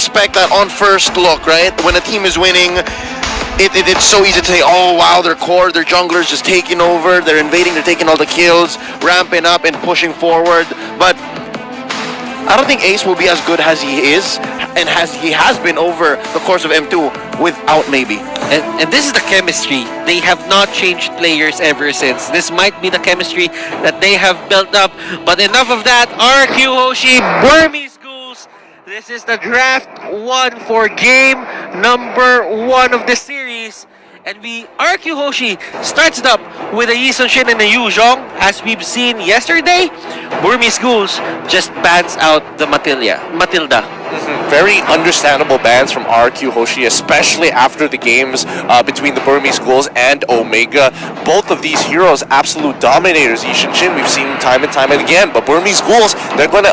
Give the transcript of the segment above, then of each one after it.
expect that on first look, right? When a team is winning, it's so easy to say, oh wow, their core, their junglers just taking over, they're invading, they're taking all the kills, ramping up and pushing forward. But I don't think Ace will be as good as he is and he has been over the course of M2 without maybe. And this is the chemistry. They have not changed players ever since. This might be the chemistry that they have built up. But enough of that. RQ Hoshi, Burmese Schools. This is the draft 1 for game number 1 of the series. And RQ Hoshi starts it up with a Yi Sun-shin and a Yu Zhong. As we've seen yesterday, Burmese Schools just bans out the Matilda. Very understandable bans from RQ Hoshi, especially after the games between the Burmese Schools and Omega. Both of these heroes, absolute dominators. Yi Sun-shin, we've seen time and time again. But Burmese Schools, they're gonna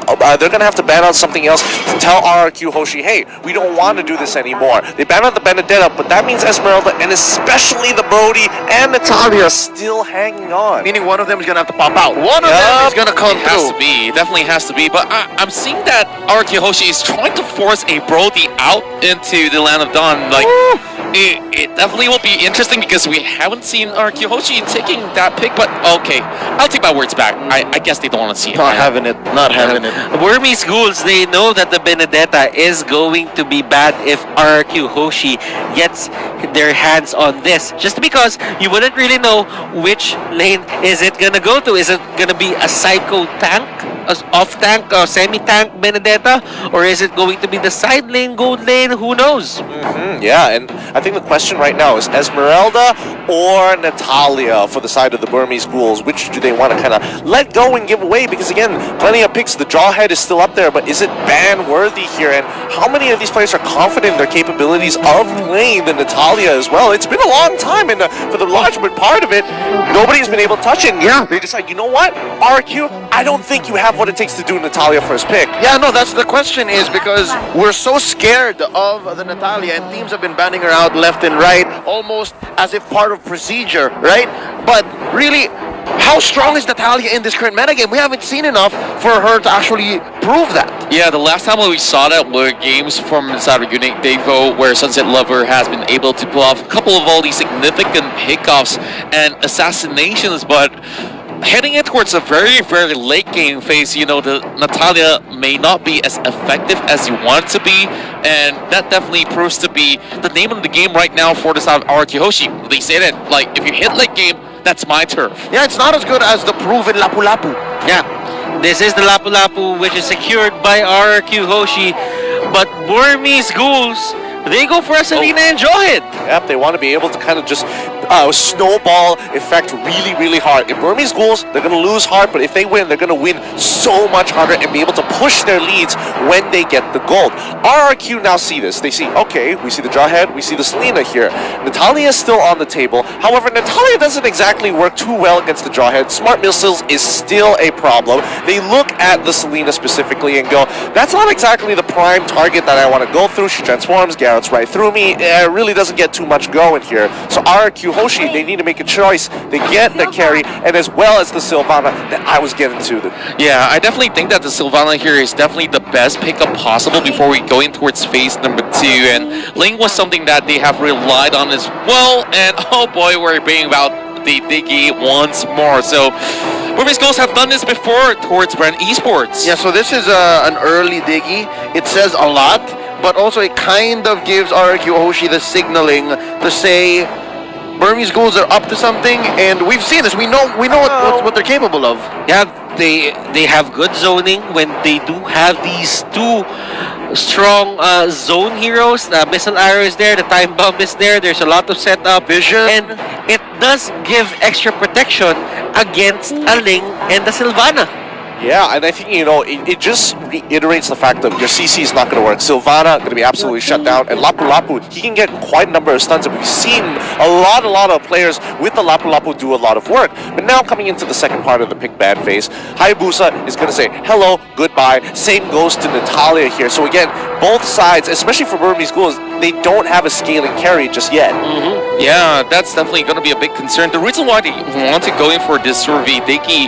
have to ban out something else to tell RQ Hoshi, hey, we don't want to do this anymore. They ban out the Benedetta, but that means Esmeralda and especially the Brody and Natalia still hanging on. Meaning one of them is going to have to pop out. One of them is going to come It has to be. It definitely has to be. But I'm seeing that RQ Hoshi is trying to force a Brody out into the Land of Dawn. Like, it definitely will be interesting because we haven't seen RQ Hoshi taking that pick. But okay, I'll take my words back. I guess they don't want to see it. Not having it. Not having it. Burmese Schools, they know that the Benedetta is going to be bad if RQ Hoshi gets their hands on this. Just because you wouldn't really know which lane is it gonna go to. Is it gonna be a psycho tank, off-tank, semi-tank Benedetta, or is it going to be the side lane, gold lane? Who knows? Yeah, and I think the question right now is Esmeralda or Natalia for the side of the Burmese Schools. Which do they want to kind of let go and give away? Because again, plenty of picks. The Jawhead is still up there, but is it ban worthy here? And how many of these players are confident in their capabilities of playing the Natalia as well? It's been a long time, and for the large part of it, nobody's been able to touch it. And yeah, they decide, you know what, RQ, I don't think you have what it takes to do Natalia first pick. Yeah, no, that's the question is because we're so scared of the Natalia and teams have been banning her out left and right, almost as if part of procedure, right? But really, how strong is Natalia in this current metagame? We haven't seen enough for her to actually prove that. Yeah, the last time we saw that were games from inside of Unique Devo where Sunset Lover has been able to pull off a couple of all these significant pickoffs and assassinations, but heading in towards a very, very late game phase, you know, the Natalia may not be as effective as you want it to be, and that definitely proves to be the name of the game right now for the side of RQ Hoshi. They say that, like, if you hit late game, that's my turf. Yeah, it's not as good as the proven Lapu Lapu. Yeah, this is the Lapu Lapu, which is secured by RQ Hoshi, but Burmese Schools, they go for a Selena and Jawhead. Yep, they want to be able to kind of just snowball effect really, really hard. If Burmese Schools, they're going to lose hard, but if they win, they're going to win so much harder and be able to push their leads when they get the gold. RRQ now see this. They see, okay, we see the Jawhead, we see the Selena here. Natalia is still on the table. However, Natalia doesn't exactly work too well against the Jawhead. Smart Missiles is still a problem. They look at the Selena specifically and go, that's not exactly the prime target that I want to go through. She transforms, Garrett's right through me. It really doesn't get too much going here. So RRQ Hoshi, they need to make a choice. They get the carry, and as well as the Sylvana that I was getting to. Yeah, I definitely think that the Sylvana here is definitely the best pickup possible before we go in towards phase number 2. And Ling was something that they have relied on as well. And oh boy, we're being about the Diggy once more. So Burmese Schools have done this before towards Brand Esports. Yeah, so this is an early Diggy. It says a lot, but also it kind of gives RQ Hoshi the signaling to say Burmese Schools are up to something, and we've seen this. We know what they're capable of. Yeah, they have good zoning when they do have these two strong zone heroes. The Missile Arrow is there, the Time Bomb is there. There's a lot of setup, Vision, and it does give extra protection against a Ling and the Sylvana. Yeah, and I think, you know, it just reiterates the fact that your CC is not going to work. Sylvana going to be absolutely shut down, and Lapu Lapu, he can get quite a number of stunts, and we've seen a lot of players with the Lapu Lapu do a lot of work. But now coming into the second part of the pick ban phase, Hayabusa is going to say hello, goodbye. Same goes to Natalia here. So again, both sides, especially for Burmese Schools, they don't have a scaling carry just yet. Yeah, that's definitely going to be a big concern. The reason why they want to go in for this Survey Diki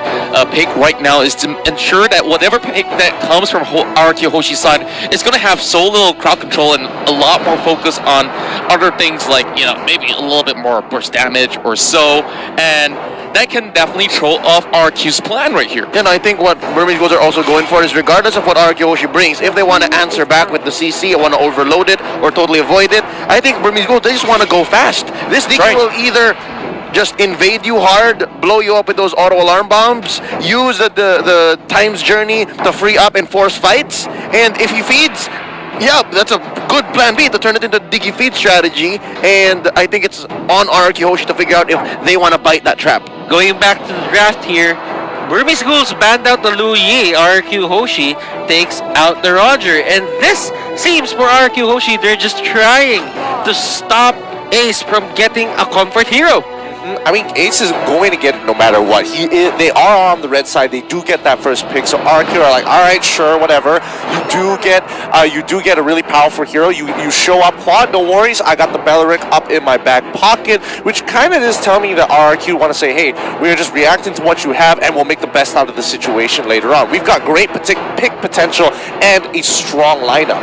pick right now is to ensure that whatever pick that comes from RQ Hoshi's side is going to have so little crowd control and a lot more focus on other things like, you know, maybe a little bit more burst damage or so, and that can definitely throw off RQ's plan right here. And I think what Burmese Ghouls are also going for is, regardless of what RQ Hoshi brings, if they want to answer back with the CC or want to overload it or totally avoid it, I think Burmese Ghouls, they just want to go fast. This Diki will either just invade you hard, blow you up with those auto alarm bombs, use the time's journey to free up and force fights, and if he feeds, yeah, that's a good plan B to turn it into Diki feed strategy, and I think it's on RQ Hoshi to figure out if they want to bite that trap. Going back to the draft here, Burmese Ghouls banned out the Lu Yi. RQ Hoshi takes out the Roger. And this seems for RQ Hoshi, they're just trying to stop Ace from getting a comfort hero. I mean, Ace is going to get it no matter what. They are on the red side. They do get that first pick. So RQ are like, all right, sure, whatever. You do get a really powerful hero. You show up, Quad, no worries. I got the Belleric up in my back pocket, which kind of is telling me that RQ want to say, hey, we're just reacting to what you have, and we'll make the best out of the situation later on. We've got great pick potential and a strong lineup.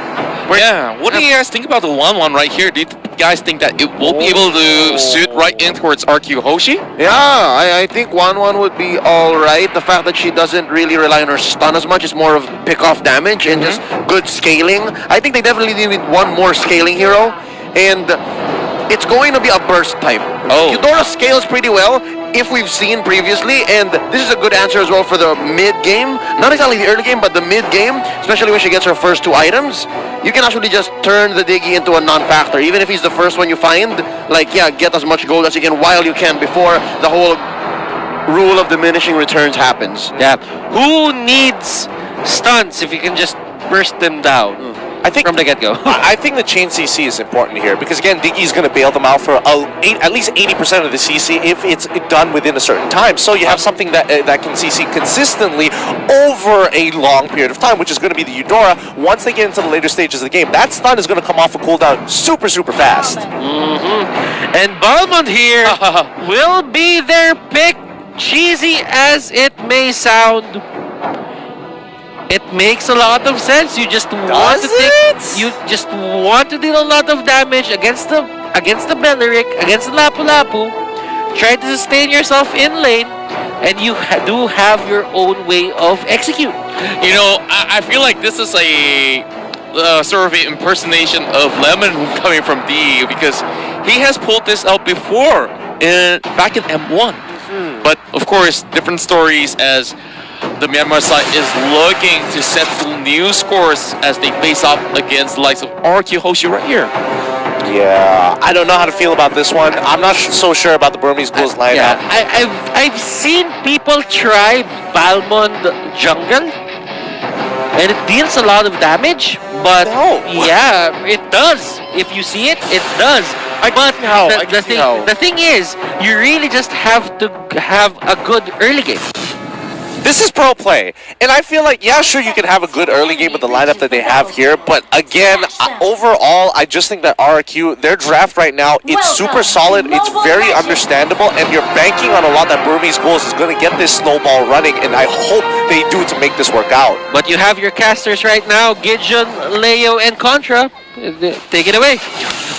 Yeah, what do you guys think about the 1-1 right here? Do you guys think that it will be able to suit right in towards RQ Hoshi? Yeah, I think 1-1 would be alright. The fact that she doesn't really rely on her stun as much, it's more of pick-off damage and just good scaling. I think they definitely need one more scaling hero, and it's going to be a burst type. Oh. Eudora scales pretty well, if we've seen previously, and this is a good answer as well for the mid-game. Not exactly the early game, but the mid-game, especially when she gets her first 2 items. You can actually just turn the Diggy into a non-factor. Even if he's the first one you find, like, yeah, get as much gold as you can while you can before the whole rule of diminishing returns happens. Yeah. Who needs stunts if you can just burst them down? I think from the get-go. I think the chain CC is important here because again, Diggy's going to bail them out for at least 80% of the CC if it's done within a certain time. So you have something that can CC consistently over a long period of time, which is going to be the Eudora. Once they get into the later stages of the game, that stun is going to come off a cooldown super fast. And Balmond here will be their pick. Cheesy as it may sound, it makes a lot of sense. You just want to deal a lot of damage against the Belleric, against the Lapu Lapu. Try to sustain yourself in lane, and you do have your own way of execute. You know, I feel like this is a sort of an impersonation of Lemon coming from D because he has pulled this out before back in M1. But of course, different stories as the Myanmar side is looking to set new scores as they face off against the likes of RQ Hoshi right here. Yeah, I don't know how to feel about this one. I'm not so sure about the Burmese Ghouls lineup. Yeah, I've seen people try Balmond Jungle, and it deals a lot of damage. But yeah, it does. If you see it, it does. But the thing is, you really just have to have a good early game. This is pro play, and I feel like, yeah, sure, you can have a good early game with the lineup that they have here, but again, overall, I just think that RQ, their draft right now, it's super solid, it's very understandable, and you're banking on a lot that Burmese Ghouls is going to get this snowball running, and I hope they do to make this work out. But you have your casters right now, Gideon, Leo, and Contra. Take it away.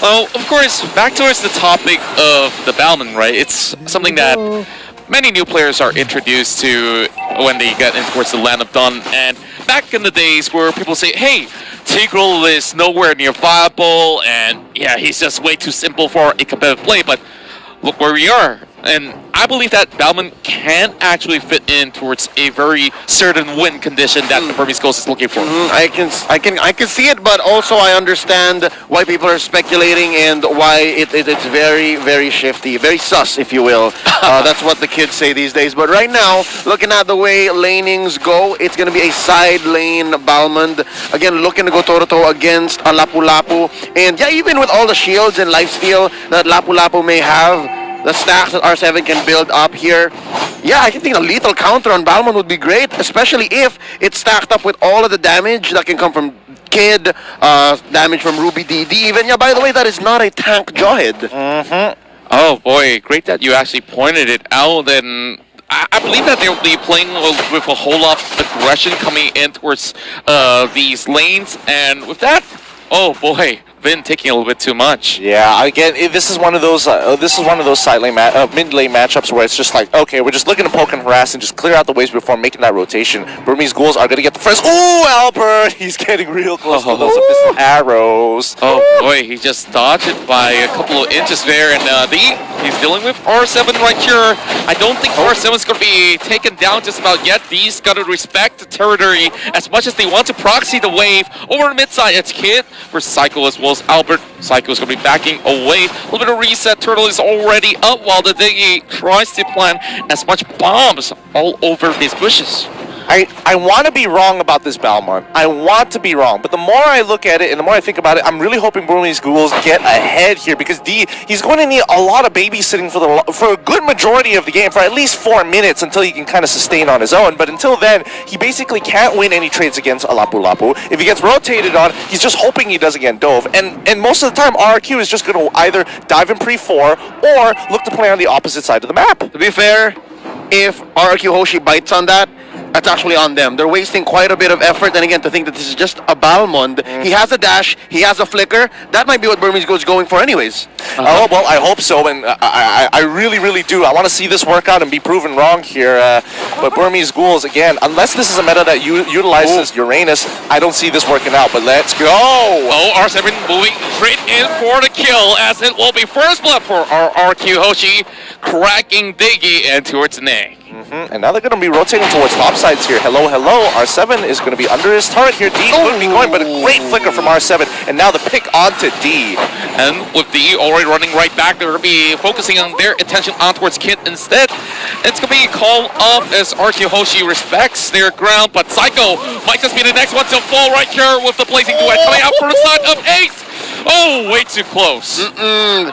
Oh, of course, back towards the topic of the Balmond, right? It's something that many new players are introduced to when they get in towards the Land of Dawn. And back in the days where people say, hey, Tigreal is nowhere near viable, and yeah, he's just way too simple for a competitive play, but look where we are. And I believe that Balmond can actually fit in towards a very certain win condition that the Burmese Ghouls is looking for. I can see it, but also I understand why people are speculating and why it's very shifty, very sus, if you will. That's what the kids say these days. But right now, looking at the way lanings go, it's going to be a side lane Balmond. Again, looking to go toe-to-toe against a Lapu Lapu. And yeah, even with all the shields and lifesteal that Lapu Lapu may have, the stacks that R7 can build up here, yeah, I can think a lethal counter on Balmond would be great, especially if it's stacked up with all of the damage that can come from Kid, damage from Ruby DD even. Yeah, by the way, that is not a tank Jawhead. Oh boy, great that you actually pointed it out. And I believe that they'll be playing with a whole lot of aggression coming in towards these lanes. And with that, oh boy, Vin taking a little bit too much. Yeah, again, this is one of those side lane mid lane matchups where it's just like, okay, we're just looking to poke and harass and just clear out the waves before making that rotation. Burmese Ghouls are gonna get the first. Ooh, Albert, he's getting real close to those abyssal arrows. Oh boy, he just dodged it by a couple of inches there, and he's dealing with R7 right here. I don't think R7 is going to be taken down just about yet. D's got to respect the territory as much as they want to proxy the wave. Over the mid side, it's Kid versus Psycho as well as Albert. Psycho is going to be backing away. A little bit of reset. Turtle is already up while the Diggy tries to plant as much bombs all over these bushes. I want to be wrong about this Balmont. I want to be wrong, but the more I look at it and the more I think about it, I'm really hoping Burmese Ghouls get ahead here because he's going to need a lot of babysitting for a good majority of the game, for at least 4 minutes until he can kind of sustain on his own. But until then, he basically can't win any trades against Lapu Lapu. If he gets rotated on, he's just hoping he does against Dove. And most of the time, RRQ is just going to either dive in pre-4 or look to play on the opposite side of the map. To be fair, if RRQ Hoshi bites on that, that's actually on them. They're wasting quite a bit of effort. And again, to think that this is just a Balmond. He has a dash, he has a flicker. That might be what Burmese Ghouls going for anyways. Oh, well, I hope so. And I really, really do. I want to see this work out and be proven wrong here. But Burmese Ghouls, again, unless this is a meta that utilizes Uranus, I don't see this working out. But let's go. Oh, R7 moving straight in for the kill, as it will be first blood for RRQ Hoshi, cracking Diggy and towards Nay. And now they're going to be rotating towards top sides here. Hello, hello. R7 is going to be under his turret here. D would be going, but a great flicker from R7. And now the pick onto D. And with D already running right back, they're going to be focusing on their attention on towards Kit instead. It's going to be called up as RQ Hoshi respects their ground, but Psycho might just be the next one to fall right here with the Blazing Duet coming out for the side of Ace. Oh, way too close.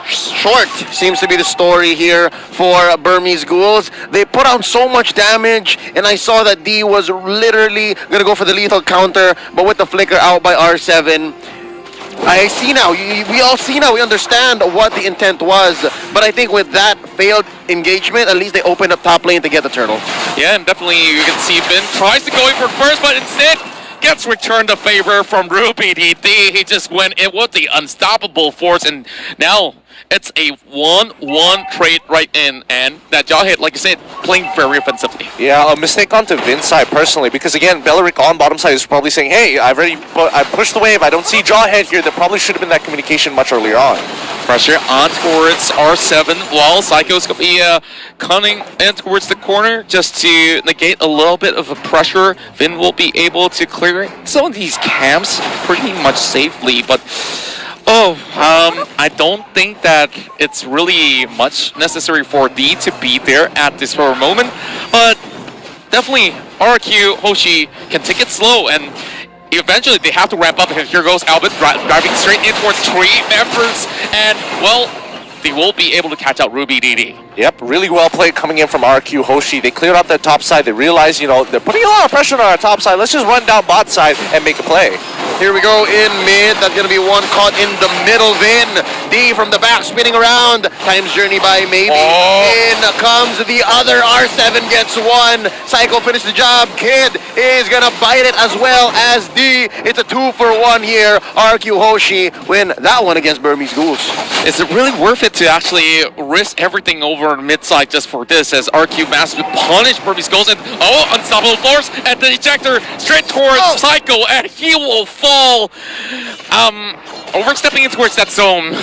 Short seems to be the story here for Burmese Ghouls. They put out so much damage, and I saw that D was literally going to go for the lethal counter, but with the flicker out by R7. I see now, we all see now, we understand what the intent was, but I think with that failed engagement, at least they opened up top lane to get the turtle. Yeah, and definitely you can see Vin tries to go in for first, but instead gets returned a favor from Ruby DD. He just went in with the unstoppable force, and now it's a 1-1 trade right in, and that Jawhead, like you said, playing very offensively. Yeah, a mistake onto Vin's side personally, because again, Belleric on bottom side is probably saying, hey, I pushed the wave, I don't see Jawhead here. There probably should have been that communication much earlier on. Pressure on towards R7 while Psycho's going to be coming in towards the corner just to negate a little bit of a pressure. Vin will be able to clear some of these camps pretty much safely, but I don't think that it's really much necessary for D to be there at this very moment, but definitely RQ Hoshi can take it slow, and eventually they have to ramp up. And here goes Albert driving straight in towards 3 members, and well, they will be able to catch out Ruby DD. Yep, really well played coming in from RQ Hoshi. They cleared out that top side. They realized, they're putting a lot of pressure on our top side. Let's just run down bot side and make a play. Here we go in mid. That's going to be one caught in the middle. Vin. D from the back spinning around. Time's journey by maybe. In comes the other. R7 gets one. Psycho finished the job. Kid is going to bite it as well as D. It's a 2-for-1 here. RQ Hoshi win that one against Burmese Ghouls. Is it really worth it to actually risk everything over mid-side just for this, as RQ manages to punish Burmese Ghouls, and unstoppable force at the ejector straight towards Psycho, and he will fall. Overstepping in towards that zone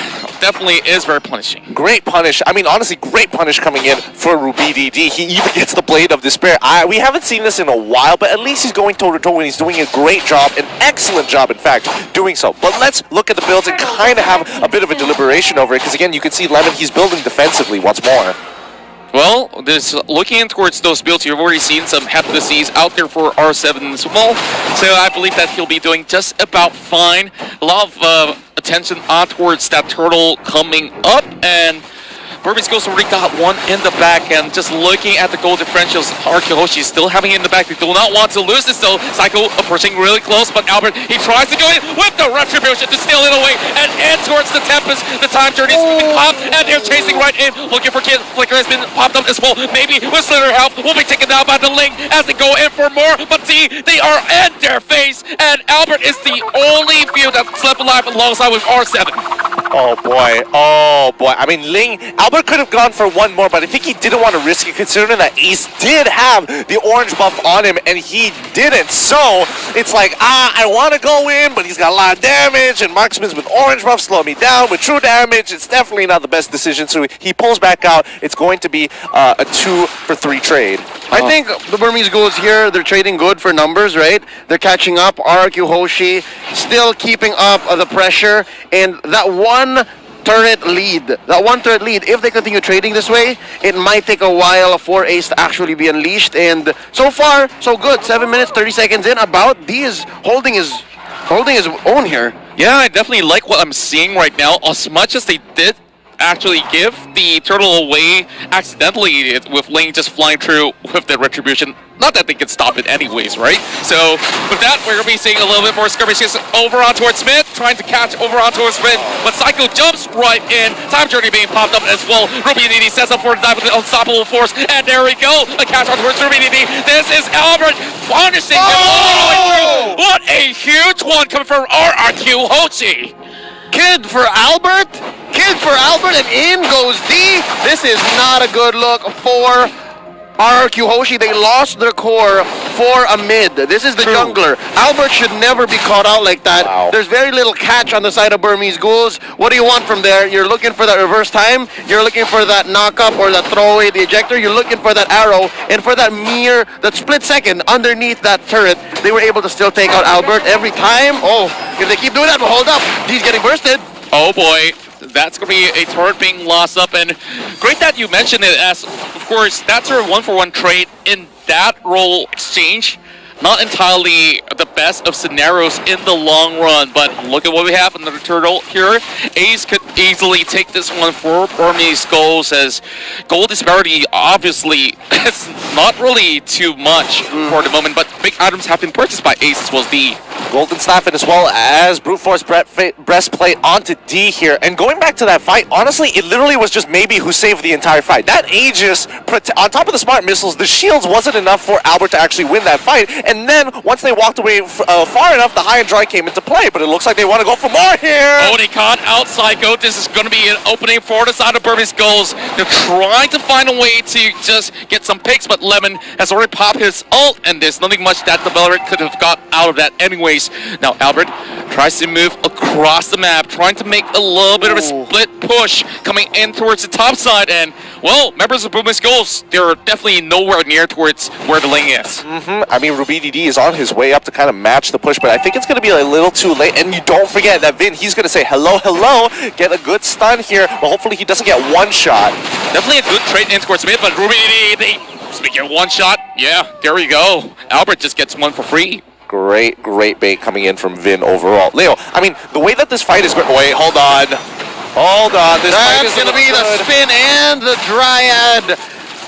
definitely is very punishing. Great punish. I mean, honestly, great punish coming in for Ruby DD. He even gets the Blade of Despair. We haven't seen this in a while, but at least he's going toe-to-toe, and he's doing a great job, an excellent job, in fact, doing so. But let's look at the builds and kind of have a bit of a deliberation over it, because again, you can see Lemon, he's building defensively once more. Well, there's looking towards those builds, you've already seen some Heptases out there for R7 as well, so I believe that he'll be doing just about fine. A lot of attention on towards that turtle coming up, and Burmese Ghost already got one in the back, and just looking at the goal differentials, Arkihoshi still having it in the back. They do not want to lose this though. Psycho approaching really close, but Albert, he tries to go in with the Retribution to steal it away and in towards the Tempest. The time journey is moving up, and they're chasing right in, looking for Kid. Flicker has been popped up as well. Maybe with Slither help, will be taken down by the Ling as they go in for more, but see, they are in their face, and Albert is the only few that slept alive alongside with R7. Oh boy, oh boy. I mean, Albert could have gone for one more, but I think he didn't want to risk it considering that Ace did have the orange buff on him and he didn't. So it's like, I want to go in, but he's got a lot of damage, and Marksman's with orange buff slow me down with true damage. It's definitely not the best decision, so he pulls back out. It's going to be a 2-for-3 trade. I think the Burmese Ghouls here, they're trading good for numbers, right? They're catching up. RRQ Hoshi still keeping up the pressure, and that one turret lead, if they continue trading this way, it might take a while for Ace to actually be unleashed, and so far, so good. 7 minutes, 30 seconds in, About D is holding his own here. Yeah, I definitely like what I'm seeing right now. As much as they did actually give the turtle away accidentally with Ling just flying through with the Retribution. Not that they can stop it anyways, right? So with that, we're going to be seeing a little bit more skirmishes over on towards Smith, trying to catch over on towards Smith, but Psycho jumps right in. Time Journey being popped up as well. Ruby Nini sets up for the dive with the unstoppable force, and there we go. A catch on towards Ruby Nini. This is Albert punishing him all the way through. What a huge one coming from RRQ Hochi. Kid for Albert, and in goes D. This is not a good look for RRQ Hoshi. They lost their core for a mid. This is the jungler. Albert should never be caught out like that. Wow. There's very little catch on the side of Burmese Ghouls. What do you want from there? You're looking for that reverse time. You're looking for that knock-up or that throw away the ejector. You're looking for that arrow. And for that split second underneath that turret, they were able to still take out Albert every time. Oh, if they keep doing that, well, hold up. He's getting bursted. Oh boy, that's going to be a turret being lost up, and great that you mentioned it, as of course that's a 1-for-1 trade in that role exchange. Not entirely the best of scenarios in the long run, but look at what we have in the turtle here. Ace could easily take this one for Burmese Ghosts, as goal disparity obviously is not really too much for the moment, but big items have been purchased by Ace as well as D. Golden Staff and as well as Brute Force Breastplate onto D here. And going back to that fight, honestly, it literally was just maybe who saved the entire fight. That Aegis, on top of the smart missiles, the shields wasn't enough for Albert to actually win that fight. And then, once they walked away far enough, the high and dry came into play. But it looks like they want to go for more here. Oh, they caught out Psycho. This is going to be an opening for the side of Burmese Ghosts. They're trying to find a way to just get some picks, but Lemon has already popped his ult, and there's nothing much that the Valorant could have got out of that anyways. Now, Albert tries to move across the map, trying to make a little bit of a split push coming in towards the top side, and, well, members of Burmese Ghosts, they're definitely nowhere near towards where the Ling is. I mean, Ruby DD is on his way up to kind of match the push, but I think it's going to be a little too late. And you don't forget that Vin, he's going to say hello, hello, get a good stun here, but hopefully he doesn't get one shot. Definitely a good trade in towards mid, but Ruby DD, speaking of one shot, yeah, there we go. Albert just gets one for free. Great bait coming in from Vin overall. Leo, I mean, the way that this fight is going... Wait, hold on. This fight is going to be the spin and the Dryad.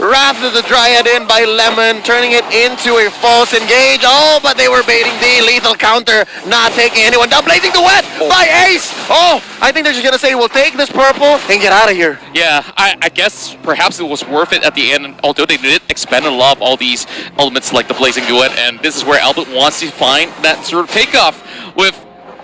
Wrath of the Dryad in by Lemon, turning it into a false engage. Oh, but they were baiting D. Lethal counter, not taking anyone down. Blazing the wet by Ace. Oh, I think they're just going to say, we'll take this purple and get out of here. Yeah, I guess perhaps it was worth it at the end, although they did expend a lot of all these elements like the Blazing Duet, and this is where Albert wants to find that sort of takeoff with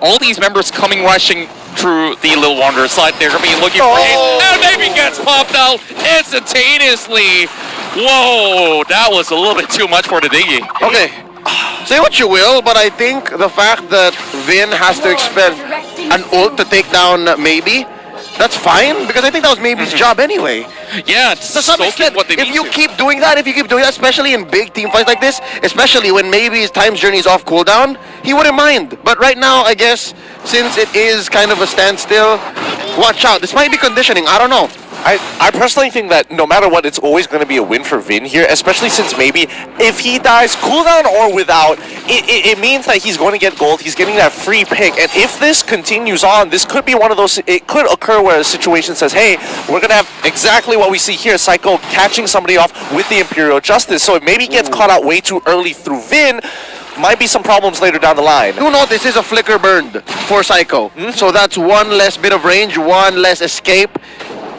all these members coming rushing through the Little Wanderer side. They're going to be looking for Ace, and maybe gets popped out instantaneously. Whoa, that was a little bit too much for the Diggy. Okay, say what you will, but I think the fact that Vin has to expend an ult to take down Maybe, that's fine, because I think that was Maybe's job anyway. Yeah, To some extent, if you keep doing that, especially in big team fights like this, especially when Maybe's time's journey is off cooldown, he wouldn't mind. But right now, I guess, since it is kind of a standstill, watch out. This might be conditioning, I don't know. I personally think that no matter what, it's always going to be a win for Vin here, especially since maybe if he dies, cooldown or without, it means that he's going to get gold. He's getting that free pick. And if this continues on, this could be one of those, it could occur where a situation says, hey, we're going to have exactly what we see here, Psycho catching somebody off with the Imperial Justice. So it maybe gets caught out way too early through Vin. Might be some problems later down the line. Do note this is a flicker burned for Psycho. So that's one less bit of range, one less escape.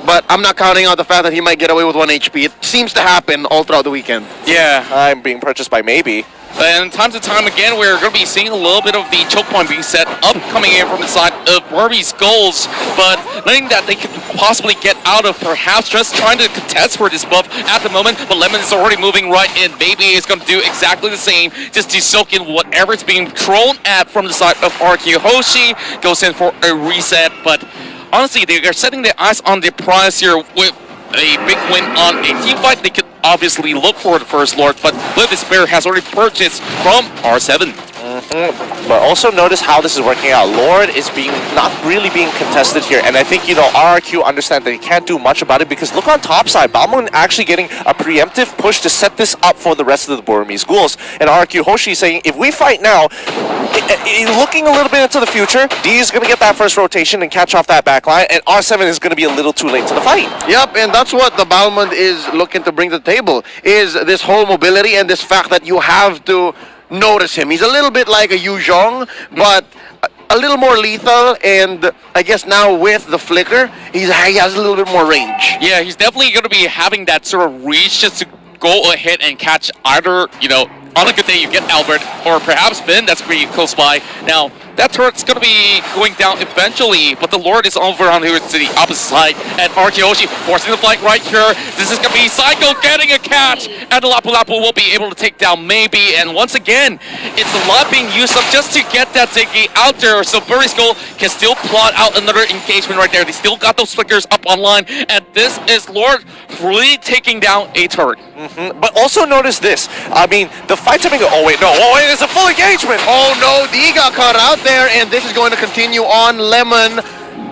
But I'm not counting out the fact that he might get away with 1 HP. It seems to happen all throughout the weekend. Yeah. I'm being purchased by maybe. And time to time again, we're going to be seeing a little bit of the choke point being set up coming in from the side of Barbie Skulls, but nothing that they could possibly get out of, perhaps just trying to contest for this buff at the moment, but Lemon is already moving right in. Maybe is going to do exactly the same, just to soak in whatever is being thrown at from the side of RQ Hoshi, goes in for a reset, but honestly, they are setting their eyes on the prize here with a big win on a team fight. They could obviously look for the first Lord, but Live Despair has already purchased from R7. But also notice how this is working out. Lord is not really being contested here, and I think, you know, RRQ understand that he can't do much about it, because look on top side, Balmond actually getting a preemptive push to set this up for the rest of the Burmese ghouls, and RRQ Hoshi saying, if we fight now, looking a little bit into the future, D is going to get that first rotation and catch off that back line, and R7 is going to be a little too late to the fight. Yep, and that's what the Balmond is looking to bring to the table, is this whole mobility and this fact that you have to notice him. He's a little bit like a Yu Zhong, but a little more lethal, and I guess now with the flicker, he has a little bit more range. Yeah, he's definitely going to be having that sort of reach just to go ahead and catch either, you know, on a good day you get Albert, or perhaps Vin that's pretty close by. Now, that turret's going to be going down eventually, but the Lord is over on here to the opposite side, and RQ Hoshi forcing the flank right here. This is going to be Psycho getting a catch, and the Lapu Lapu will be able to take down Maybe, and once again, it's a lot being used up just to get that Ziggy out there, so Burry Skull can still plot out another engagement right there. They still got those flickers up online, and this is Lord really taking down a turret. But also notice this, I mean, the fight's having oh wait, it's a full engagement! Oh no, D got caught out there, and this is going to continue on. Lemon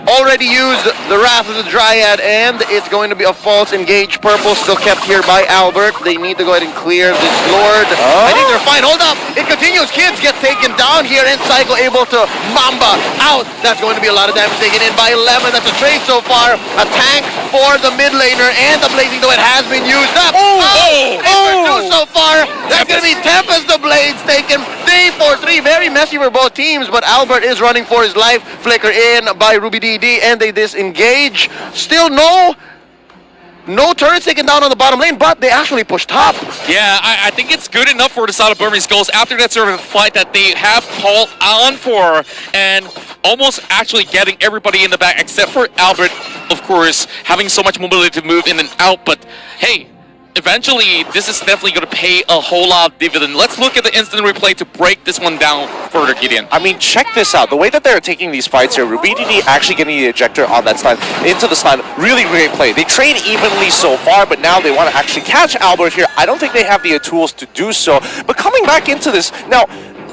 already used the Wrath of the Dryad, and it's going to be a false engage. Purple still kept here by Albert. They need to go ahead and clear this Lord. I think they're fine. Hold up! It continues. Kids get taken down here, and Psycho able to Mamba out. That's going to be a lot of damage taken in by Lemon. That's a trade so far. A tank for the mid laner, and the Blazing Duet has been used up. Two so far. That's going to be Tempest the Blades taken 3-4-3. Very messy for both teams, but Albert is running for his life. Flicker in by Ruby DD, and they disengage. Still no turrets taken down on the bottom lane, but they actually push top. Yeah, I think it's good enough for the side of Burmese Skulls after that sort of fight that they have called on for, and almost actually getting everybody in the back except for Albert, of course, having so much mobility to move in and out. But hey, eventually this is definitely going to pay a whole lot of dividend. Let's look at the instant replay to break this one down further, Gideon. I mean, check this out. The way that they're taking these fights here, Ruby DD actually getting the ejector on that slide, into the slide, really great play. They trade evenly so far, but now they want to actually catch Albert here. I don't think they have the tools to do so, but coming back into this, now,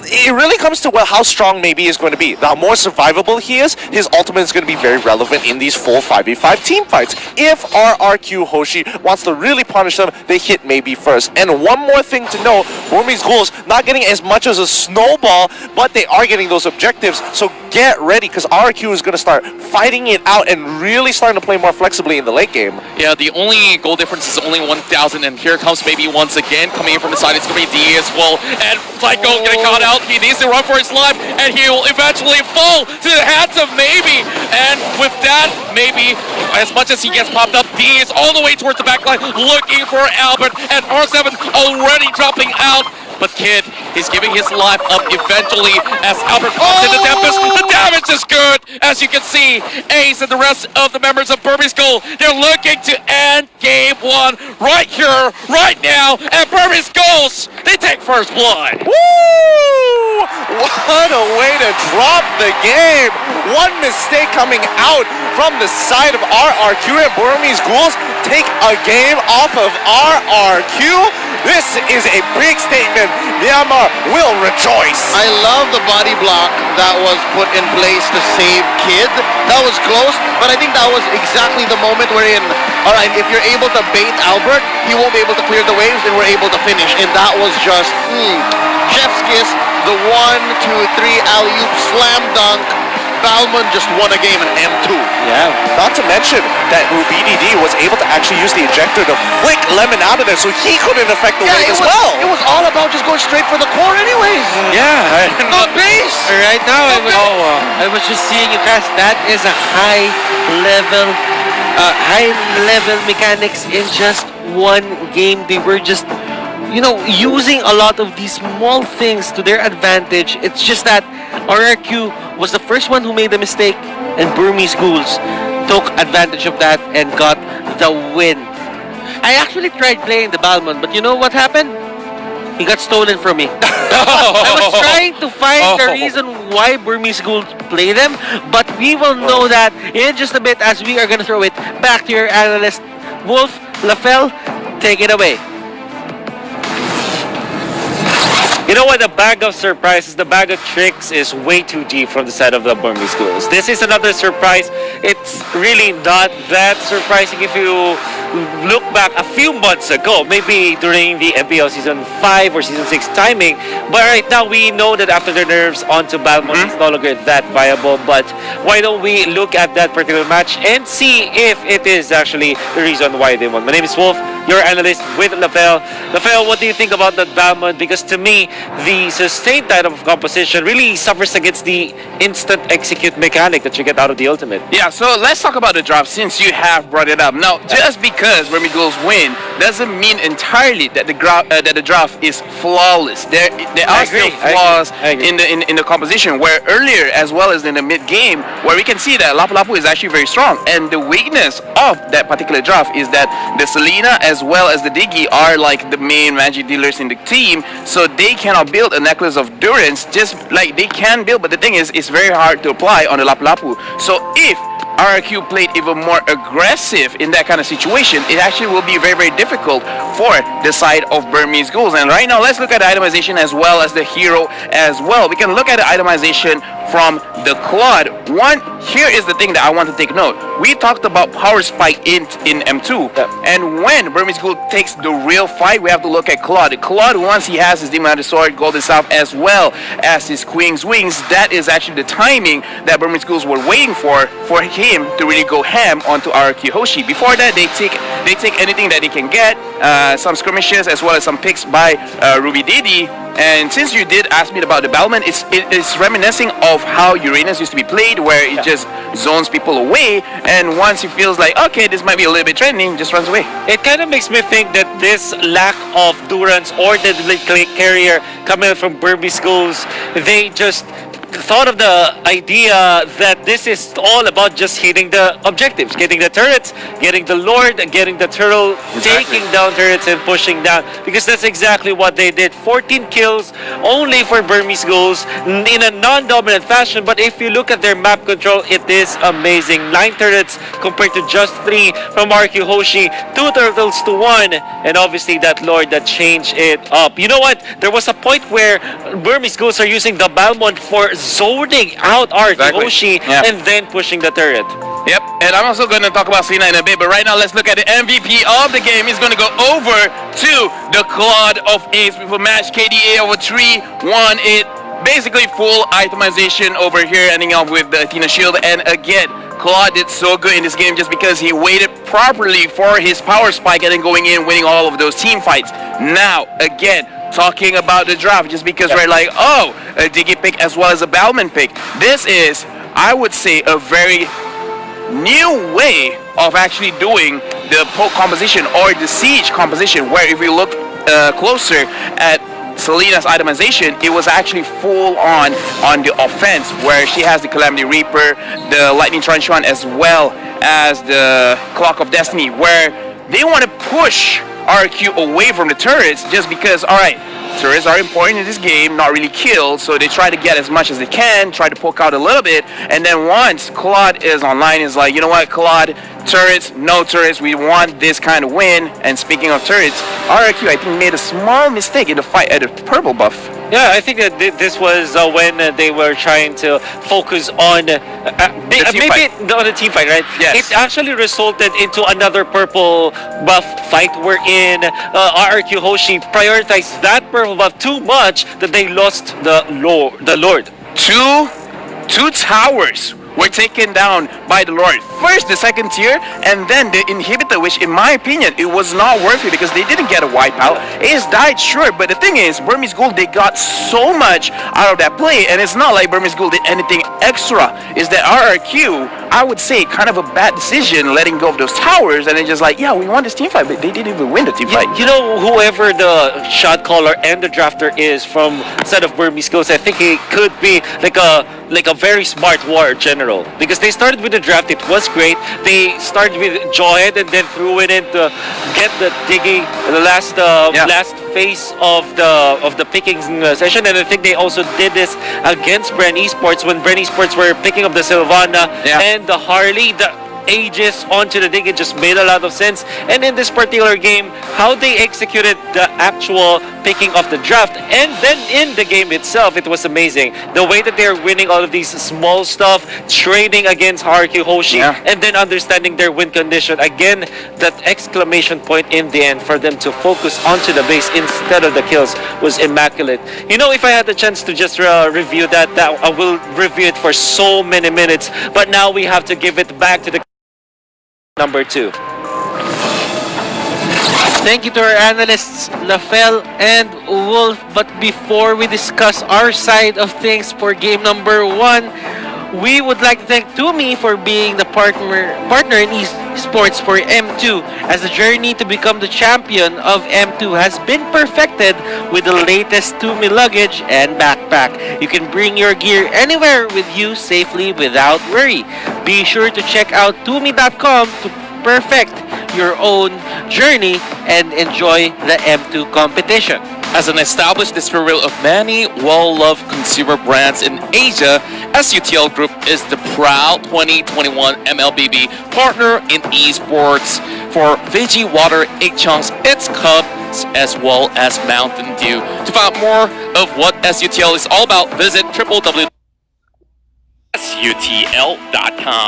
it really comes to how strong Maybe is going to be. The more survivable he is, his ultimate is going to be very relevant in these full 5v5 team fights. If RRQ Hoshi wants to really punish them, they hit Maybe first. And one more thing to note, Burmese Ghouls not getting as much as a snowball, but they are getting those objectives, so get ready, because RRQ is going to start fighting it out and really starting to play more flexibly in the late game. Yeah, the only goal difference is only 1,000, and here comes Maybe once again, coming in from the side. It's going to be D as well, and Psycho getting caught out. He needs to run for his life, and he will eventually fall to the hands of Maybe. And with that, Maybe, as much as he gets popped up, D is all the way towards the back line, looking for Albert, and R7 already dropping out. But Kid is giving his life up eventually as Albert pops in the Tempest. The damage is good, as you can see. Ace and the rest of the members of Burmese Skull, they're looking to end game one right here, right now. And Burmese Skulls, they take first blood. Woo! What a way to drop the game. One mistake coming out from the side of RRQ, and Burmese Ghouls take a game off of RRQ. This is a big statement. Myanmar will rejoice. I love the body block that was put in place to save Kid. That was close, but I think that was exactly the moment wherein, all right, if you're able to bait Albert, he won't be able to clear the waves, and we're able to finish. And that was just chef's kiss. The 1, 2, 3 alley-oop slam dunk. Balmond just won a game in M2. Yeah. Not to mention that Rubini was able to actually use the ejector to flick Lemon out of there so he couldn't affect the wave as well. It was all about just going straight for the core anyways. Yeah. No base. Right now, I was just seeing you guys. That is a high level mechanics in just one game. They were just, using a lot of these small things to their advantage. It's just that RRQ was the first one who made the mistake, and Burmese Ghouls took advantage of that and got the win. I actually tried playing the Balmond, but you know what happened? He got stolen from me. I was trying to find the reason why Burmese Ghouls play them, but we will know that in just a bit as we are going to throw it back to your analyst, Wolf Lafell. Take it away. You know what? The bag of surprises, the bag of tricks is way too deep from the side of the Burmese Ghouls. This is another surprise. It's really not that surprising if you look back a few months ago, maybe during the MPL Season 5 or Season 6 timing. But right now, we know that after the nerfs onto Balmond, it's no longer that viable. But why don't we look at that particular match and see if it is actually the reason why they won. My name is Wolf, your analyst with Lafell. Lafell, what do you think about that Balmond? Because to me, the sustained type of composition really suffers against the instant execute mechanic that you get out of the ultimate. Yeah, so let's talk about the draft since you have brought it up. Now, just because Burmese Ghouls win doesn't mean entirely that the draft is flawless. There are still flaws in the composition. Where earlier, as well as in the mid game, where we can see that Lapu Lapu is actually very strong, and the weakness of that particular draft is that the Selena as well as the Diggy are like the main magic dealers in the team, so they cannot build a necklace of Durance just like they can build, but the thing is, it's very hard to apply on the Lapu Lapu. So if RRQ played even more aggressive in that kind of situation, it actually will be very, very difficult for the side of Burmese Ghouls. And right now, let's look at the itemization as well as the hero as well. We can look at the itemization from the Claude. Here is the thing that I want to take note. We talked about power spike in M2, and when Burmese Ghoul takes the real fight, we have to look at Claude. Claude, once he has his Demon Hunter Sword, Golden Staff, as well as his Queen's Wings, that is actually the timing that Burmese Ghouls were waiting for him to really go ham onto RRQ Hoshi. Before that, they take anything that they can get, some skirmishes as well as some picks by Ruby Didi. And since you did ask me about the Balmond, it's reminiscing of how Uranus used to be played, where it just zones people away, and once he feels like, okay, this might be a little bit trending, just runs away. It kind of makes me think that this lack of Durance or the carrier coming out from Burmese Ghouls, they just thought of the idea that this is all about just hitting the objectives, getting the turrets, getting the Lord, getting the turtle, taking down turrets and pushing down, because that's exactly what they did. 14 kills only for Burmese Ghouls in a non-dominant fashion, but if you look at their map control, it is amazing. 9 turrets compared to just 3 from RQ Hoshi, 2 turtles to 1, and obviously that Lord that changed it up. You know what? There was a point where Burmese Ghouls are using the Balmond for zoning out RQ Hoshi and then pushing the turret. Yep, and I'm also going to talk about Selena in a bit, but right now let's look at the MVP of the game. He's going to go over to the Claude of Ace with a match KDA over 3-1. It basically full itemization over here, ending up with the Athena Shield. And again, Claude did so good in this game just because he waited properly for his power spike and then going in, winning all of those team fights. Now, again, talking about the draft, just because we're like, oh, a Diggy pick as well as a Balmond pick. This is, I would say, a very new way of actually doing the poke composition or the siege composition, where if we look closer at Selena's itemization, it was actually full on the offense, where she has the Calamity Reaper, the Lightning Truncheon, as well as the Clock of Destiny, where they want to push RQ away from the turrets, just because, alright, turrets are important in this game, not really killed, so they try to get as much as they can, try to poke out a little bit, and then once Claude is online, is like, you know what, Claude, turrets, no turrets, we want this kind of win. And speaking of turrets, RRQ, I think, made a small mistake in the fight at the purple buff. Yeah, I think that this was when they were trying to focus on team maybe on the team fight, right? Yes. It actually resulted into another purple buff fight wherein RRQ Hoshi prioritized that purple buff too much that they lost the Lord. Two towers were taken down by the Lord. First, the second tier, and then the inhibitor, which in my opinion, it was not worth it because they didn't get a wipeout. Ace died, sure, but the thing is, Burmese Gold, they got so much out of that play, and it's not like Burmese Gold did anything extra. Is that RRQ, I would say, kind of a bad decision letting go of those towers, and then just like, yeah, we won this team fight, but they didn't even win the team fight. You know, whoever the shot caller and the drafter is from side of Burmese Goals, I think he could be like a very smart war general, because they started with the draft. It was great. They started with Joyhead and then threw it in to get the digging, the last phase of the picking session. And I think they also did this against Bren Esports when Bren Esports were picking up the Sylvana and the Harley. The Aegis onto the dig, it just made a lot of sense. And in this particular game, how they executed the actual picking of the draft, and then in the game itself, it was amazing. The way that they're winning all of these small stuff, trading against RRQ Hoshi, and then understanding their win condition. Again, that exclamation point in the end for them to focus onto the base instead of the kills was immaculate. You know, if I had the chance to just review that I will review it for so many minutes, but now we have to give it back to the number 2. Thank you to our analysts, Lafel and Wolf. But before we discuss our side of things for game number 1, we would like to thank Tumi for being the partner in esports for M2, as the journey to become the champion of M2 has been perfected with the latest Tumi luggage and backpack. You can bring your gear anywhere with you safely without worry. Be sure to check out Tumi.com to perfect your own journey and enjoy the M2 competition. As an established distributor of many well-loved consumer brands in Asia, SUTL Group is the proud 2021 MLBB partner in esports for Veggie Water 8 Chunks, its cups, as well as Mountain Dew. To find out more of what SUTL is all about, visit www.sutl.com.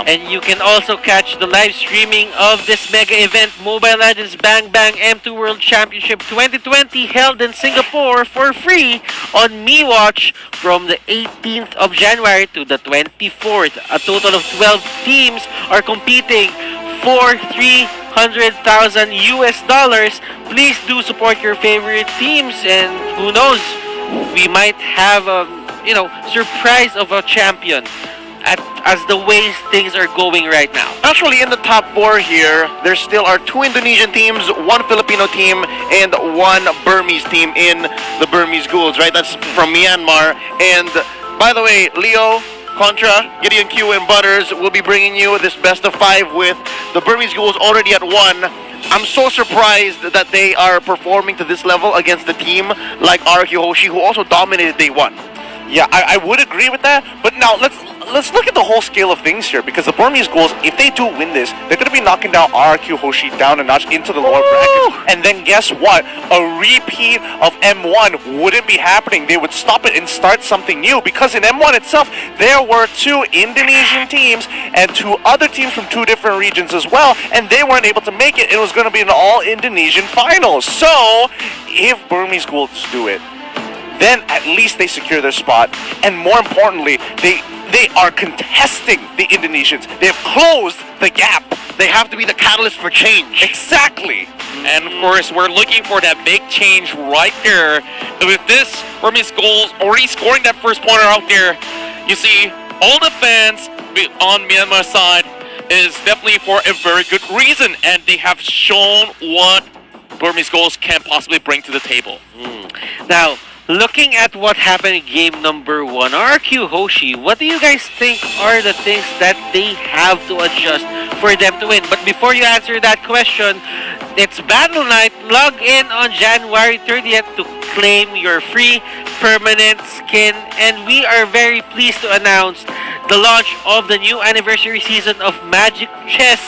And you can also catch the live streaming of this mega event, Mobile Legends Bang Bang M2 World Championship 2020, held in Singapore for free on MiWatch from the 18th of January to the 24th. A total of 12 teams are competing for $300,000 US. Please do support your favorite teams, and who knows, we might have a surprise of a champion as the way things are going right now. Actually, in the top 4 here, there still are 2 Indonesian teams, 1 Filipino team, and 1 Burmese team in the Burmese Ghouls, right? That's from Myanmar. And by the way, Leo, Contra, Gideon Q, and Butters will be bringing you this best of 5 with the Burmese Ghouls already at 1. I'm so surprised that they are performing to this level against a team like RRQ Hoshi, who also dominated day 1. Yeah, I would agree with that, but now let's look at the whole scale of things here, because the Burmese Ghouls, if they do win this, they're going to be knocking down RRQ Hoshi down a notch into the lower brackets, and then guess what? A repeat of M1 wouldn't be happening. They would stop it and start something new, because in M1 itself, there were 2 Indonesian teams and 2 other teams from 2 different regions as well, and they weren't able to make it. It was going to be an all-Indonesian final. So, if Burmese Ghouls do it, then at least they secure their spot, and more importantly, they are contesting the Indonesians. They have closed the gap. They have to be the catalyst for change. Exactly. And of course, we're looking for that big change right there. With this, Burmese Ghouls already scoring that first pointer out there. You see, all the fans on Myanmar side is definitely for a very good reason, and they have shown what Burmese Ghouls can possibly bring to the table. Now, looking at what happened in game number 1, RRQ Hoshi, what do you guys think are the things that they have to adjust for them to win? But before you answer that question, it's Battle Night. Log in on January 30th to claim your free permanent skin. And we are very pleased to announce the launch of the new anniversary season of Magic Chess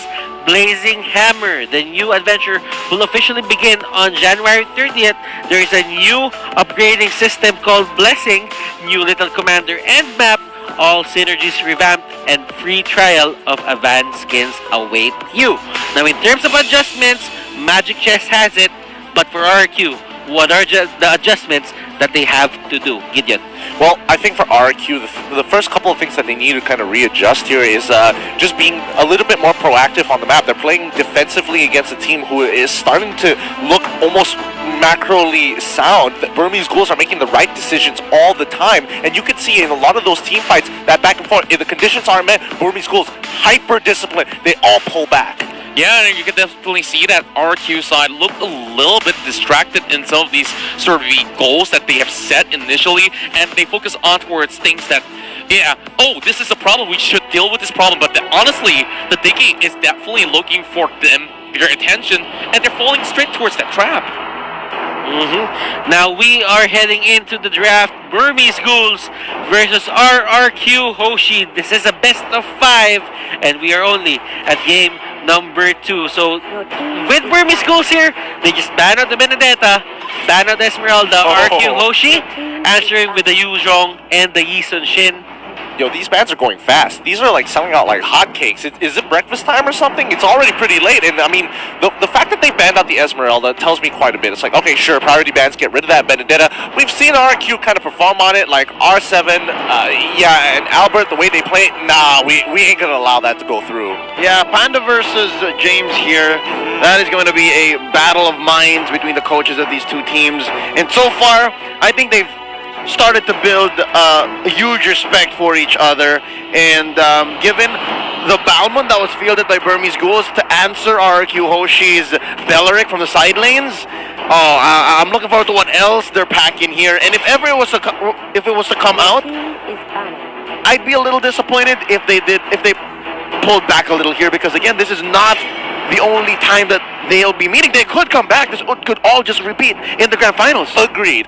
Blazing Hammer. The new adventure will officially begin on January 30th. There is a new upgrading system called Blessing, new little commander and map, all synergies revamped, and free trial of advanced skins await you. Now, in terms of adjustments, Magic Chess has it, but for RQ, what are the adjustments that they have to do? Gideon. Well, I think for RQ, the first couple of things that they need to kind of readjust here is just being a little bit more proactive on the map. They're playing defensively against a team who is starting to look almost macroly sound. The Burmese Ghouls are making the right decisions all the time, and you can see in a lot of those team fights that back and forth, if the conditions aren't met, Burmese Ghouls hyper disciplined. They all pull back. Yeah, and you can definitely see that RQ side look a little bit distracted in some of these sort of goals that they have set initially, and they focus on towards things that, yeah, oh, this is a problem, we should deal with this problem, but honestly, the Diggy is definitely looking for their attention, and they're falling straight towards that trap. Now we are heading into the draft. Burmese Ghouls versus RRQ Hoshi. This is a best of 5, and we are only at game number 2. So with Burmese Ghouls here, they just ban out the Benedetta, ban out the Esmeralda. RRQ Hoshi answering with the Yuzhong and the Yi Sun Shin. Yo, these bands are going fast. These are like selling out like hotcakes. Is it breakfast time or something? It's already pretty late, and I mean, the fact that they banned out the Esmeralda tells me quite a bit. It's like, okay, sure, priority bands, get rid of that Benedetta. We've seen RQ kind of perform on it, like R7, yeah, and Albert, the way they play it, nah, we ain't gonna allow that to go through. Yeah, Panda versus James here. That is going to be a battle of minds between the coaches of these two teams. And so far, I think they've started to build a huge respect for each other. And given the Balmond that was fielded by Burmese Ghouls to answer RQ Hoshi's Belleric from the side lanes, I'm looking forward to what else they're packing here. And if ever it was to come out, I'd be a little disappointed if they pulled back a little here, because again, this is not the only time that they'll be meeting. They could come back. This could all just repeat in the grand finals. Agreed.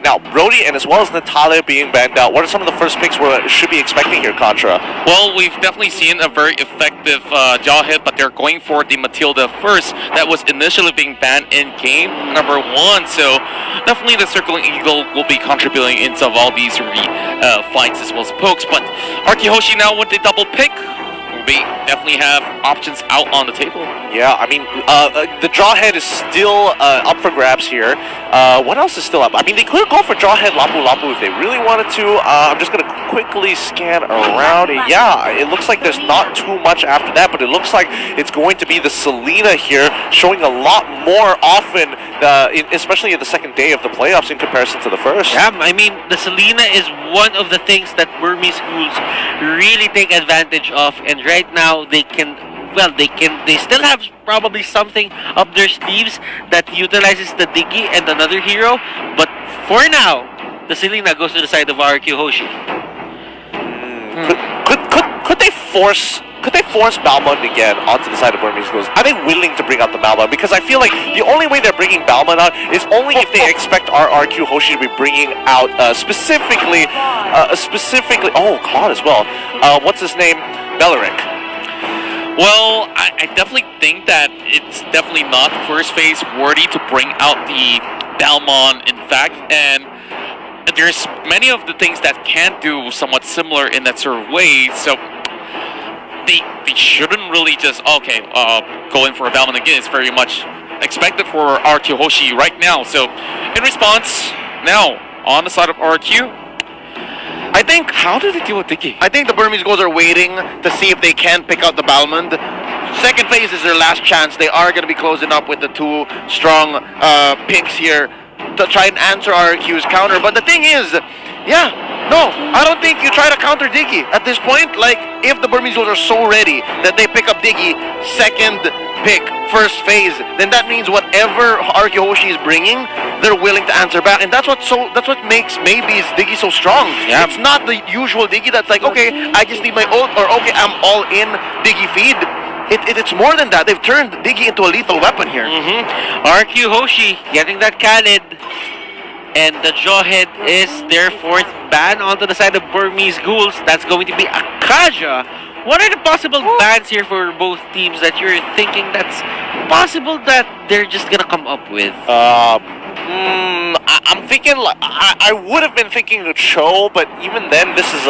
Now, Brody and as well as Natalia being banned out, what are some of the first picks we should be expecting here, Contra? Well, we've definitely seen a very effective jaw hit, but they're going for the Matilda first. That was initially being banned in game number 1, so definitely the Circling Eagle will be contributing into all these fights as well as pokes. But RQ Hoshi now with the double pick, we definitely have options out on the table. Yeah, I mean, the Jawhead is still up for grabs here. What else is still up? I mean, they could go for Jawhead Lapu Lapu if they really wanted to. I'm just going to quickly scan around. Yeah, it looks like there's not too much after that, but it looks like it's going to be the Selena here, showing a lot more often, especially in the second day of the playoffs in comparison to the first. Yeah, I mean, the Selena is one of the things that Burmese Ghouls really take advantage of, and right now they still have probably something up their sleeves that utilizes the Diggy and another hero, but for now, the Selena goes to the side of RQ Hoshi. Could they force Balmond again onto the side of Burmese Ghouls? Are they willing to bring out the Balmond? Because I feel like the only way they're bringing Balmond out is only if they expect RQ Hoshi to be bringing out specifically. Oh, Claude as well. What's his name? Belleric. Well, I definitely think that it's definitely not first phase worthy to bring out the Balmond, in fact, and there's many of the things that can do somewhat similar in that sort of way, so they shouldn't really just, go in for a Balmond again. It's very much expected for RQ Hoshi right now, so in response, now, on the side of RQ, I think, how did they deal with Diggy? I think the Burmese Ghouls are waiting to see if they can pick out the Balmond. Second phase is their last chance. They are going to be closing up with the two strong picks here to try and answer RQ's counter. But the thing is, I don't think you try to counter Diggy at this point. Like, if the Burmese Ghouls are so ready that they pick up Diggy second pick, first phase, then that means whatever RQ Hoshi is bringing, they're willing to answer back, and that's what makes maybe Diggy so strong. Yeah. It's not the usual Diggy that's like, okay, I just need my ult, or okay, I'm all in Diggy feed. It's more than that. They've turned Diggy into a lethal weapon here. RQ Hoshi getting that Khaled, and the Jawhead is their fourth ban onto the side of Burmese Ghouls. That's going to be Akaja What are the possible bans here for both teams that you're thinking that's possible that they're just gonna come up with? I'm thinking, I would have been thinking of Cho, but even then, this is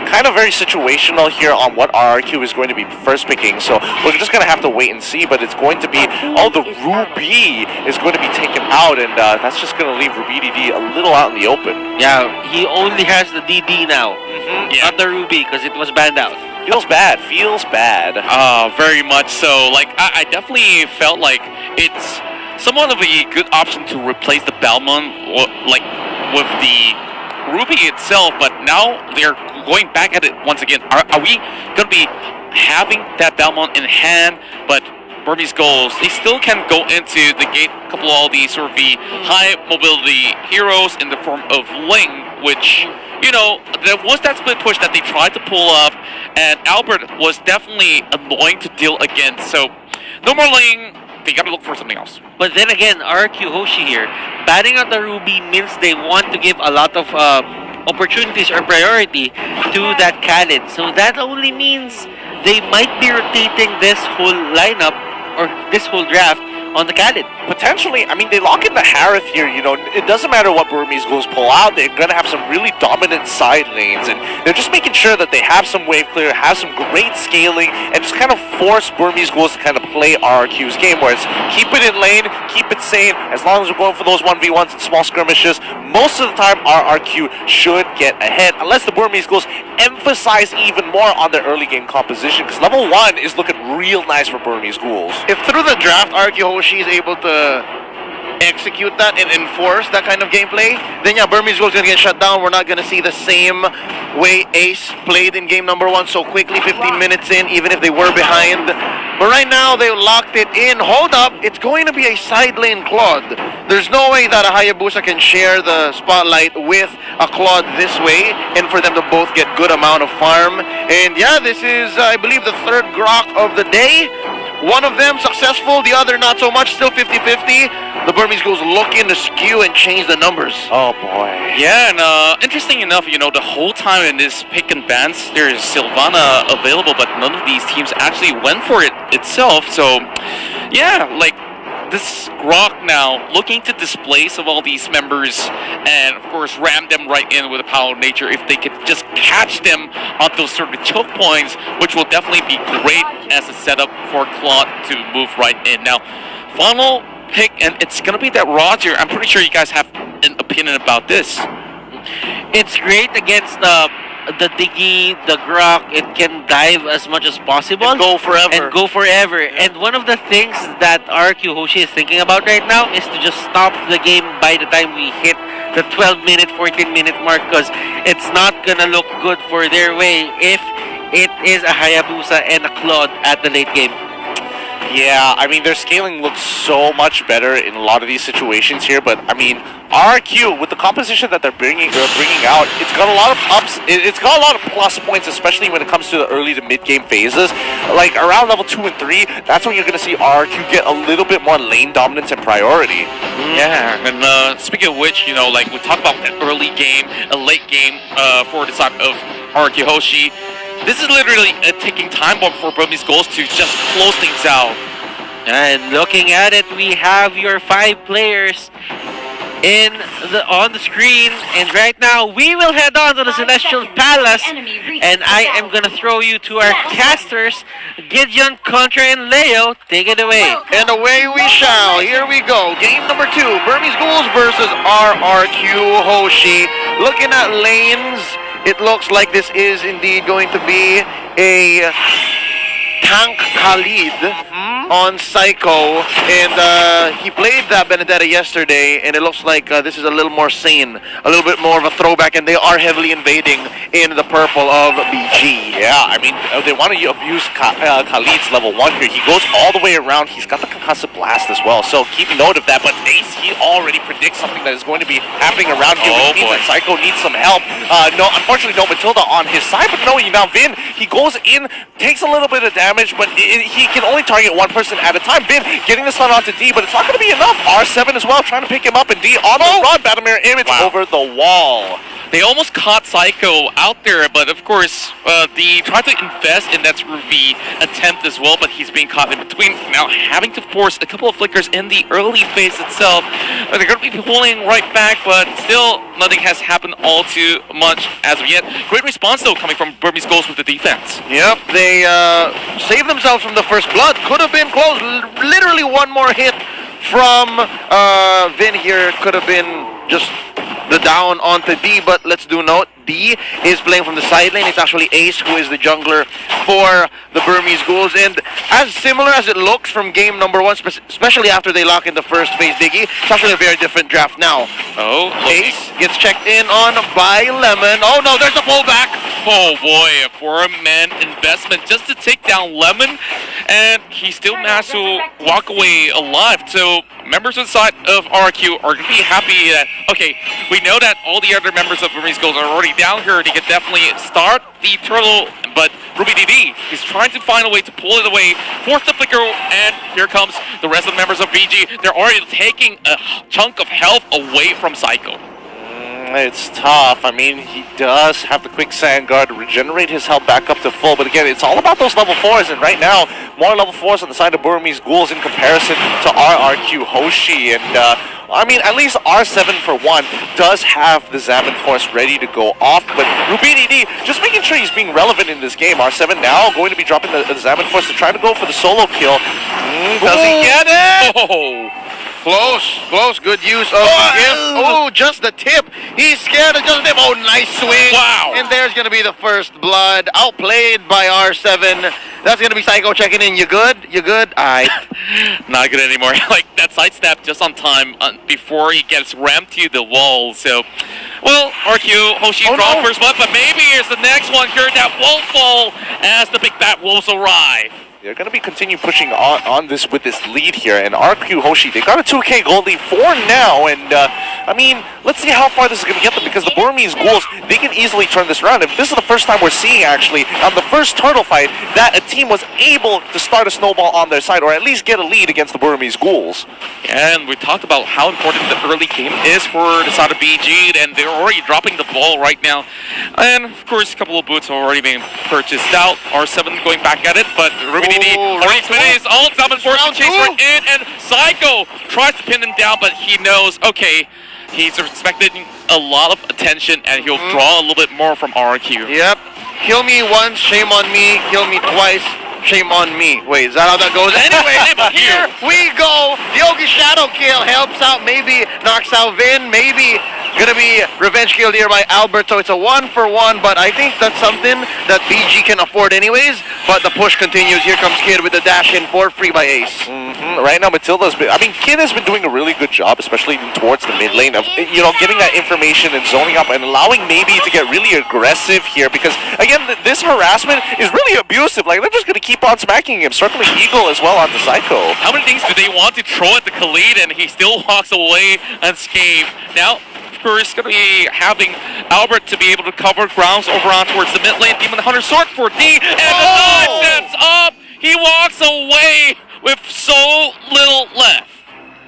kind of very situational here on what RRQ is going to be first picking. So we're just going to have to wait and see, but it's going to be, the Ruby is going to be taken out, and that's just going to leave Ruby DD a little out in the open. Yeah, he only has the DD now, not the Ruby, because it was banned out. Feels bad. Very much so. Like, I definitely felt like it's somewhat of a good option to replace the Balmond, like, with the Ruby itself, but now they're going back at it once again. Are we going to be having that Balmond in hand, but Burmese Goals, they still can go into the gate, a couple of all these sort of the high mobility heroes in the form of Ling, which, you know, there was that split push that they tried to pull up, and Albert was definitely annoying to deal against, so no more Ling. They gotta look for something else. But then again, RQ Hoshi here, banning out the Ruby means they want to give a lot of opportunities or priority to that Khalid. So that only means they might be rotating this whole lineup or this whole draft on the Khalid. Potentially, I mean, they lock in the Harith here, you know, it doesn't matter what Burmese Ghouls pull out, they're going to have some really dominant side lanes, and they're just making sure that they have some wave clear, have some great scaling, and just kind of force Burmese Ghouls to kind of play RRQ's game, where it's keep it in lane, keep it sane, as long as we're going for those 1v1s and small skirmishes, most of the time RRQ should get ahead, unless the Burmese Ghouls emphasize even more on their early game composition, because level 1 is looking real nice for Burmese Ghouls. If through the draft RQ Hoshi is able to execute that and enforce that kind of gameplay, then yeah, Burmese Gold's gonna get shut down. We're not gonna see the same way Ace played in game number 1 so quickly, 15 minutes in, even if they were behind. But right now, they locked it in. Hold up, it's going to be a side lane Claude. There's no way that a Hayabusa can share the spotlight with a Claude this way, and for them to both get good amount of farm. And yeah, this is, I believe, the third Grok of the day. One of them successful, the other not so much, still 50-50. The Burmese Ghouls looking to skew and change the numbers. Oh boy. Yeah, and interesting enough, you know, the whole time in this pick and bans, there's Sylvana available, but none of these teams actually went for it itself. So, yeah, like, this Grok now looking to displace of all these members and of course ram them right in with the power of nature if they could just catch them on those sort of choke points, which will definitely be great as a setup for Claude to move right in. Now, final pick, and it's gonna be that Roger. I'm pretty sure you guys have an opinion about this. It's great against the Diggy, the Grok. It can dive as much as possible. And go forever. And one of the things that RQ Hoshi is thinking about right now is to just stop the game by the time we hit the 12-minute, 14-minute mark, because it's not gonna look good for their way if it is a Hayabusa and a Claude at the late game. Yeah, I mean, their scaling looks so much better in a lot of these situations here, but I mean, RQ, with the composition that they're bringing out, it's got a lot of ups, it's got a lot of plus points, especially when it comes to the early to mid-game phases. Like, around level 2 and 3, that's when you're going to see RQ get a little bit more lane dominance and priority. Yeah, and speaking of which, you know, like, we talk about an early game, a late game for the side of RQ Hoshi. This is literally a ticking time bomb for Burmese Goals to just close things out. And looking at it, we have your 5 players on the screen, and right now we will head on to the Celestial Palace, and I am gonna throw you to our casters, Gideon, Contra, and Leo. Take it away. And away we shall. Here we go. Game number 2. Burmese Ghouls versus RRQ Hoshi. Looking at lanes, it looks like this is indeed going to be a Tank Khalid on Psycho, and he played that Benedetta yesterday, and it looks like this is a little more sane, a little bit more of a throwback, and they are heavily invading in the purple of BG. Yeah, I mean, they want to abuse Khalid's level 1 here. He goes all the way around. He's got the Concussive Blast as well, so keep note of that. But Ace, he already predicts something that is going to be happening around here, which means that Psycho needs some help. No, unfortunately, no Matilda on his side, but no, now Vin, he goes in, takes a little bit of damage, but he can only target one person at a time. Vin getting the stun onto D, but it's not going to be enough. R7 as well, trying to pick him up, and D on the run. Battlemere image over the wall. They almost caught Psycho out there, but of course, they tried to invest in that Ruby attempt as well, but he's being caught in between. Now, having to force a couple of flickers in the early phase itself, they're going to be pulling right back, but still, nothing has happened all too much as of yet. Great response, though, coming from Burmese Goals with the defense. Yep, they saved themselves from the first blood. Could have been close. Literally one more hit from Vin here could have been just the down onto D, but let's do note, D is playing from the side lane. It's actually Ace who is the jungler for the Burmese Ghouls, and as similar as it looks from game number 1, especially after they lock in the first phase Diggy, it's actually a very different draft now. Oh, Ace gets checked in on by Lemon. Oh no, there's a pullback! oh boy, a 4-man investment just to take down Lemon, and he still managed to walk away alive. So members inside of RQ are going to be happy that, okay, we know that all the other members of Burmese Goals are already down here. They can definitely start the turtle, but Ruby DD is trying to find a way to pull it away, force the flicker, and here comes the rest of the members of BG. They're already taking a chunk of health away from Psycho. It's tough. I mean, he does have the quicksand guard to regenerate his health back up to full, but again, it's all about those level 4s, and right now, more level 4s on the side of Burmese Ghouls in comparison to RRQ Hoshi, and I mean, at least R7 for one does have the Zaman Force ready to go off, but Rubini just making sure he's being relevant in this game. R7 now going to be dropping the Zaman Force to try to go for the solo kill. Does he get it? Oh! Close, good use of the gift. Oh, just the tip. He's scared of just the tip. Oh, nice swing. Wow. And there's going to be the first blood. Outplayed by R7. That's going to be Psycho checking in. You good? You good? Aight. Not good anymore. Like, that sidestep just on time before he gets rammed to the wall. So, well, RQ, Hoshi draw first blood, but maybe here's the next one. Here, that won't fall as the big bad wolves arrive. They're going to be continue pushing on this with this lead here, and RQ Hoshi, they got a 2K gold lead for now, and I mean, let's see how far this is going to get them, because the Burmese Ghouls, they can easily turn this around. If this is the first time we're seeing, actually, on the first turtle fight, that a team was able to start a snowball on their side, or at least get a lead against the Burmese Ghouls. And we talked about how important the early game is for the side of BG, and they're already dropping the ball right now. And, of course, a couple of boots have already been purchased out. R7 going back at it, but Ruby DD already finished his own Zaman Force to chase right in, and Psycho tries to pin him down, but he knows, okay, he's expecting a lot of attention, and he'll draw a little bit more from RQ. Yep. Kill me once, shame on me. Kill me twice, shame on me. Wait, is that how that goes? Anyway, here we go. The Yogi Shadow kill helps out, maybe knocks out Vin, maybe gonna be revenge kill here by Albert. So it's a 1-for-1, but I think that's something that BG can afford anyways. But the push continues. Here comes Kid with the dash in for free by Ace. Right now, Matilda's been, I mean, Kid has been doing a really good job, especially towards the mid lane of, you know, getting that information and zoning up and allowing maybe to get really aggressive here, because again, this harassment is really abusive. Like, they're just gonna keep on smacking him, circling Eagle as well onto Psycho. How many things do they want to throw at the Khalid, and he still walks away unscathed? Now, of course, going to be having Albert to be able to cover grounds over on towards the mid lane. Demon Hunter sword for D, and the knife steps up. He walks away with so little left.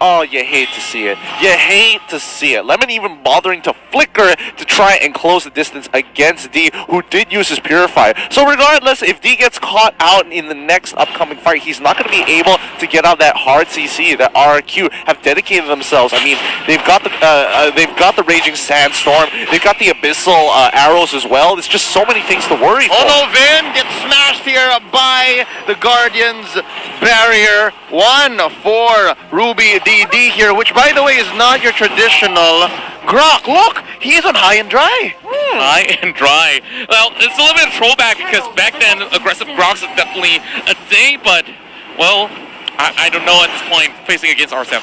Oh, you hate to see it. You hate to see it. Lemon even bothering to flicker to try and close the distance against D, who did use his Purify. So regardless, if D gets caught out in the next upcoming fight, he's not going to be able to get out that hard CC that RRQ have dedicated themselves. I mean, they've got the Raging Sandstorm, they've got the Abyssal arrows as well. There's just so many things to worry for. Oh no, Vin gets smashed here by the Guardians barrier. 1 for Ruby DD here, which by the way is not your traditional Grok. Look, he's on high and dry. High and dry. Well, it's a little bit of throwback because back then aggressive Groks is definitely a thing, but well, I don't know at this point facing against R7.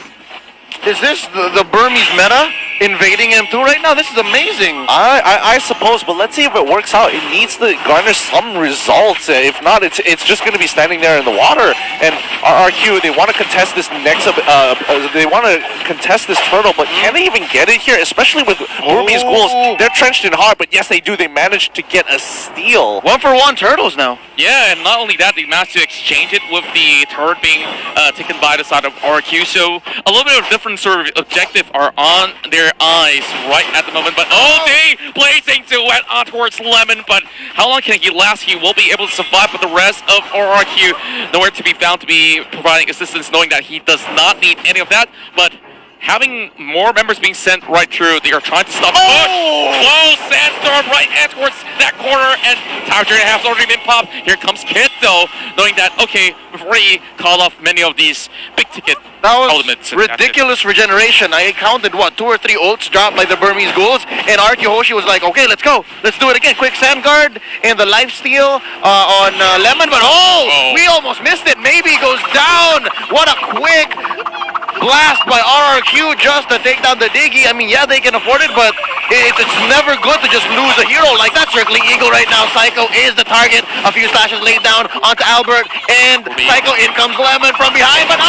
Is this the Burmese meta invading M2 right now? This is amazing. I suppose, but let's see if it works out. It needs to garner some results. If not, it's just going to be standing there in the water. And RRQ, they want to contest this next. They want to contest this turtle, but can they even get it here? Especially with Burmese Ghouls, they're trenched in hard. But yes, they do. They managed to get a steal. 1-for-1 turtles now. Yeah, and not only that, they managed to exchange it with the turret being taken by the side of RQ. So a little bit of different sort of objective are on their their eyes right at the moment. But they blazing to wet on towards Lemon. But how long can he last? He will be able to survive, but the rest of RRQ nowhere to be found to be providing assistance, knowing that he does not need any of that. But having more members being sent right through, they are trying to stop push. Whoa, Sandstorm right at towards that corner, and Tower Journey has already been popped. Here comes Kid though, knowing that, okay, we've already called off many of these big ticket That was elements. ridiculous regeneration. I counted, 2 or 3 ults dropped by the Burmese Ghouls, and RQ Hoshi was like, okay, let's go. Let's do it again. Quick Sand Guard and the lifesteal on Lemon, but we almost missed it. Maybe goes down. What a quick blast by RRQ just to take down the Diggy. I mean, yeah, they can afford it, but it's never good to just lose a hero like that. Circling Eagle right now. Psycho is the target. A few slashes laid down onto Albert, and Psycho, in comes Lemon from behind, but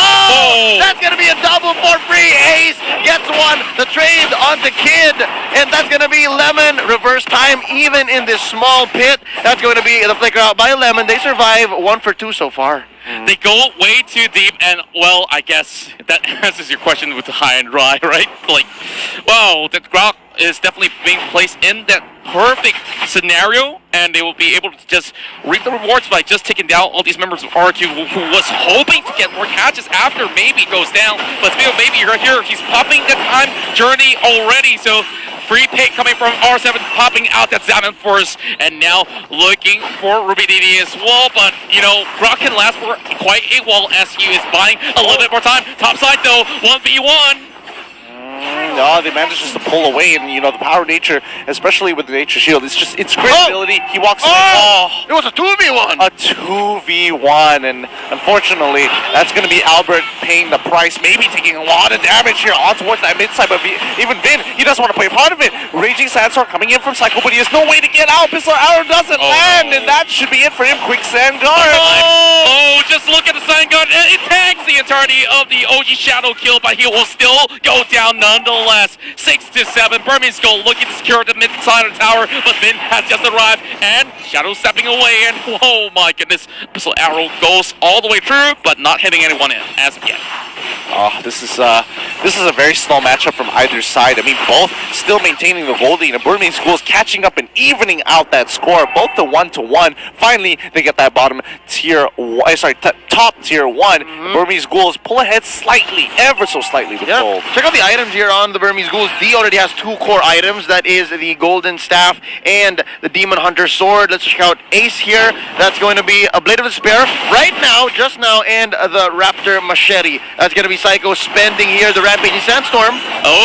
that's going to be a double for free. Ace gets one. The trade onto Kid, and that's going to be Lemon. Reverse time, even in this small pit. That's going to be the flicker out by Lemon. They survive 1 for 2 so far. They go way too deep, and well, I guess that answers your question with the high and dry, right? Like, wow, that Grok is definitely being placed in that perfect scenario, and they will be able to just reap the rewards by just taking down all these members of RQ who was hoping to get more catches after maybe goes down. But still, maybe right here, he's popping the time journey already, so free pick coming from R7, popping out that Zaman Force, and now looking for Ruby DD as well. But, you know, Grok can last for quite a while as he is buying a little bit more time. Top side, though, 1v1. No, they managed just to pull away, and you know the power nature, especially with the nature shield, it's great ability. He walks in. It was a 2v1. A 2v1, and unfortunately, that's going to be Albert paying the price, maybe taking a lot of damage here on towards that mid side. But even Vin, he doesn't want to play a part of it. Raging Sandstorm coming in from Psycho, but he has no way to get out. Pistol Arrow doesn't land, and that should be it for him. Quick Sand Guard. Just look at the Sand Guard. It tanks the entirety of the OG Shadow kill, but he will still go down nonetheless. 6-7. Burmese Gold looking to secure the mid side of the tower, but Vin has just arrived, and Shadow stepping away, and oh my goodness, Pistol Arrow goes all the way through, but not hitting anyone in as of yet. This is a very slow matchup from either side. I mean, both still maintaining the gold lead, and Burmese Schools catching up and evening out that score, both the 1-1. Finally, they get that top tier 1. Burmese Schools pull ahead slightly, ever so slightly with gold. Check out the items here on the Burmese Ghouls. D already has 2 core items. That is the Golden Staff and the Demon Hunter Sword. Let's check out Ace here. That's going to be a Blade of Despair right now, just now, and the Raptor Machete. That's going to be Psycho spending here the Rampaging Sandstorm.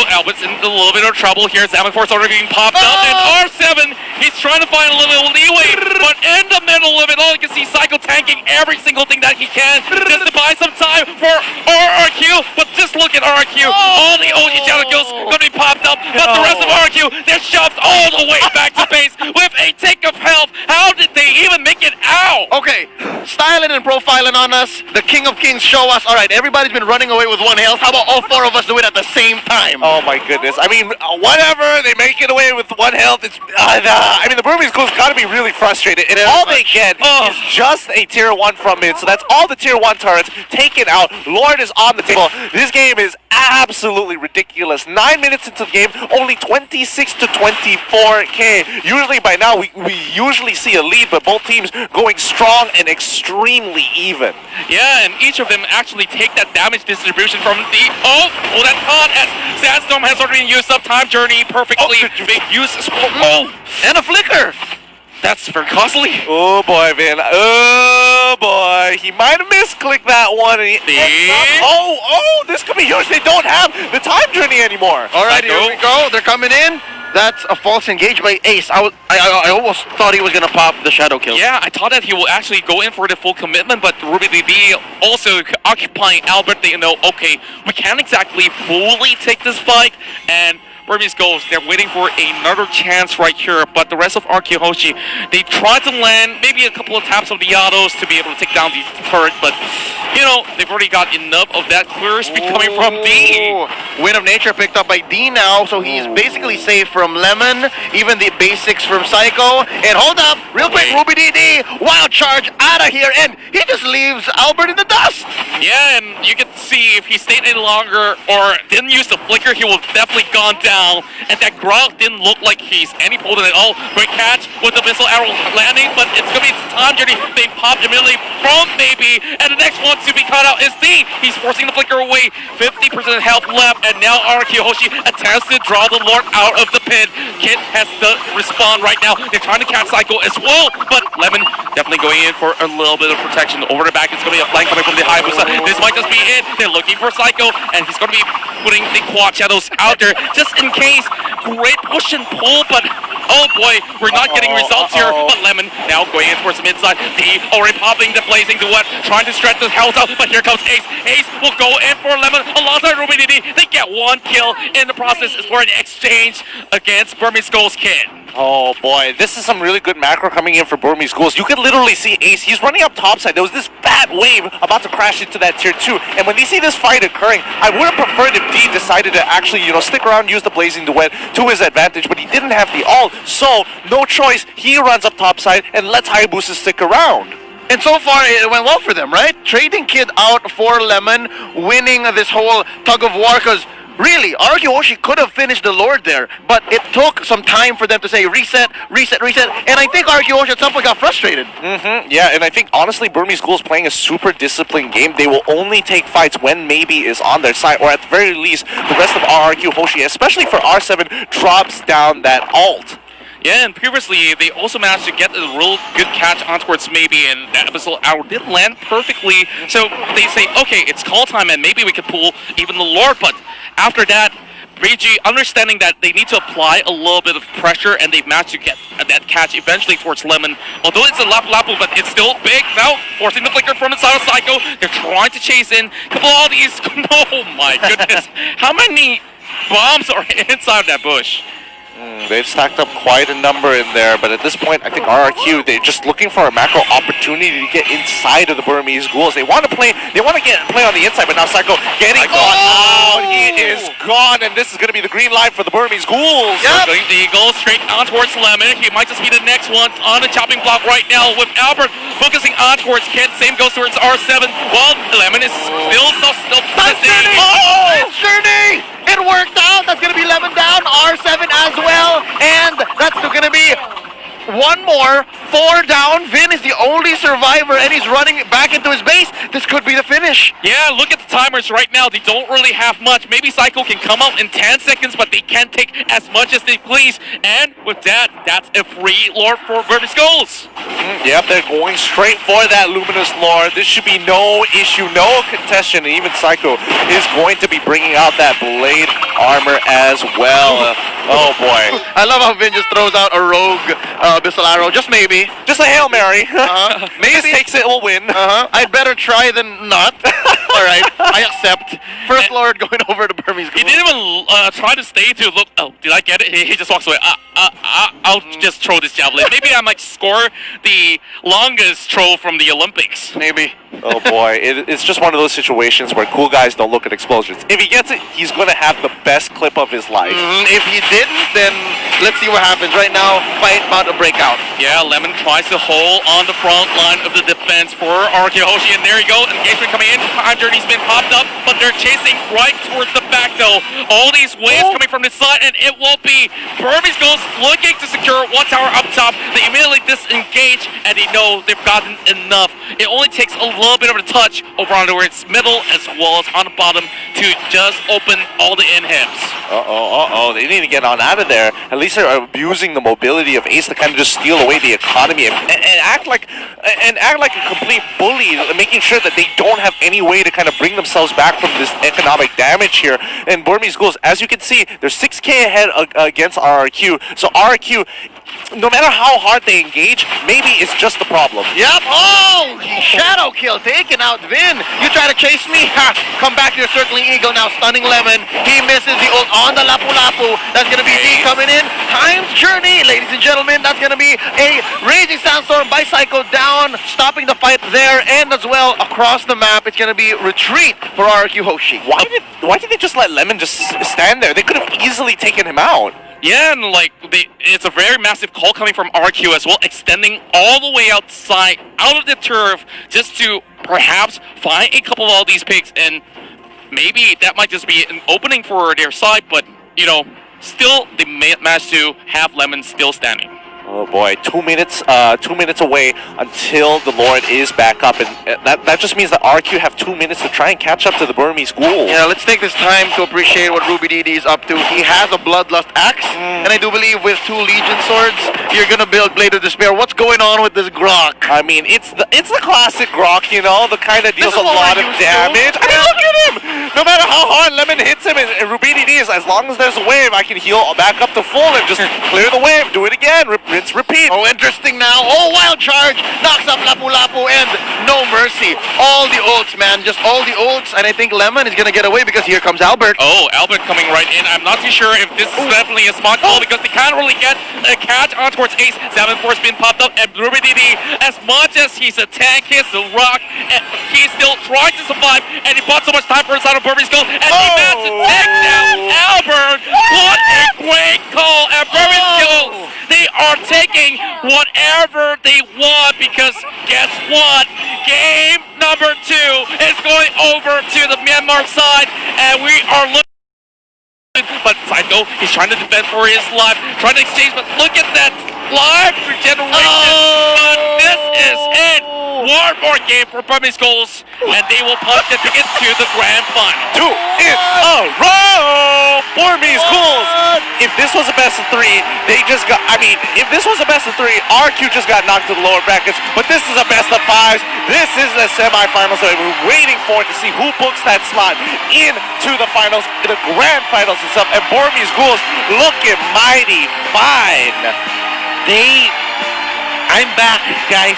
Albert's in a little bit of trouble here. Zaman Force already being popped up, and R7, he's trying to find a little leeway, but in the middle of it all, you can see Psycho tanking every single thing that he can just to buy some time for RRQ. But just look at RRQ. All the OG Shadow kills going to be popped up, but the rest of RRQ, they're shoved all the way back to base with a tick of health. How did they even make it out? Okay, styling and profiling on us. The King of Kings show us. All right, everybody's been running away with 1 health. How about all 4 of us do it at the same time? Oh my goodness. I mean, whatever, they make it away with 1 health. It's I mean, the Burmese Schools got to be really frustrated, and all they get is just a tier 1 from mid, so that's all the tier 1 turrets taken out. Lord is on the table. This game is absolutely ridiculous. 9 minutes into the game, only 26 to 24k. Usually by now, we usually see a lead, but both teams going strong and extremely even. Yeah, and each of them actually take that damage distribution from the that taunt as Sandstorm has already used up Time Journey perfectly. Big use And a flicker. That's very costly. Oh boy, Vin. Oh boy. He might have misclicked that one. And this could be huge. They don't have the Time Journey anymore. All right, here we go. They're coming in. That's a false engage by Ace. I almost thought he was going to pop the shadow kill. Yeah, I thought that he will actually go in for the full commitment, but Ruby DD also occupying Albert. They know, okay, we can't exactly fully take this fight, and Burmese goes, they're waiting for another chance right here, but the rest of RQ Hoshi, they try to land maybe a couple of taps of the autos to be able to take down the turret, but, you know, they've already got enough of that clear speed coming from D. Wind of Nature picked up by D now, so he's basically safe from Lemon, even the basics from Psycho. And hold up, real quick, Ruby DD, wild charge out of here, and he just leaves Albert in the dust. Yeah, and you can see if he stayed any longer or didn't use the flicker, he would definitely gone down. down, and that Grog didn't look like he's any potent at all. Great catch with the missile arrow landing, but it's going to be time journey being popped immediately from Maybe, and the next one to be cut out is D. He's forcing the flicker away, 50% health left, and now RQ Hoshi attempts to draw the Lord out of the pin. Kit has to respond right now. They're trying to catch Psycho as well, but Lemon definitely going in for a little bit of protection. Over the back, it's going to be a flank coming from the Hayabusa. This might just be it. They're looking for Psycho, and he's going to be putting the quad shadows out there just in case. Great push and pull, but oh boy, we're not getting results here. But Lemon now going in towards the mid side. D already popping the blazing duet, trying to stretch the health out, but here comes Ace. Ace will go in for Lemon alongside Ruby DD. They get one kill in the process for an exchange against Burmese Skull's Kid. Oh boy, this is some really good macro coming in for Burmese Ghouls. You could literally see Ace, he's running up topside. There was this bad wave about to crash into that tier 2. And when you see this fight occurring, I would have preferred if D decided to actually, stick around, use the Blazing Duet to his advantage, but he didn't have the ult. So, no choice, he runs up topside and lets Hayabusa stick around. And so far, it went well for them, right? Trading Kid out for Lemon, winning this whole tug of war, because really, RQ Hoshi could have finished the Lord there, but it took some time for them to say reset, reset, reset, and I think RQ Hoshi at some point got frustrated. Yeah, and I think, honestly, Burmese Ghouls playing a super disciplined game. They will only take fights when Maybe is on their side, or at the very least, the rest of RRQ Hoshi, especially for R7, drops down that ult. Yeah, and previously they also managed to get a real good catch on towards Maybe, and that missile arrow did land perfectly. So they say, okay, it's call time, and maybe we could pull even the Lord. But after that, BG understanding that they need to apply a little bit of pressure, and they've managed to get that catch eventually towards Lemon. Although it's a Lapu Lapu, but it's still big now, forcing the flicker from inside of Psycho. They're trying to chase in. Couple of all these. Oh my goodness. How many bombs are inside of that bush? They've stacked up quite a number in there, but at this point, I think RRQ, they're just looking for a macro opportunity to get inside of the Burmese Ghouls. They want to play on the inside, but now Psycho getting caught out. He is gone, and this is going to be the green light for the Burmese Ghouls. Yep. The goal straight on towards Lemon. He might just be the next one on the chopping block right now with Albert focusing on towards Kent. Same goes towards R7. Well, Lemon is still That's Journey! It's Journey! It worked out! That's gonna be Lemon down, R7 as well, and that's gonna be one more, 4 down. Vin is the only survivor, and he's running back into his base. This could be the finish. Yeah, look at the timers right now. They don't really have much. Maybe Psycho can come out in 10 seconds, but they can't take as much as they please. And with that, that's a free Lord for Burmese Ghouls. Yep, they're going straight for that Luminous Lord. This should be no issue, no contestation, and even Psycho is going to be bringing out that Blade armor as well. Oh boy. I love how Vin just throws out a rogue Abyssal Arrow, just maybe. Just a Hail Mary. Maybe. Just takes it, we'll win. I'd better try than not. Alright, I accept. First Lord going over to Burmese Ghouls. He didn't even try to stay to look. Oh, did I get it? He just walks away. I'll just throw this javelin. Maybe I might score the longest throw from the Olympics. Maybe. Oh boy, it's just one of those situations where cool guys don't look at explosions. If he gets it, he's going to have the best clip of his life. If he didn't, then let's see what happens. Right now, fight about to break out. Yeah, Lemon tries to hold on the front line of the defense for RQ Hoshi, and there you go. Engagement coming in. Time Journey's been popped up, but they're chasing right towards the back though. All these waves coming from the side, and it will be Burmese Ghouls looking to secure one tower up top. They immediately disengage, and they know they've gotten enough. It only takes a little bit of a touch over on the middle as well as on the bottom to just open all the inhibs. They need to get on out of there. At least they're abusing the mobility of Ace to kind of just steal away the economy and act like a complete bully, making sure that they don't have any way to kind of bring themselves back from this economic damage here. And Burmese Ghouls, as you can see, they're 6k ahead against RRQ. So RRQ, no matter how hard they engage, maybe it's just the problem. Yep. Oh, shadow kill taken out. Vin, you try to chase me? Ha! Come back to your circling eagle now. Stunning Lemon. He misses the ult on the Lapu Lapu. That's gonna be D coming in. Time's Journey, ladies and gentlemen. That's gonna be a Raging Sandstorm by Psycho down, stopping the fight there, and as well across the map. It's gonna be retreat for RQ Hoshi. Why did they just let Lemon just stand there? They could have easily taken him out. Yeah, and it's a very massive call coming from RQ as well, extending all the way outside, out of the turf, just to perhaps find a couple of all these picks, and maybe that might just be an opening for their side, but, still they managed to have Lemon still standing. Oh boy, 2 minutes, 2 minutes away until the Lord is back up, and that just means that RQ have 2 minutes to try and catch up to the Burmese Ghoul. Yeah, let's take this time to appreciate what Ruby Didi is up to. He has a Bloodlust axe, and I do believe with 2 Legion swords, you're gonna build Blade of Despair. What's going on with this Grok? I mean, it's the classic Grok, you know, the kind that deals a is what lot we're of used to. damage. I mean, look at him! No matter how hard Lemon hits him, and Ruby Didi is, as long as there's a wave, I can heal back up to full and just clear the wave, do it again, rinse, repeat. Oh, interesting now. Oh, wild charge. Knocks up Lapu Lapu and no mercy. All the ults, man. Just all the ults. And I think Lemon is going to get away because here comes Albert. Oh, Albert coming right in. I'm not too sure if this is definitely a smart call because they can't really get a catch on towards Ace. 7-4 being popped up, and Ruby Didi, as much as he's a tank, he's a rock, and he's still trying to survive, and he bought so much time for his out of Burmese Gold, and he managed to take down Albert. What a great call! And Burmese Gold, they are taking whatever they want because guess what? Game number 2 is going over to the Myanmar side, and we are looking. But Psycho, he's trying to defend for his life, trying to exchange, but look at that life regeneration. But this is it. One more game for Burmese Goals, and they will punch the ticket to the grand final. 2 in a row! Burmese Ghouls! If this was a best of 3, they just got, I mean, if this was a best of 3, RQ just got knocked to the lower brackets, but this is a best of 5s. This is the semifinals that we're waiting for to see who books that slot into the finals, the grand finals itself, and Burmese Ghouls looking mighty fine. I'm back, guys.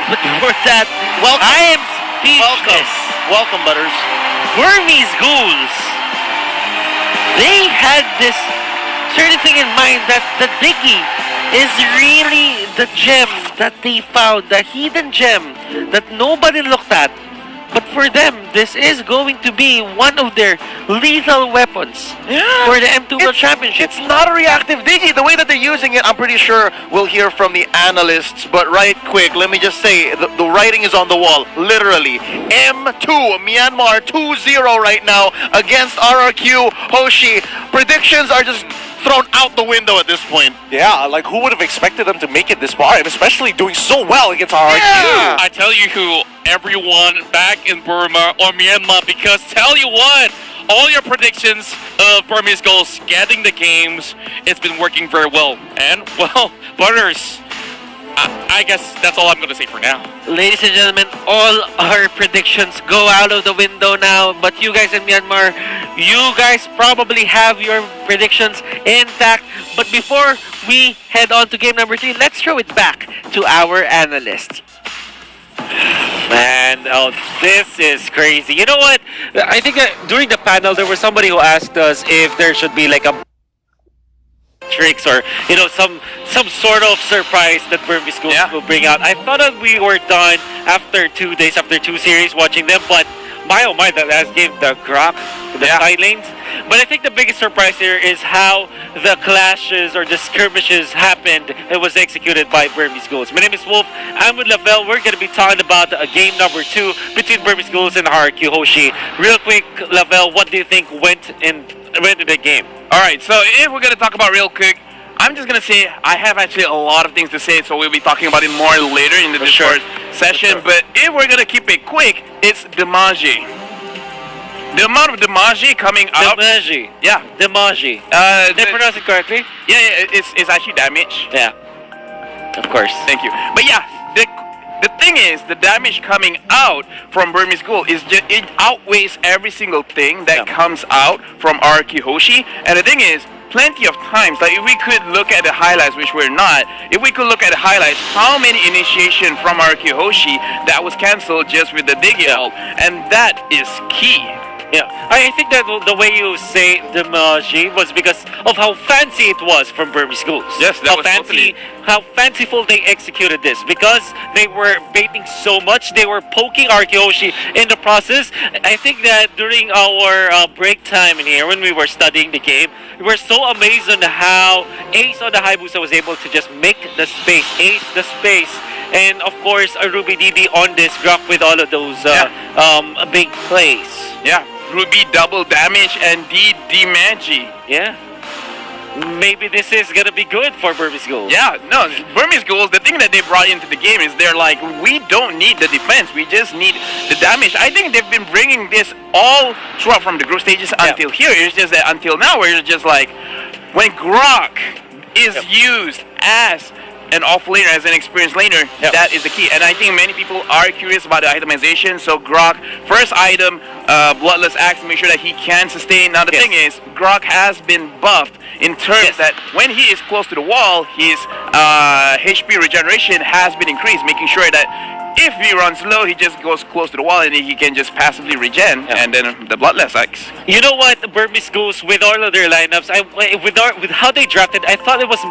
But for that, Welcome. I am speechless. Welcome, Butters. Burmese Ghouls, they had this certain thing in mind that the Diggy is really the gem that they found, the hidden gem that nobody looked at. But for them, this is going to be one of their lethal weapons for the M2 World Championship. It's not a reactive Digi. The way that they're using it, I'm pretty sure we'll hear from the analysts. But right quick, let me just say, the writing is on the wall. Literally. M2, Myanmar 2-0 right now against RRQ Hoshi. Predictions are just thrown out the window at this point. Yeah, like who would have expected them to make it this far, and especially doing so well against RRQ? Yeah. I tell you who, everyone back in Burma or Myanmar, because tell you what, all your predictions of Burmese Goals getting the games, it's been working very well. And, well, Butters, I guess that's all I'm going to say for now. Ladies and gentlemen, all our predictions go out of the window now. But you guys in Myanmar, you guys probably have your predictions intact. But before we head on to game number 3, let's throw it back to our analyst. Man, oh, this is crazy. You know what? I think during the panel, there was somebody who asked us if there should be like a tricks or some sort of surprise that Burmese Schools will bring out. I thought that we were done after 2 days, after 2 series watching them, but my oh my, that last game, the Grok, the side lanes. But I think the biggest surprise here is how the clashes or the skirmishes happened. It was executed by Burmese Schools. My name is Wolf. I'm with Lavelle. We're going to be talking about game number 2 between Burmese Schools and RRQ Hoshi. Real quick, Lavelle, what do you think went into the game? All right, so if we're gonna talk about real quick, I'm just gonna say I have actually a lot of things to say, so we'll be talking about it more later in the Discord session. But if we're gonna keep it quick, it's Demaji. The amount of Demaji coming up. Demaji. Yeah. Demaji. Did I pronounce it correctly? Yeah, it's actually damage. Yeah. Of course. Thank you. But yeah, the thing is, the damage coming out from Burmese Ghoul is just, it outweighs every single thing that comes out from RRQ Hoshi. And the thing is, plenty of times, like if we could look at the highlights, which we're not, if we could look at the highlights, how many initiation from RRQ Hoshi that was cancelled just with the Digi ult, and that is key. Yeah, I think that the way you say Demaji was because of how fancy it was from Burmese Schools. Yes, that was totally. How fanciful they executed this, because they were baiting so much, they were poking RRQ Hoshi in the process. I think that during our break time in here, when we were studying the game, we were so amazed on how Ace on the Hayabusa was able to just make the space, ace the space, and of course a Ruby Didi on this Grok with all of those big plays. Yeah. Ruby double damage and D Magi. Yeah. maybe this is gonna be good for Burmese Schools. Yeah, no, Burmese Ghouls, the thing that they brought into the game is they're like, we don't need the defense, we just need the damage. I think they've been bringing this all throughout from the group stages until here. It's just that until now, where it's just like, when Grok is used as an off laner, as an experienced laner, that is the key. And I think many people are curious about the itemization. So Grok, first item, Bloodless Axe, to make sure that he can sustain. Now the thing is, Grok has been buffed in terms that when he is close to the wall, his HP regeneration has been increased, making sure that if he runs low, he just goes close to the wall and he can just passively regen, and then the Bloodless Axe. You know what, Burmese Schools, with all of their lineups, with how they drafted, I thought it was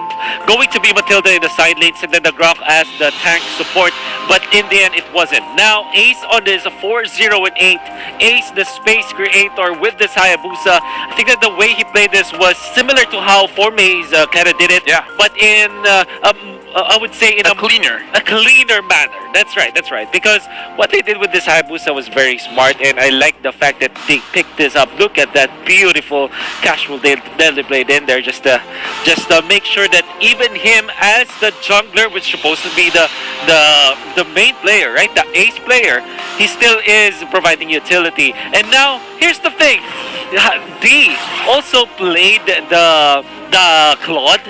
going to be Matilda in the side lanes and then the Grok as the tank support, but in the end it wasn't. Now Ace on this 4-0 and 8, Ace the space creator with this Hayabusa. I think that the way he played this was similar to how Formaze kind of did it, but in I would say in a cleaner manner. That's right. Because what they did with this Hayabusa was very smart, and I like the fact that they picked this up. Look at that beautiful casual that they played in there, just to make sure that even him as the jungler, which is supposed to be the main player, right, the ace player, he still is providing utility. And now here's the thing, D also played the Claude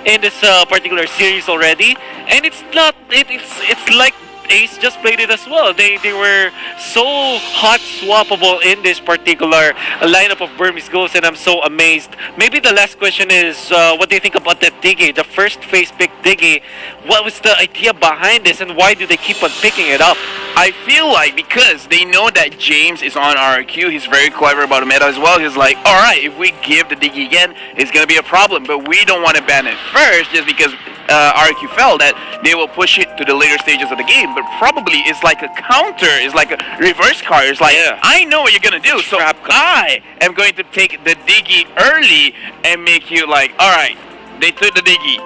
in this particular series already, and it's like Ace just played it as well. They were so hot swappable in this particular lineup of Burmese Ghouls, and I'm so amazed. Maybe the last question is, what do you think about that Diggy, the first phase pick Diggy? What was the idea behind this, and why do they keep on picking it up? I feel like because they know that James is on RQ, he's very clever about the meta as well. He's like, alright, if we give the Diggy again, it's going to be a problem, but we don't want to ban it first just because RQ felt that they will push it to the later stages of the game. But probably it's like a counter, it's like a reverse card. It's like, I know what you're going to do, so I am going to take the Diggy early and make you like, alright, they took the Diggy.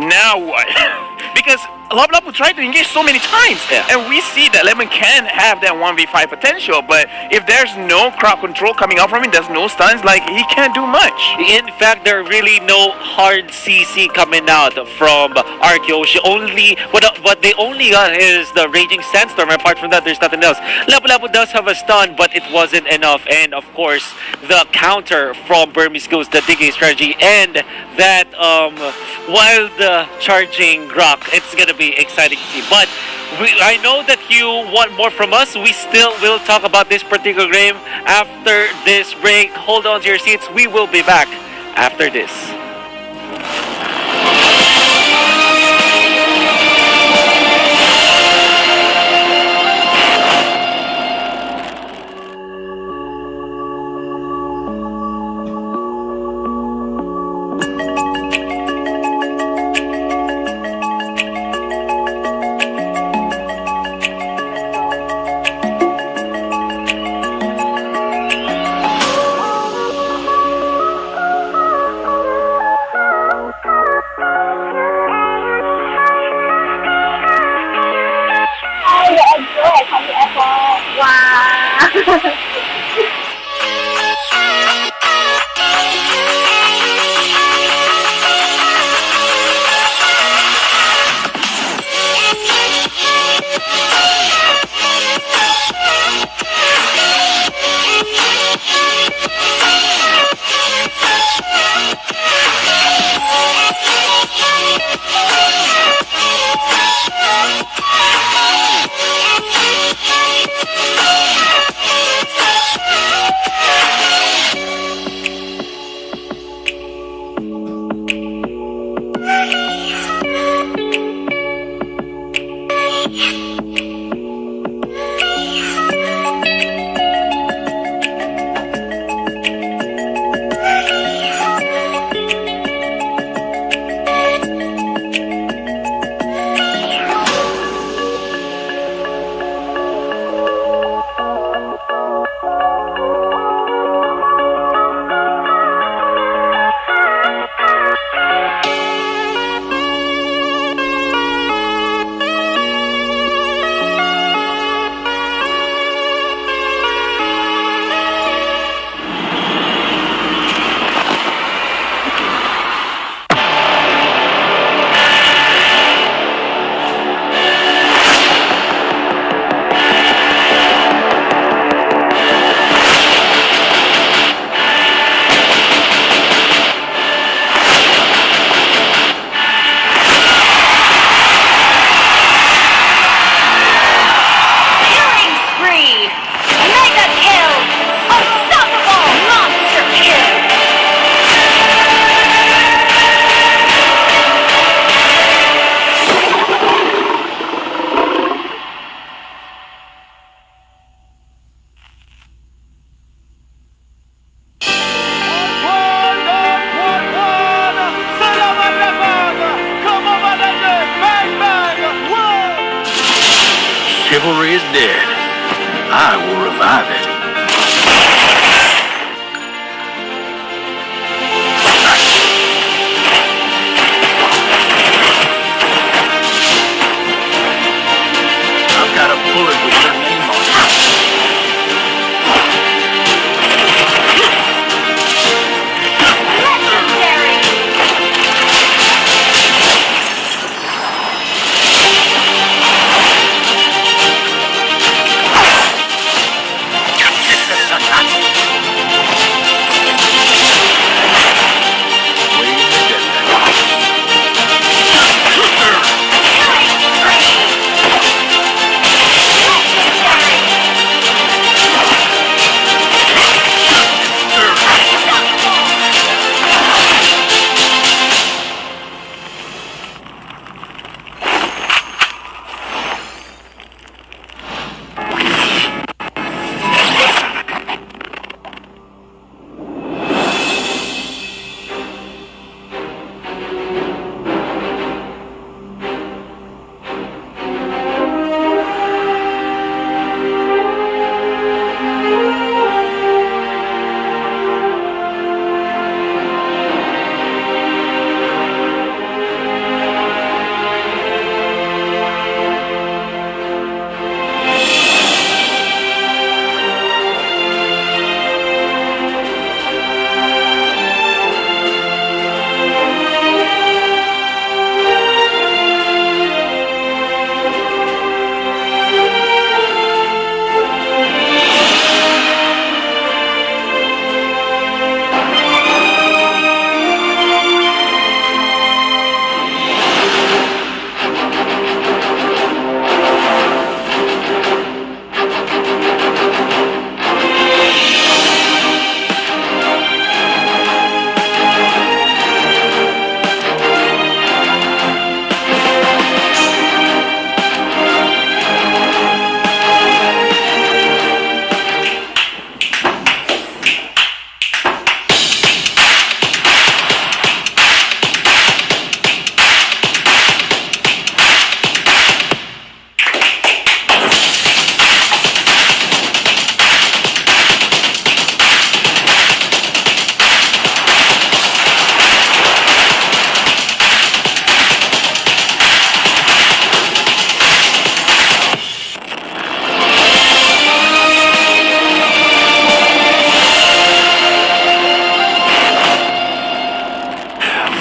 Now what? Because Lop will try to engage so many times, and we see that Lemon can have that 1v5 potential, but if there's no crowd control coming out from him, there's no stuns, like, he can't do much. In fact, there are really no hard CC coming out from RQ. What they only got is the Raging Sandstorm. Apart from that, there's nothing else. Lapu does have a stun, but it wasn't enough, and of course, the counter from Burmese Ghouls, the Diggy strategy, and that wild charging Grok. It's gonna be exciting to see. But I know that you want more from us. We still will talk about this particular game after this break. Hold on to your seats. We will be back after this. dead, I will revive it. I've got a bullet with your name on it.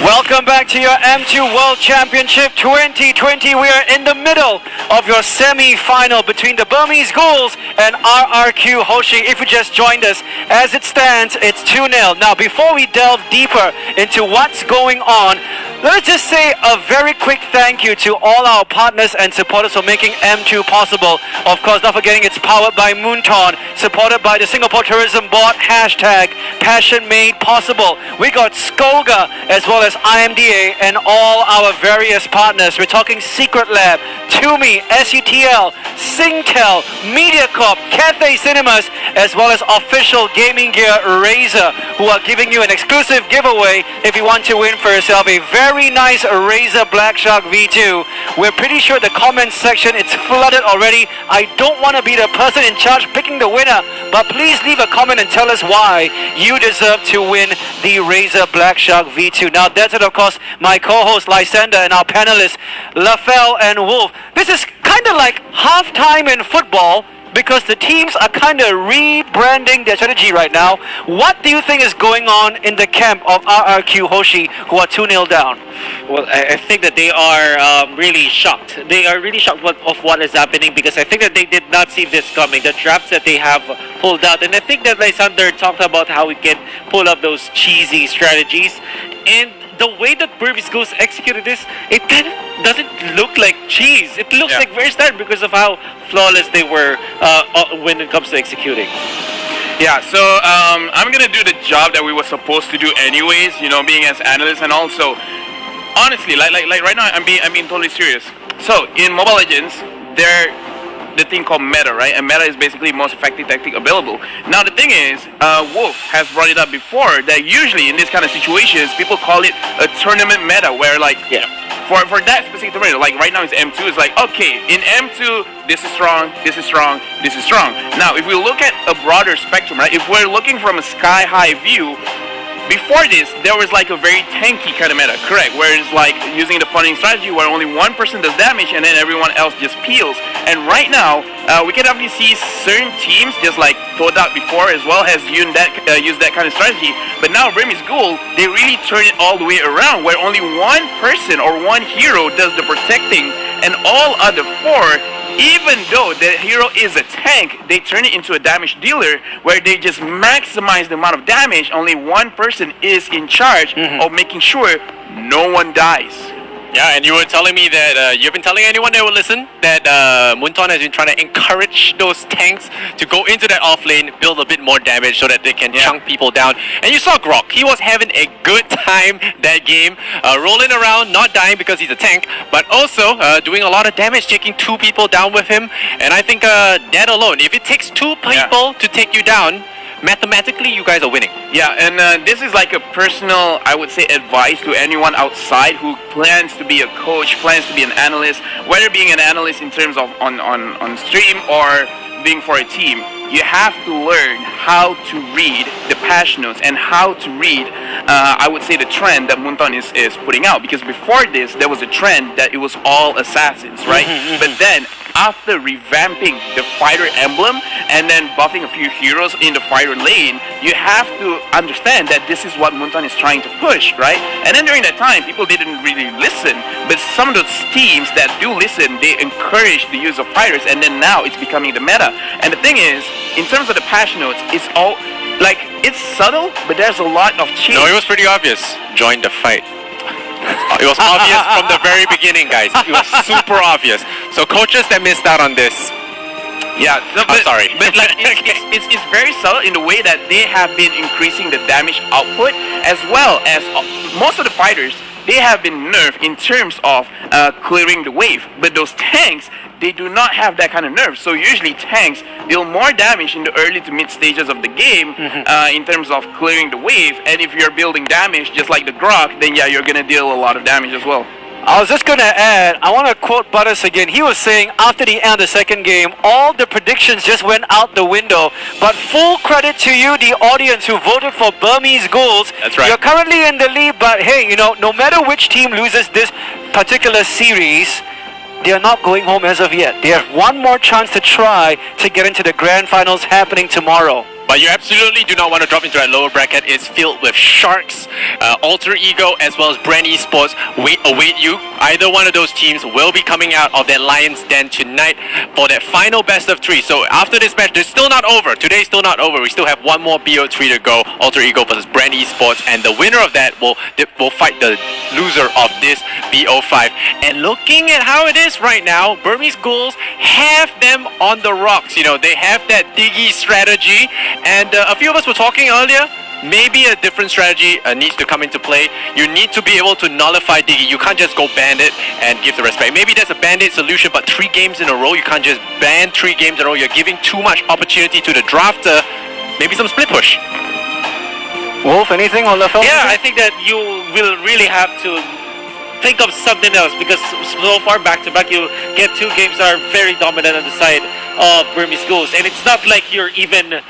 Welcome back to your M2 World Championship 2020. We are in the middle of your semi-final between the Burmese Ghouls and RRQ Hoshi. If you just joined us, as it stands, it's 2-0. Now, before we delve deeper into what's going on, let's just say a very quick thank you to all our partners and supporters for making M2 possible. Of course, not forgetting it's powered by Moonton, supported by the Singapore Tourism Board, #Passion Made Possible. We got Skoga as well as IMDA and all our various partners. We're talking Secret Lab, Tumi, SUTL, Singtel, MediaCorp, Cathay Cinemas, as well as official gaming gear Razer, who are giving you an exclusive giveaway if you want to win for yourself a very nice Razer Black Shark V2. We're pretty sure the comments section, it's flooded already. I don't want to be the person in charge picking the winner, but please leave a comment and tell us why you deserve to win the Razer Black Shark V2. Now that's it, of course, my co-host Lysander and our panelists Lafell and Wolf. This is kind of like halftime in football, because the teams are kind of rebranding their strategy right now. What do you think is going on in the camp of RRQ Hoshi, who are 2-0 down? Well, I think that they are really shocked. They are really shocked of what is happening, because I think that they did not see this coming. The traps that they have pulled out, and I think that Lysander talked about how we can pull up those cheesy strategies, and the way that Burmese Ghouls executed this, it kind of doesn't look like cheese. It looks like very standard because of how flawless they were when it comes to executing. Yeah, so I'm gonna do the job that we were supposed to do anyways, you know, being as analysts, and also honestly, like right now, I'm being totally serious. So in Mobile Legends, they're the thing called meta, right? And meta is basically most effective tactic available. Now the thing is, Wolf has brought it up before that usually in this kind of situations, people call it a tournament meta, where like for that specific tournament, like right now it's M2, it's like, okay, in M2, this is strong, this is strong, this is strong. Now, if we look at a broader spectrum, right, if we're looking from a sky-high view, before this, there was like a very tanky kind of meta, correct? Where it's like using the funding strategy where only one person does damage and then everyone else just peels. And right now, we can definitely see certain teams, just like Todak before as well, has used that kind of strategy. But now Burmese Ghoul, they really turn it all the way around, where only one person or one hero does the protecting, and all other four, even though the hero is a tank, they turn it into a damage dealer where they just maximize the amount of damage. Only one person is in charge of making sure no one dies. Yeah, and you were telling me that you've been telling anyone that will listen that Moonton has been trying to encourage those tanks to go into that off lane, build a bit more damage so that they can chunk people down. And you saw Grok, he was having a good time that game, rolling around, not dying because he's a tank, but also doing a lot of damage, taking 2 people down with him. And I think that alone, if it takes 2 people to take you down, mathematically you guys are winning. Yeah, and this is like a personal, I would say, advice to anyone outside who plans to be a coach, plans to be an analyst, whether being an analyst in terms of on stream or being for a team. You have to learn how to read the patch notes and how to read, I would say, the trend that Moonton is putting out. Because before this, there was a trend that it was all assassins, right? But then, after revamping the fighter emblem and then buffing a few heroes in the fighter lane, you have to understand that this is what Moonton is trying to push, right? And then during that time, people didn't really listen, but some of those teams that do listen, they encourage the use of fighters, and then now it's becoming the meta. And the thing is, in terms of the patch notes, it's all, like, it's subtle, but there's a lot of change. No, it was pretty obvious. Join the fight. It was obvious from the very beginning, guys. It was super obvious. So coaches that missed out on this, yeah, no, I'm sorry. But like, it's very subtle in the way that they have been increasing the damage output, as well as most of the fighters, they have been nerfed in terms of clearing the wave. But those tanks, they do not have that kind of nerf. So usually tanks deal more damage in the early to mid stages of the game in terms of clearing the wave. And if you're building damage just like the Grok, then yeah, you're gonna deal a lot of damage as well. I was just going to add, I want to quote Butters again. He was saying after the end of the second game, all the predictions just went out the window. But full credit to you, the audience who voted for Burmese Ghouls. That's right. You're currently in the lead, but hey, you know, no matter which team loses this particular series, they are not going home as of yet. They have one more chance to try to get into the grand finals happening tomorrow. But you absolutely do not want to drop into that lower bracket. It's filled with Sharks, Alter Ego, as well as Brand Esports await you. Either one of those teams will be coming out of their Lion's Den tonight for that final best of 3. So after this match, it's still not over. Today's still not over. We still have one more BO3 to go. Alter Ego versus Brand Esports, and the winner of that will fight the loser of this BO5. And looking at how it is right now, Burmese Ghouls have them on the rocks. You know, they have that Diggy strategy. And a few of us were talking earlier, maybe a different strategy needs to come into play. You need to be able to nullify Diggy. You can't just go Bandit and give the respect. Maybe there's a Bandit solution, but 3 games in a row, you can't just ban 3 games in a row. You're giving too much opportunity to the drafter. Maybe some split push. Wolf, anything on the phone? Yeah, I think that you will really have to think of something else, because so far back to back you get 2 games that are very dominant on the side of Burmese Ghouls, and it's not like you're even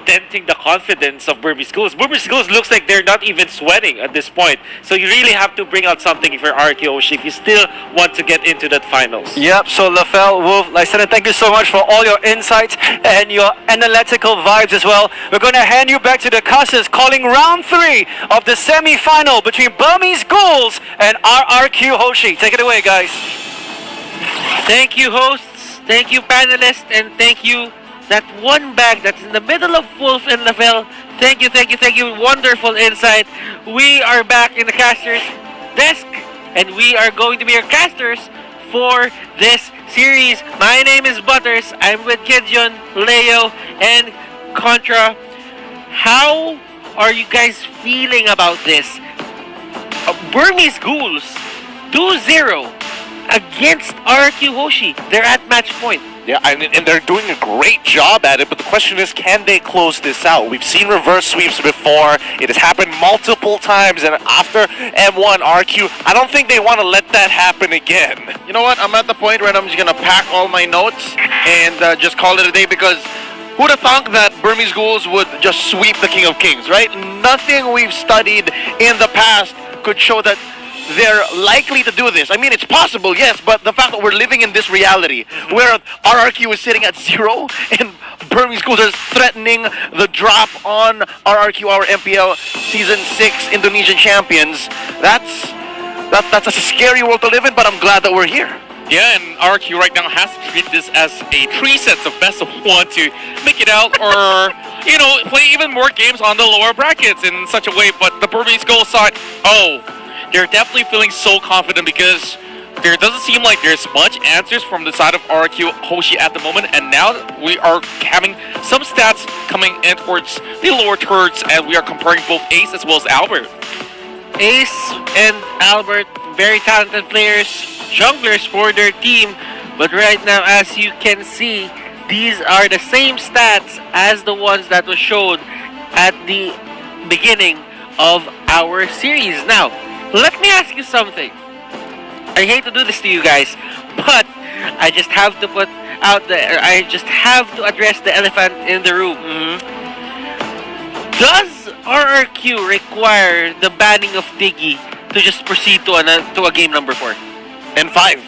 denting the confidence of Burmese Ghouls. Burmese Ghouls looks like they're not even sweating at this point, so you really have to bring out something if you're RQ Hoshi if you still want to get into that finals. Yep, so Lafel, Wolf, Lysena, thank you so much for all your insights and your analytical vibes as well. We're going to hand you back to the casters calling round 3 of the semi-final between Burmese Ghouls and RRQ Hoshi. Take it away, guys. Thank you, hosts. Thank you, panelists. And thank you, that one bag that's in the middle of Wolf and Lafel. Thank you, thank you, thank you. Wonderful insight. We are back in the casters desk, and we are going to be your casters for this series. My name is Butters. I'm with Kidjon, Leo, and Contra. How are you guys feeling about this? Burmese Ghouls 2-0 against RQ Hoshi. They're at match point. Yeah, and they're doing a great job at it, but the question is, can they close this out? We've seen reverse sweeps before. It has happened multiple times, and after M1 RQ, I don't think they want to let that happen again. You know what? I'm at the point where I'm just gonna pack all my notes and just call it a day, because who'd have thought that Burmese Ghouls would just sweep the King of Kings, right? Nothing we've studied in the past could show that they're likely to do this. I mean, it's possible, yes, but the fact that we're living in this reality where RRQ is sitting at 0 and Burmese Ghouls are threatening the drop on RRQ, our MPL Season 6 Indonesian champions, that's a scary world to live in, but I'm glad that we're here. Yeah, and RQ right now has to treat this as a 3 sets of best of 1 to make it out, or, you know, play even more games on the lower brackets in such a way. But the Burmese Ghouls side, they're definitely feeling so confident because there doesn't seem like there's much answers from the side of RQ Hoshi at the moment, and now we are having some stats coming in towards the lower thirds, and we are comparing both Ace as well as Albert. Ace and Albert, very talented players, junglers for their team, but right now, as you can see, these are the same stats as the ones that were shown at the beginning of our series. Now, let me ask you something. I hate to do this to you guys, but I just have to I just have to address the elephant in the room. Does RRQ require the banning of Diggy to just proceed to a game number 4? And 5.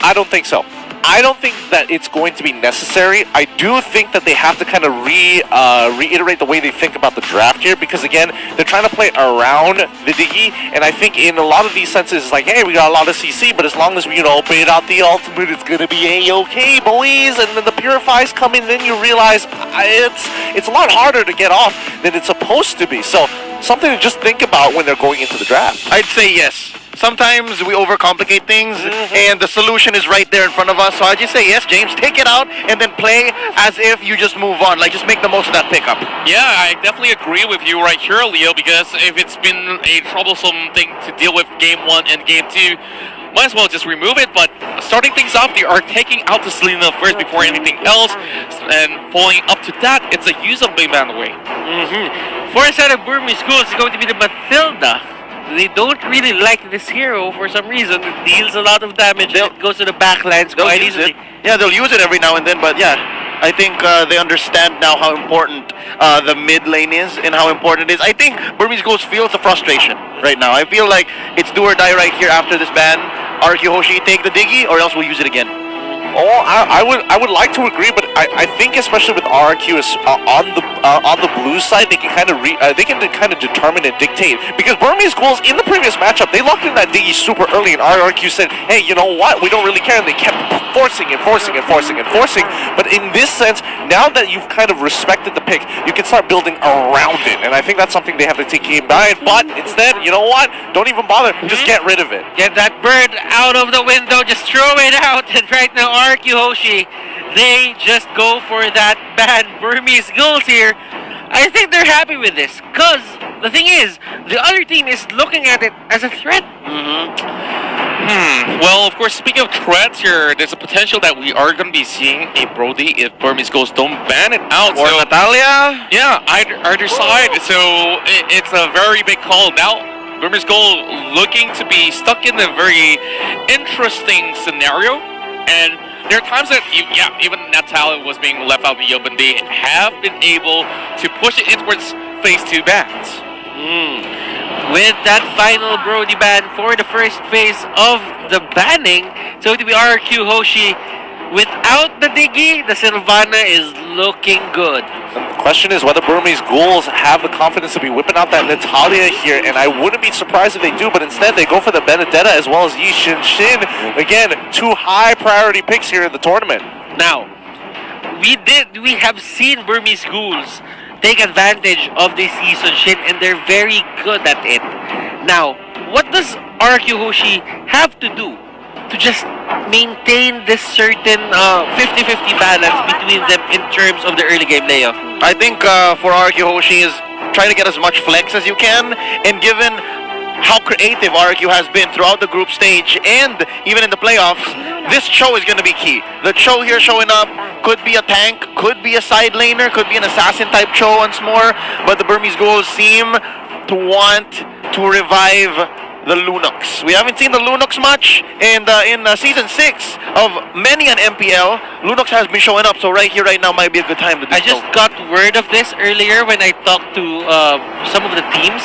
I don't think so. I don't think that it's going to be necessary. I do think that they have to kind of reiterate the way they think about the draft here, because again, they're trying to play around the Diggy, and I think in a lot of these senses, it's like, hey, we got a lot of CC, but as long as we, you know, bait out the ultimate, it's gonna be A-okay, boys. And then the Purifies come in, then you realize it's a lot harder to get off than it's supposed to be. So something to just think about when they're going into the draft. I'd say yes. Sometimes we overcomplicate things, and the solution is right there in front of us. So I just say yes, James, take it out, and then play as if you just move on. Like, just make the most of that pickup. Yeah, I definitely agree with you right here, Leo, because if it's been a troublesome thing to deal with Game 1 and Game 2, might as well just remove it. But starting things off, they are taking out the Selena first before anything else, and following up to that, it's a use of Big Man away. For a set of Burmese Ghouls, it's going to be the Mathilda. They don't really like this hero for some reason. It deals a lot of damage. It goes to the backlines quite easily. Yeah, they'll use it every now and then, but yeah, I think they understand now how important the mid lane is and how important it is. I think Burmese Ghouls feels the frustration right now. I feel like it's do or die right here after this ban. RQ Hoshi, take the Diggy, or else we'll use it again. Oh, I would like to agree, but I think especially with RRQ on the blue side, they can kind of determine and dictate, because Burmese Ghouls in the previous matchup, they locked in that Diggy super early, and RRQ said, hey, you know what, we don't really care, and they kept forcing. But in this sense, now that you've kind of respected the pick, you can start building around it, and I think that's something they have to take in mind. But instead, you know what, don't even bother, just get rid of it. Get that bird out of the window, just throw it out. And right now, RQ Hoshi, they just go for that ban. Burmese Ghouls here, I think they're happy with this, because the thing is, the other team is looking at it as a threat. Well, of course, speaking of threats here, there's a potential that we are going to be seeing a Brody if Burmese Ghouls don't ban it out. Or Natalia? Yeah, either side. So it's a very big call. Now, Burmese Ghouls looking to be stuck in a very interesting scenario. And there are times that, even Natalia was being left out in the open. They have been able to push it in towards phase 2 bans. With that final Brody ban for the first phase of the banning, so to be RQ Hoshi. Without the Diggy, the Sylvana is looking good. The question is whether Burmese Ghouls have the confidence to be whipping out that Natalia here, and I wouldn't be surprised if they do, but instead they go for the Benedetta as well as Yi Shin Shin. Again, 2 high priority picks here in the tournament. Now, we have seen Burmese Ghouls take advantage of this Yi Shin Shin, and they're very good at it. Now, what does RQ Hoshi have to do to just maintain this certain 50-50 balance between them in terms of the early game layoff? I think for RQ Hoshi is try to get as much flex as you can, and given how creative RQ has been throughout the group stage and even in the playoffs, this Cho is going to be key. The Cho here showing up could be a tank, could be a side laner, could be an assassin type Cho once more, but the Burmese Ghouls seem to want to revive the Lunox. We haven't seen the Lunox much, and in season 6 of many an MPL, Lunox has been showing up, so right here, right now might be a good time to do I just got word of this earlier when I talked to some of the teams.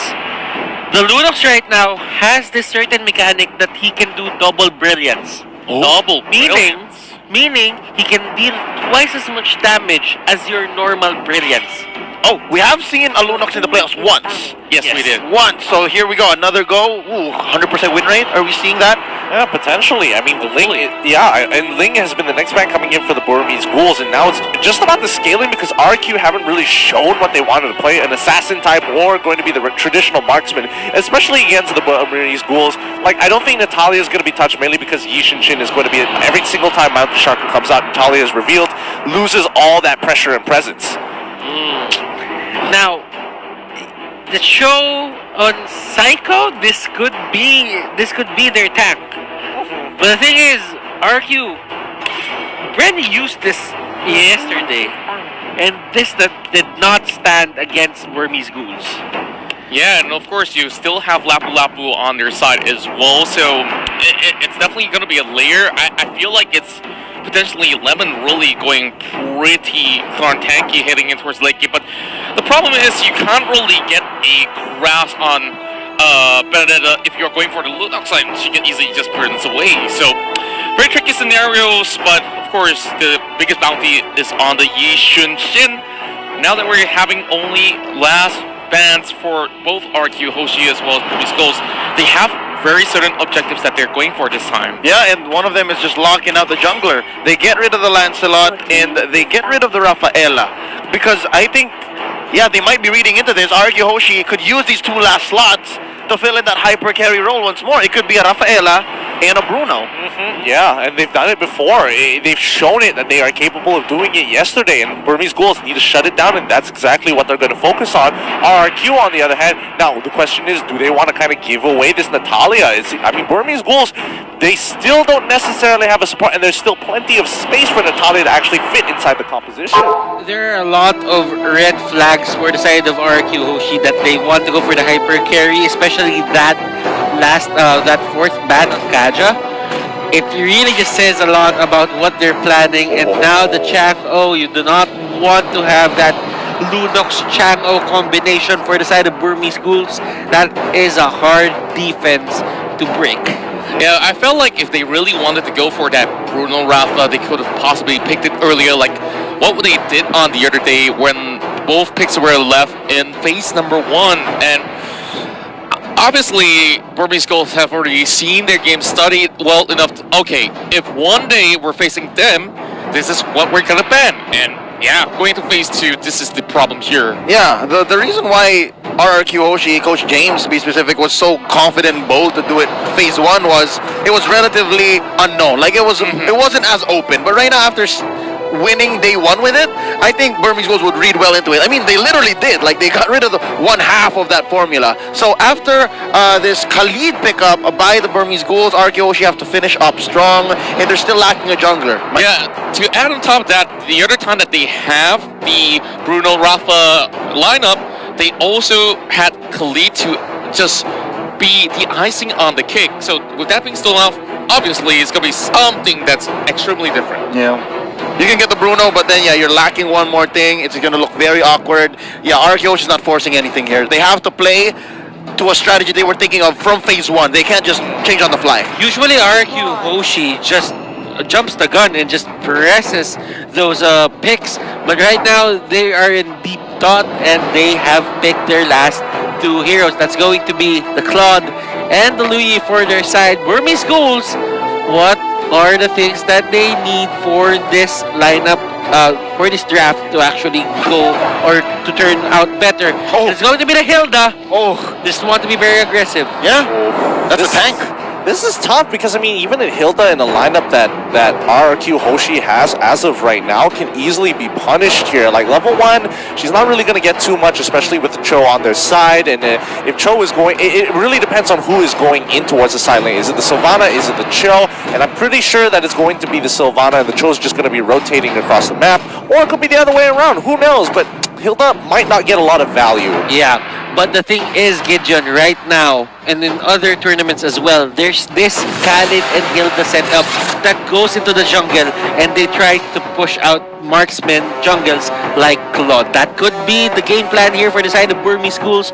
The Lunox right now has this certain mechanic that he can do double brilliance. Double Meaning he can deal twice as much damage as your normal brilliance. Oh, we have seen a Lunox in the playoffs once. Yes, we did. Once. So here we go. Another go. Ooh, 100% win rate. Are we seeing that? Yeah, potentially. I mean, the Ling, and Ling has been the next man coming in for the Burmese Ghouls, and now it's just about the scaling because RQ haven't really shown what they wanted to play. An assassin type or going to be the traditional marksman, especially against the Burmese Ghouls. Like, I don't think Natalia is going to be touched mainly because Yi Shin is going to be every single time Mount Shark comes out, Natalia is revealed, loses all that pressure and presence. Now, the show on Psycho, this could be their tank. But the thing is, RQ, Brenny used this yesterday, and this did not stand against Burmese Ghouls. Yeah, and of course you still have Lapu Lapu on their side as well, so it's definitely going to be a layer. I feel like it's potentially Lemon really going pretty darn tanky heading in towards late game, but the problem is you can't really get a grasp on Benedetta if you're going for the Lunox side. She can easily just burns away. So very tricky scenarios, but of course the biggest bounty is on the Yi Shin. Now that we're having only last bans for both RQ Hoshi as well as Burmese Ghouls, they have very certain objectives that they're going for this time. Yeah, and one of them is just locking out the jungler. They get rid of the Lancelot and they get rid of the Rafaela. Because I think, yeah, they might be reading into this. RQ Hoshi could use these 2 last slots to fill in that hyper carry role once more. It could be a Rafaela and a Bruno. Yeah, and they've done it before. They've shown it that they are capable of doing it yesterday, and Burmese Ghouls need to shut it down, and that's exactly what they're going to focus on. RRQ, on the other hand, now the question is, do they want to kind of give away this Natalia? Burmese Ghouls, they still don't necessarily have a support, and there's still plenty of space for Natalia to actually fit inside the composition. There are a lot of red flags for the side of RQ Hoshi that they want to go for the hyper carry, especially that that 4th ban on Kaja. It really just says a lot about what they're planning, and now the Chang-O, you do not want to have that Lunox Chang-O combination for the side of Burmese Ghouls. That is a hard defense to break. Yeah, I felt like if they really wanted to go for that Bruno Rafa, they could have possibly picked it earlier, like what they did on the other day when both picks were left in phase number 1. And obviously, Burmese Ghouls have already seen their game, studied well enough to, okay, if one day we're facing them, this is what we're gonna ban. And yeah, going to phase 2, this is the problem here. Yeah, the reason why RRQ Hoshi, Coach James to be specific, was so confident and bold to do it phase 1 was it was relatively unknown. Like it wasn't as open. But right now, after winning day 1 with it, I think Burmese Ghouls would read well into it. I mean, they literally did. Like, they got rid of the 1/2 of that formula. So after this Khalid pickup by the Burmese Ghouls, RQ Hoshi have to finish up strong, and they're still lacking a jungler. Yeah, to add on top of that, the other time that they have the Bruno Rafa lineup, they also had Khalid to just be the icing on the cake. So with that being still off, obviously it's going to be something that's extremely different. Yeah. You can get the Bruno, but then, yeah, you're lacking one more thing. It's going to look very awkward. Yeah, RQ Hoshi is not forcing anything here. They have to play to a strategy they were thinking of from phase 1. They can't just change on the fly. Usually RQ Hoshi just jumps the gun and just presses those picks, but right now they are in deep thought and they have picked their last 2 heroes. That's going to be the Claude and the Louis for their side. Burmese Ghouls, what are the things that they need for this lineup, for this draft to actually go or to turn out better? It's going to be the Hilda. Just want to be very aggressive. Yeah, that's a tank. This is tough because, I mean, even in Hilda in the lineup that RRQ Hoshi has as of right now can easily be punished here. Like, level 1, she's not really going to get too much, especially with the Cho on their side. And if Cho is going, it really depends on who is going in towards the side lane. Is it the Sylvana? Is it the Cho? And I'm pretty sure that it's going to be the Sylvana, and the Cho is just going to be rotating across the map. Or it could be the other way around. Who knows? But Hilda might not get a lot of value. Yeah, but the thing is, Gideon, right now, and in other tournaments as well, there's this Khalid and Hilda setup that goes into the jungle, and they try to push out marksmen jungles like Claude. That could be the game plan here for the side of Burmese Schools.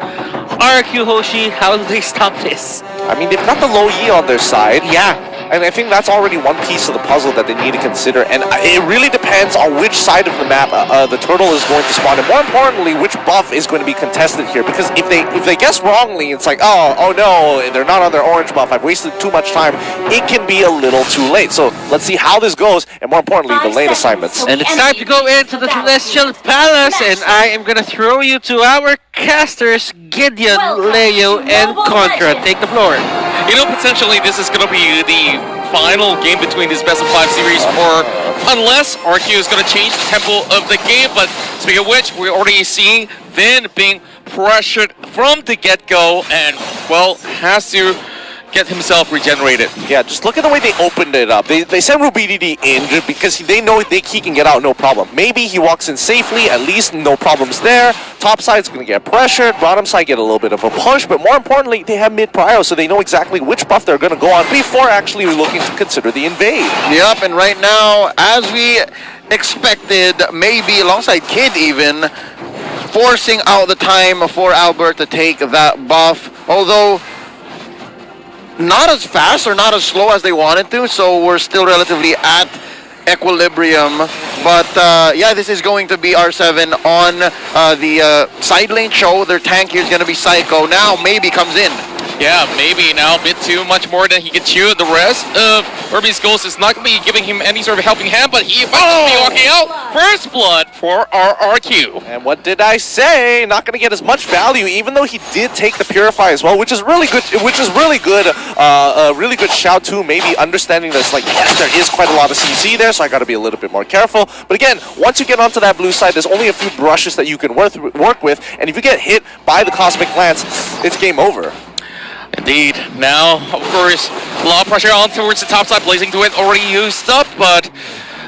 RQ Hoshi, how do they stop this? I mean, they've got the low E on their side. Yeah. And I think that's already one piece of the puzzle that they need to consider. And it really depends on which side of the map the turtle is going to spawn, and more importantly, which buff is going to be contested here. Because if they guess wrongly, it's like, oh no, they're not on their orange buff. I've wasted too much time. It can be a little too late. So let's see how this goes, and more importantly, the lane assignments. And it's time to go into the Celestial Palace, and I am gonna throw you to our casters, Gideon, Leo, and Contra. Take the floor. You know, potentially this is going to be the final game between this best of 5 series, or unless RQ is going to change the tempo of the game. But speaking of which, we're already seeing Vin being pressured from the get-go, and well, has to get himself regenerated. Yeah, just look at the way they opened it up. They sent RubyDD in just because they know he can get out no problem. Maybe he walks in safely, at least no problems there. Top side's going to get pressured, bottom side get a little bit of a push, but more importantly, they have mid-prio, so they know exactly which buff they're going to go on before actually looking to consider the invade. Yep, and right now, as we expected, maybe alongside Kid even, forcing out the time for Albert to take that buff, although not as fast or not as slow as they wanted to, so we're still relatively at equilibrium. But yeah, this is going to be R7 on the side lane show. Their tank here is going to be Psycho. Now maybe comes in. Yeah, maybe now a bit too much more than he can chew. The rest of Burmese Ghost is not going to be giving him any sort of helping hand, but he might be walking out. First blood for RRQ. And what did I say? Not going to get as much value, even though he did take the Purify as well, which is really good. A really good shout too. Maybe understanding this, like, yes, there is quite a lot of CC there, so I got to be a little bit more careful. But again, once you get onto that blue side, there's only a few brushes that you can work with, and if you get hit by the Cosmic Lance, it's game over. Indeed. Now, of course, a lot of pressure on towards the top side. Blazing Duet already used up, but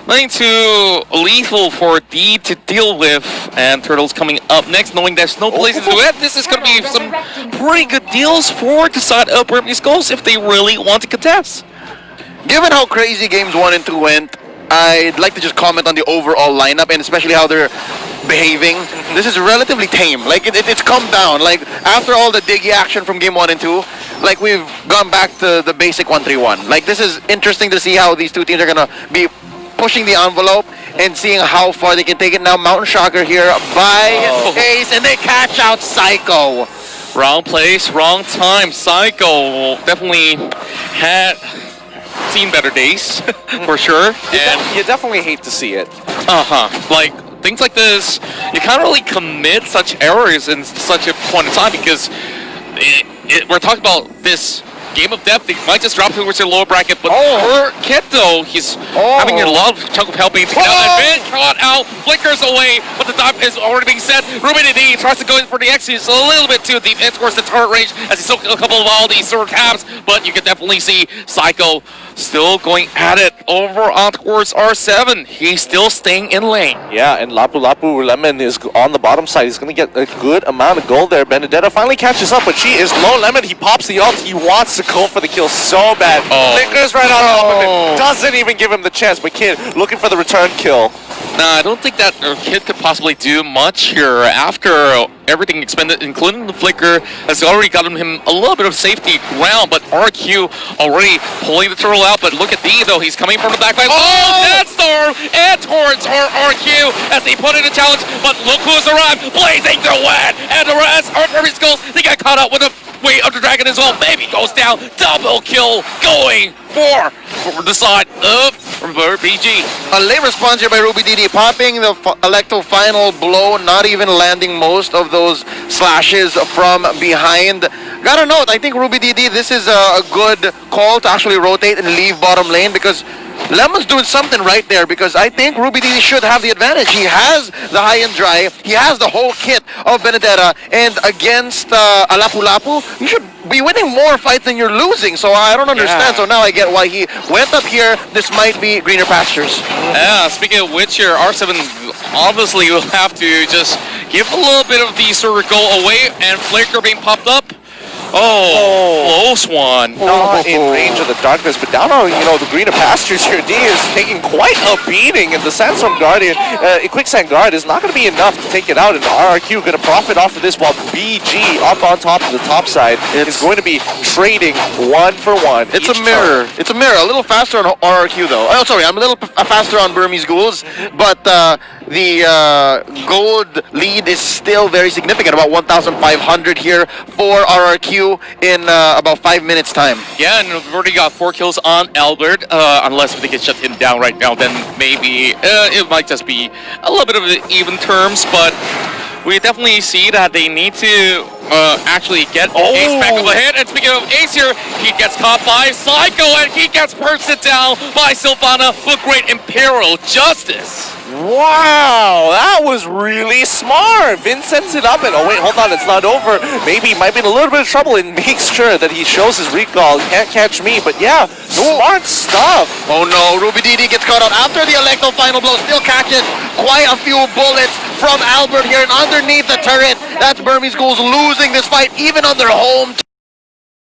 nothing too lethal for D to deal with. And Turtles coming up next, knowing there's no Blazing Duet. This is going to be some pretty good deals for the side of Burmese Ghost if they really want to contest. Given how crazy games 1 and 2 went, I'd like to just comment on the overall lineup, and especially how they're behaving. This is relatively tame. Like, it's come down. Like, after all the diggy action from game 1 and 2, like, we've gone back to the basic 1-3-1. Like, this is interesting to see how these two teams are gonna be pushing the envelope and seeing how far they can take it. Now Mountain Shocker here by Ace, and they catch out Psycho. Wrong place, wrong time. Psycho definitely had seen better days, for sure. And you definitely hate to see it. Like, things like this, you can't really commit such errors in such a point in time, because we're talking about this game of depth. They might just drop towards the lower bracket, but for Kit, though, he's having a lot of chunk of helping to get out. And Vin caught out, flickers away, but the dive is already being set. RubyDD tries to go in for the exit. It's a little bit too deep in towards the turret range as he took a couple of all these sort of tabs, but you can definitely see Psycho still going at it over on towards R7. He's still staying in lane. Yeah, and Lapu Lapu Lemon is on the bottom side. He's going to get a good amount of gold there. Benedetta finally catches up, but she is low. Lemon, he pops the ult. He wants to go for the kill so bad. Flickers right on top of him. Doesn't even give him the chance, but Kid looking for the return kill. Nah, I don't think that Kid could possibly do much here after everything expended, including the flicker, has already gotten him a little bit of safety ground, but RQ already pulling the turtle out. But look at D, though. He's coming from the back line. Deathstorm and towards RQ as they put in a challenge, but look who's arrived. Blazing Duet and the rest are Burmese Ghost. They got caught up with the weight of the dragon as well. Maybe goes down. Double kill going for the side of BG. A late response here by RubyDD, popping the Electo final blow, not even landing most of those slashes from behind. gotta note, I think Ruby DD, this is a good call to actually rotate and leave bottom lane because Lemon's doing something right there because I think Ruby DD should have the advantage. He has the high and dry, he has the whole kit of Benedetta, and against Alapu Lapu, you should be winning more fights than you're losing. So I don't understand. So now I get why he went up here. This might be greener pastures. Yeah, speaking of which here, R7 obviously will have to just give a little bit of the circle away, and Flicker being popped up. Oh, close one. Not in range of the darkness, but down on, the greener pastures here, D is taking quite a beating, and the Sandstorm Guardian, Quicksand Guard is not going to be enough to take it out, and RRQ going to profit off of this while BG up on top of the top side is going to be trading 1 for 1. It's a mirror. It's a mirror. A little faster on RRQ though. Oh, sorry, I'm a little faster on Burmese Ghouls, but the gold lead is still very significant, about 1,500 here for RRQ in about 5 minutes time. Yeah, and we've already got 4 kills on Albert. Unless they can shut him down right now, then maybe it might just be a little bit of even terms, but we definitely see that they need to actually get Ace back up ahead. And speaking of Ace here, he gets caught by Psycho, and he gets bursted down by Sylvana with great Imperial Justice. Wow, that was really smart. Vin sends it up and, oh wait, hold on, it's not over. Maybe he might be in a little bit of trouble and makes sure that he shows his recall. Can't catch me, but yeah, smart stuff. Oh no, Ruby DD gets caught out after the Electro final blow. Still catches quite a few bullets from Albert here, and underneath the turret, that's Burmese Ghouls losing this fight, even on their home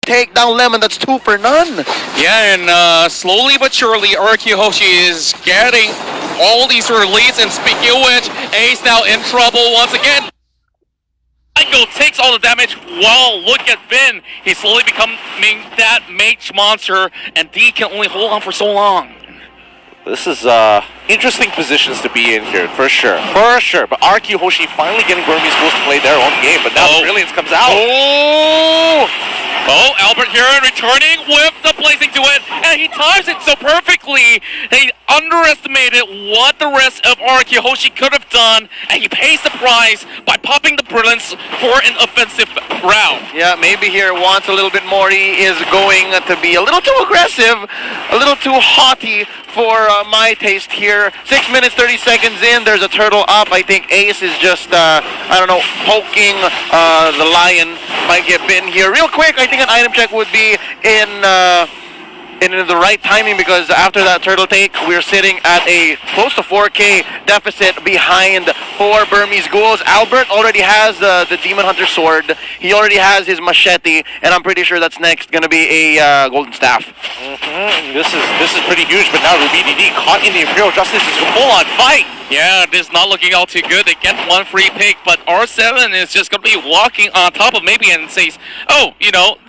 take down Lemon. That's 2 for none. Yeah, and slowly but surely, RRQ Hoshi is getting all these sort of leads, and speaking of which, Ace now in trouble once again. Psycho takes all the damage. Wow, look at Vin. He's slowly becoming that mage monster, and D can only hold on for so long. This is interesting positions to be in here, for sure. For sure. But RQ Hoshi finally getting Burmese Ghouls to play their own game, but now the Brilliance comes out. Oh, Albert here returning with the Blazing Duet, and he times it so perfectly. He underestimated what the rest of RQ Hoshi could have done, and he pays the price by popping the Brilliance for an offensive round. Yeah, maybe here wants a little bit more. He is going to be a little too aggressive, a little too haughty for my taste here. 6 minutes, 30 seconds in, there's a turtle up. I think Ace is just, I don't know, poking the lion. Might get bitten here. Real quick, I think an item check would be in the right timing, because after that turtle take, we're sitting at a close to 4K deficit behind for Burmese Ghouls. Albert already has the Demon Hunter sword. He already has his machete, and I'm pretty sure that's next going to be a golden staff. This is pretty huge, but now Ruby DD caught in the Imperial Justice is a full-on fight. Yeah, this is not looking all too good. They get one free pick, but R7 is just going to be walking on top of maybe and says, oh,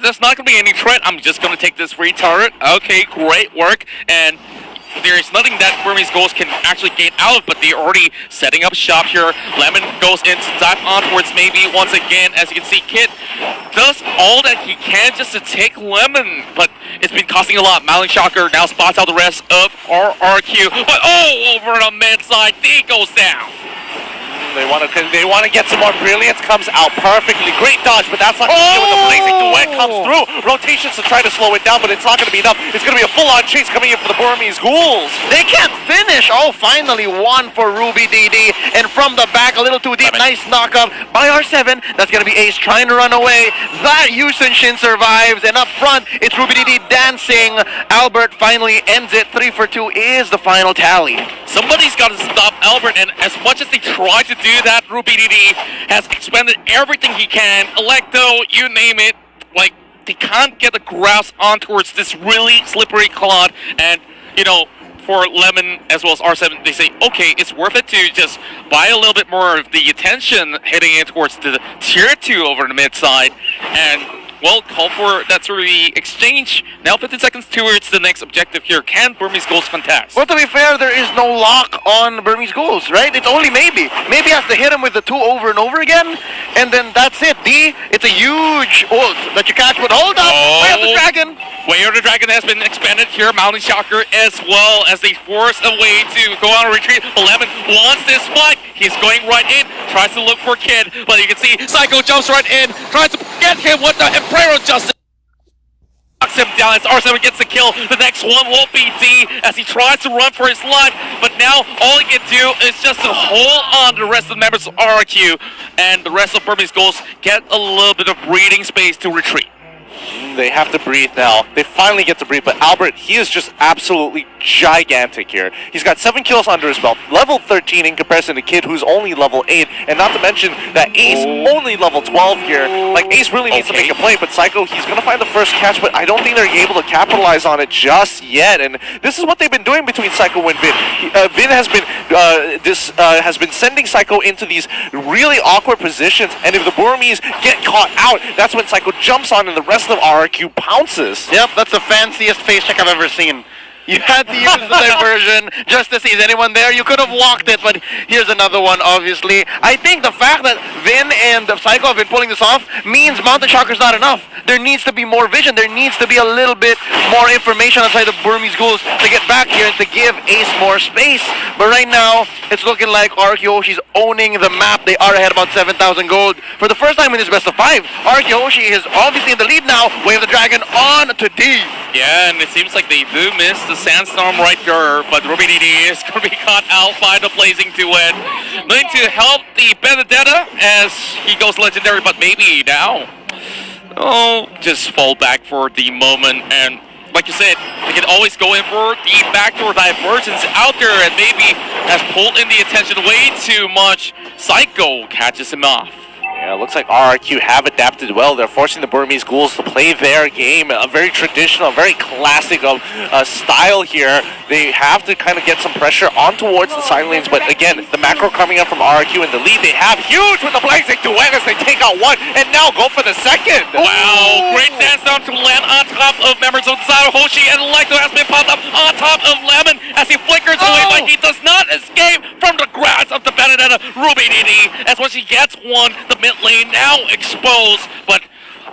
there's not going to be any threat. I'm just going to take this free turret. Okay, great work. And there is nothing that Burmese Ghouls can actually gain out of, but they're already setting up shop here. Lemon goes in to dive on towards maybe once again. As you can see, Kid does all that he can just to take Lemon, but it's been costing a lot. Malin Shocker now spots out the rest of RRQ, but over the mid side, D goes down. They want to get some more Brilliance. Comes out perfectly. Great dodge, but that's not going to deal with the Blazing Duet comes through. Rotations to try to slow it down, but it's not going to be enough. It's going to be a full-on chase coming in for the Burmese Ghouls. They can't finish. Oh, finally one for Ruby DD. And from the back, a little too deep. Nice knockup by R7. That's going to be Ace trying to run away. That Yusen Shin survives. And up front, it's Ruby DD dancing. Albert finally ends it. 3 for 2 is the final tally. Somebody's got to stop Albert, and as much as they try to do that, Ruby DD has expended everything he can. Electo, you name it. Like, they can't get a grasp on towards this really slippery clod. And, for Lemon as well as R7, they say, okay, it's worth it to just buy a little bit more of the attention heading in towards the tier 2 over the mid side. And well, call for that sort of the exchange. Now 15 seconds towards the next objective here. Can Burmese Ghouls contest? Well, to be fair, there is no lock on Burmese Ghouls, right? It's only maybe. Maybe has to hit him with the 2 over and over again, and then that's it. D, it's a huge ult that you catch, but hold up! Way of the Dragon! Way of the Dragon has been expanded here. Mountain Shocker as well as they force a way to go on a retreat. 11 wants this fight. He's going right in, tries to look for Kid, but you can see Psycho jumps right in, tries to get him with the Emperor Justice. Knocks him down as R7 gets the kill. The next one will be D as he tries to run for his life, but now all he can do is just to hold on to the rest of the members of RRQ, and the rest of Burmese Ghouls get a little bit of breathing space to retreat. They have to breathe now. They finally get to breathe, but Albert, he is just absolutely gigantic here. He's got 7 kills under his belt, level 13 in comparison to Kid, who's only level 8, and not to mention that Ace only level 12 here. Like, Ace really needs to make a play, but Psycho, he's going to find the first catch, but I don't think they're able to capitalize on it just yet, and this is what they've been doing between Psycho and Vin. Vin has been sending Psycho into these really awkward positions, and if the Burmese get caught out, that's when Psycho jumps on and the rest of RRQ pounces. Yep, that's the fanciest face check I've ever seen. You had to use the diversion just to see is anyone there. You could have walked it, but here's another one, obviously. I think the fact that Vin and Psycho have been pulling this off means Mountain Shocker's not enough. There needs to be more vision. There needs to be a little bit more information outside the Burmese Ghouls to get back here and to give Ace more space. But right now, it's looking like RRQ Hoshi's owning the map. They are ahead about 7,000 gold. For the first time in this best of 5, RRQ Hoshi is obviously in the lead now. Wave the Dragon on to D. Yeah, and it seems like they do miss the Sandstorm right there, but Ruby DD is going to be caught out by the Blazing Duet. Going to help the Benedetta as he goes legendary, but maybe now, just fall back for the moment. And like you said, they can always go in for the backdoor divergence out there, and maybe has pulled in the attention way too much. Psycho catches him off. Yeah, it looks like RRQ have adapted well. They're forcing the Burmese Ghouls to play their game, a very traditional, very classic style here. They have to kind of get some pressure on towards the side lanes, but again, the macro coming up from RRQ in the lead. They have huge with the Blazing Duet as they take out one, and now go for the second. Wow, great dance down to land on top of members of the side of Hoshi, and Lecto has been popped up on top of Lemon as he flickers away, but he does not escape from the grasp of the Benedetta. Ruby DD, as when she gets one, the mid lane now exposed, but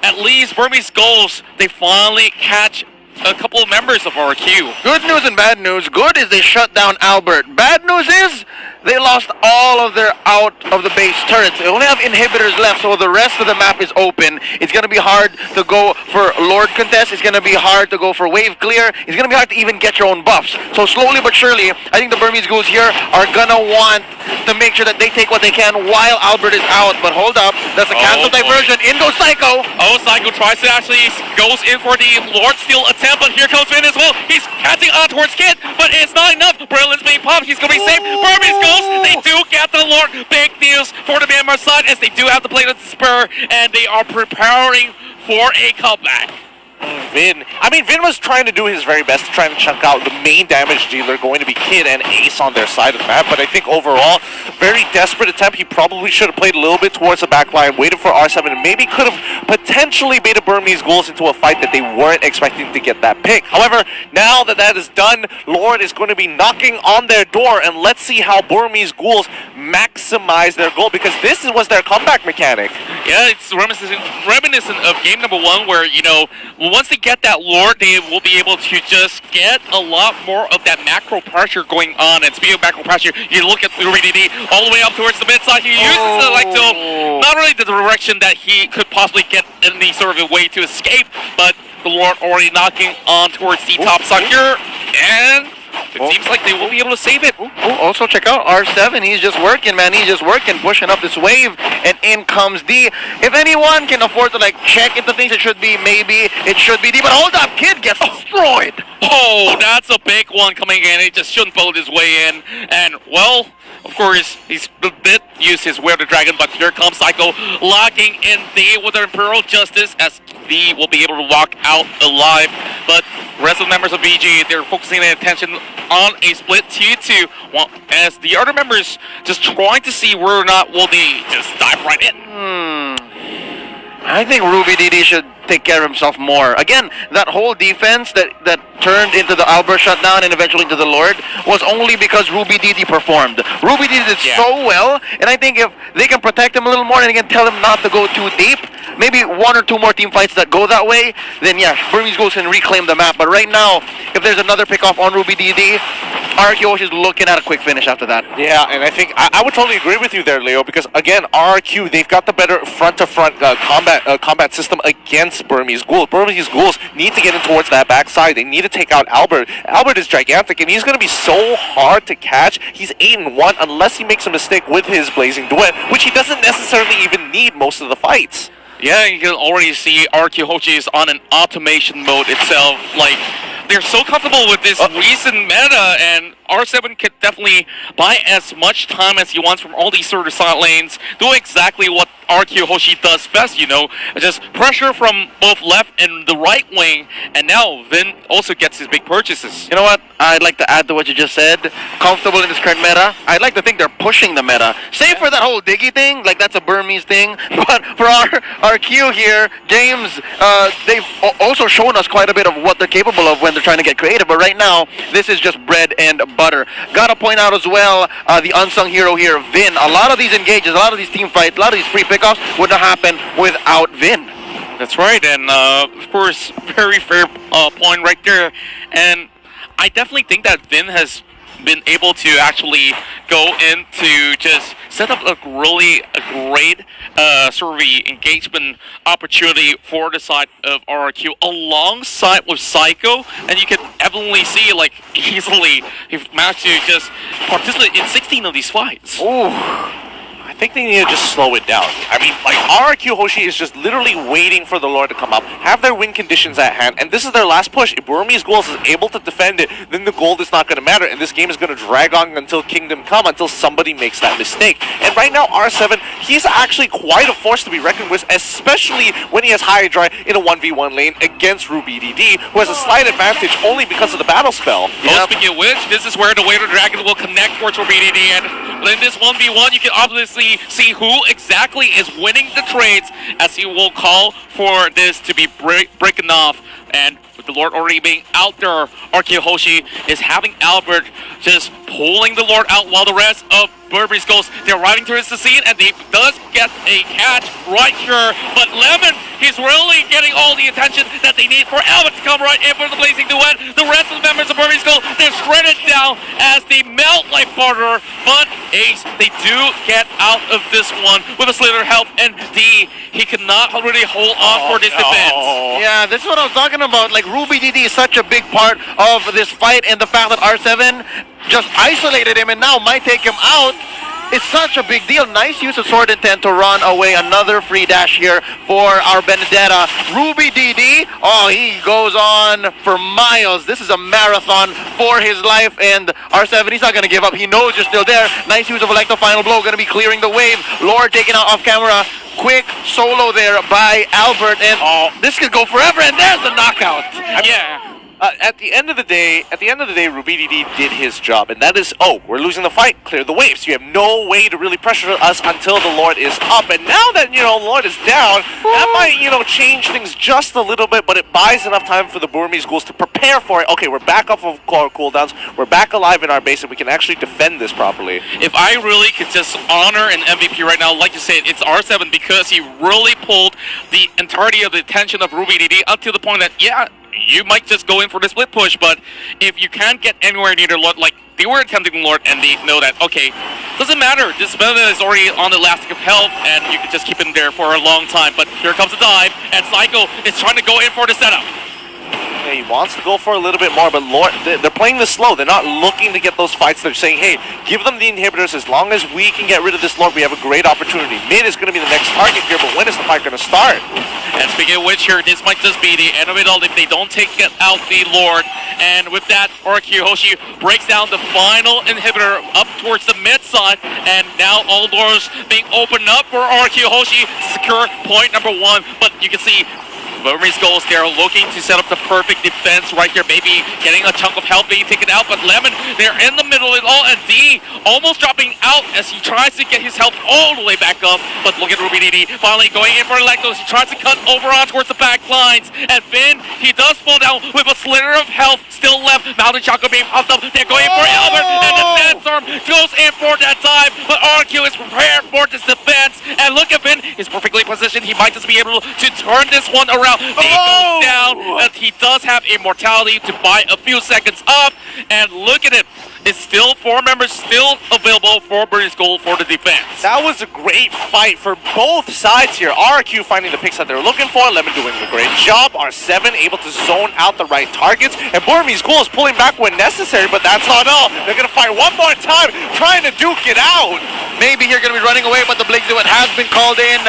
at least Burmese Ghouls, they finally catch a couple of members of RRQ. Good news and bad news. Good is they shut down Albert. Bad news is they lost all of their out of the base turrets. They only have inhibitors left, so the rest of the map is open. It's going to be hard to go for Lord contest. It's going to be hard to go for wave clear. It's going to be hard to even get your own buffs. So slowly but surely, I think the Burmese Ghouls here are going to want to make sure that they take what they can while Albert is out. But hold up, that's a cancel diversion. In goes Psycho. Oh, Psycho tries to actually goes in for the Lord Steal attempt, but here comes Vin as well. He's catching on towards Kid, but it's not enough. Brilliant's being popped. He's going to be safe. Burmese Ghouls, they do get the Lord. Big news for the Myanmar side as they do have to play the spur, and they are preparing for a comeback. Vin was trying to do his very best to try and chunk out the main damage dealer, going to be Kid and Ace on their side of the map, but I think overall, very desperate attempt. He probably should have played a little bit towards the back line, waited for R7, and maybe could have potentially made the Burmese Ghouls into a fight that they weren't expecting to get that pick. However, now that that is done, Lord is going to be knocking on their door, and let's see how Burmese Ghouls maximize their goal, because this was their comeback mechanic. Yeah, it's reminiscent of game number 1 where, you know, once they get that Lord, they will be able to just get a lot more of that macro pressure going on. And speaking of macro pressure, you look at Ruby DD all the way up towards the mid side. He uses the Lecto, not really the direction that he could possibly get any sort of a way to escape, but the Lord already knocking on towards the top side here, and it seems like they will be able to save it. Also check out R7. He's just working, man. He's just working, pushing up this wave, and in comes D. If anyone can afford to like check into things, it should be maybe it should be D. But hold up, Kid gets destroyed. Oh, that's a big one coming in. He just shouldn't fold his way in, and well, of course, he's did use his Wear the Dragon, but here comes Psycho locking in D with the Imperial Justice as D will be able to walk out alive. But the rest of the members of BG, they're focusing their attention on a split 2-2, as the other members just trying to see whether or not will they just dive right in. I think Ruby DD should take care of himself more. Again, that whole defense that turned into the Albert shutdown and eventually into the Lord was only because Ruby DD performed. Ruby DD did so well, and I think if they can protect him a little more and they can tell him not to go too deep, maybe one or two more team fights that go that way, then yeah, Burmese Ghouls can reclaim the map. But right now, if there's another pickoff on Ruby DD, RRQ Hoshi is looking at a quick finish after that. Yeah, and I think I would totally agree with you there, Leo, because again, RRQ, they've got the better front-to-front combat system against Burmese Ghouls. Burmese Ghouls need to get in towards that backside. They need to take out Albert. Albert is gigantic, and he's going to be so hard to catch. He's 8-1 unless he makes a mistake with his Blazing Duet, which he doesn't necessarily even need most of the fights. Yeah, you can already see RQ Hoshi is on an automation mode itself. Like, they're so comfortable with this recent meta, and R7 can definitely buy as much time as he wants from all these sort of side lanes, do exactly what RQ Hoshi does best, you know, just pressure from both left and the right wing, and now Vin also gets his big purchases. You know what? I'd like to add to what you just said. Comfortable in this current meta. I'd like to think they're pushing the meta. Save for that whole Diggy thing, like that's a Burmese thing. But for our Q here, James, they've also shown us quite a bit of what they're capable of when they're trying to get creative. But right now, this is just bread and butter. Gotta point out as well, the unsung hero here, Vin. A lot of these engages, a lot of these team fights, a lot of these free pickoffs wouldn't happen without Vin. That's right, and of course, very fair point right there. And I definitely think that Vin has been able to actually go in to just set up a great sort of engagement opportunity for the side of RRQ alongside with Psycho, and you can evidently see like easily he's managed to just participate in 16 of these fights. Ooh. I think they need to just slow it down. I mean, like, RRQ Hoshi is just literally waiting for the Lord to come up, have their win conditions at hand, and this is their last push. If Burmese Ghouls is able to defend it, then the gold is not going to matter, and this game is going to drag on until Kingdom Come, until somebody makes that mistake. And right now, R7, he's actually quite a force to be reckoned with, especially when he has Hydra in a 1v1 lane against Ruby DD, who has a slight advantage only because of the battle spell. Well, speaking of which, this is where the Waiter Dragon will connect towards Ruby DD, and in this 1v1, you can obviously see who exactly is winning the trades, as he will call for this to be breaking off. And with the Lord already being out there, RQ Hoshi is having Albert just pulling the Lord out while the rest of Burberry's Ghouls, they're riding towards the scene, and he does get a catch right here. But Lemon, he's really getting all the attention that they need for Albert to come right in for the Blazing Duet. The rest of the members of Burberry's Ghouls, they're shredded down as they melt like butter. But Ace, they do get out of this one with a little help, and D, he cannot really hold on for this defense. Yeah, this is what I was talking about. Like, Ruby DD is such a big part of this fight, and the fact that R7 just isolated him and now might take him out. It's such a big deal. Nice use of Sword Intent to run away. Another free dash here for our Benedetta. Ruby DD, oh, he goes on for miles. This is a marathon for his life, and R7, he's not going to give up. He knows you're still there. Nice use of Electro Final Blow. Going to be clearing the wave. Lord taken out off camera. Quick solo there by Albert, and this could go forever, and there's the knockout. Yeah. At the end of the day, Ruby DD did his job, and that is, we're losing the fight, clear the waves. You have no way to really pressure us until the Lord is up, and now that, the Lord is down, that might, change things just a little bit, but it buys enough time for the Burmese Ghouls to prepare for it. Okay, we're back off of our cooldowns, we're back alive in our base, and we can actually defend this properly. If I really could just honor an MVP right now, like you said, it's R7, because he really pulled the entirety of the attention of Ruby DD up to the point that, yeah, you might just go in for the split push, but if you can't get anywhere near the Lord, like they were attempting the Lord, and they know that, okay, doesn't matter, this Benedetta is already on the elastic of health, and you can just keep him there for a long time. But here comes the dive, and Psycho is trying to go in for the setup. Yeah, he wants to go for a little bit more, but Lord, they're playing this slow. They're not looking to get those fights. They're saying, hey, give them the inhibitors. As long as we can get rid of this Lord, we have a great opportunity. Mid is going to be the next target here, but when is the fight going to start? And speaking of which here, this might just be the end of it all if they don't take out the Lord. And with that, RQ Hoshi breaks down the final inhibitor up towards the mid side, and now all doors being opened up for RQ Hoshi to secure point number 1. But you can see Burmese Goals, they're looking to set up the perfect defense right here. Maybe getting a chunk of health being taken out, but Lemon, they're in the middle of it all, and D almost dropping out as he tries to get his health all the way back up. But look at Ruby DD finally going in for Electos. He tries to cut over on towards the back lines, and Finn, he does fall down with a slither of health still left. Mountain Chakra being popped up. They're going for Albert, and the Sandstorm goes in for that dive, but RQ is prepared for this defense. And look at Finn, he's perfectly positioned. He might just be able to turn this one around. He goes down, and he does have immortality to buy a few seconds off. And look at it. It's still 4 members still available for Burmese Gold for the defense. That was a great fight for both sides here. RRQ finding the picks that they were looking for. Lemon doing a great job. R7 able to zone out the right targets. And Burmese Gold is pulling back when necessary, but that's not all. They're going to fight one more time, trying to duke it out. Maybe you're going to be running away, but the Blink Duet has been called in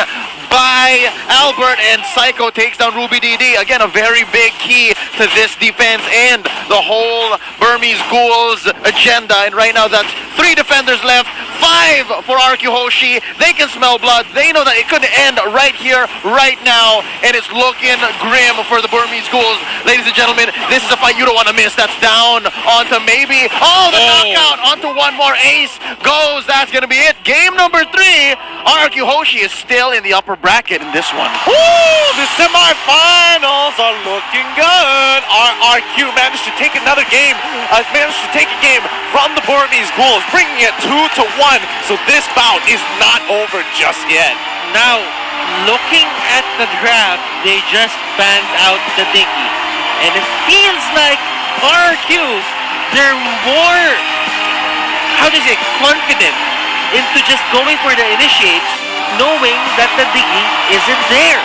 by Albert, and Psycho takes down Ruby DD. Again, a very big key to this defense and the whole Burmese Ghouls agenda. And right now, that's 3 defenders left, 5 for RQ Hoshi. They can smell blood. They know that it could end right here, right now, and it's looking grim for the Burmese Ghouls. Ladies and gentlemen, this is a fight you don't want to miss. That's down onto maybe, the knockout onto one more ace goes. That's going to be it. Game number 3. RQ Hoshi is still in the upper bracket in this one. Woo! The semifinals are looking good. RRQ managed to take another game, managed to take a game from the Burmese Ghouls, bringing it 2-1. So this bout is not over just yet. Now, looking at the draft, they just banned out the Diggy. And it feels like RQ, they're more, confident into just going for the initiates, knowing that the Diggy isn't there.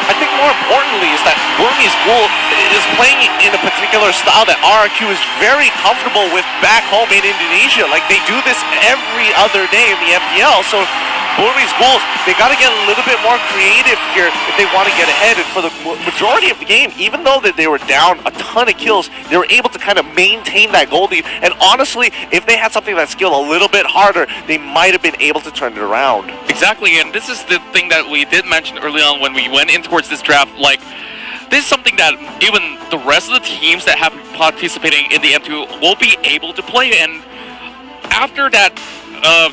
I think more importantly is that Burmese Ghoul is playing in a particular style that RRQ is very comfortable with back home in Indonesia. Like, they do this every other day in the MPL. So Burmese Ghouls, they got to get a little bit more creative here if they want to get ahead. And for the majority of the game, even though that they were down a ton of kills, they were able to kind of maintain that goal lead. And honestly, if they had something that skilled a little bit harder, they might have been able to turn it around. Exactly, and this is the thing that we did mention early on when we went in towards this draft. Like, this is something that even the rest of the teams that have been participating in the M2 will be able to play. And after that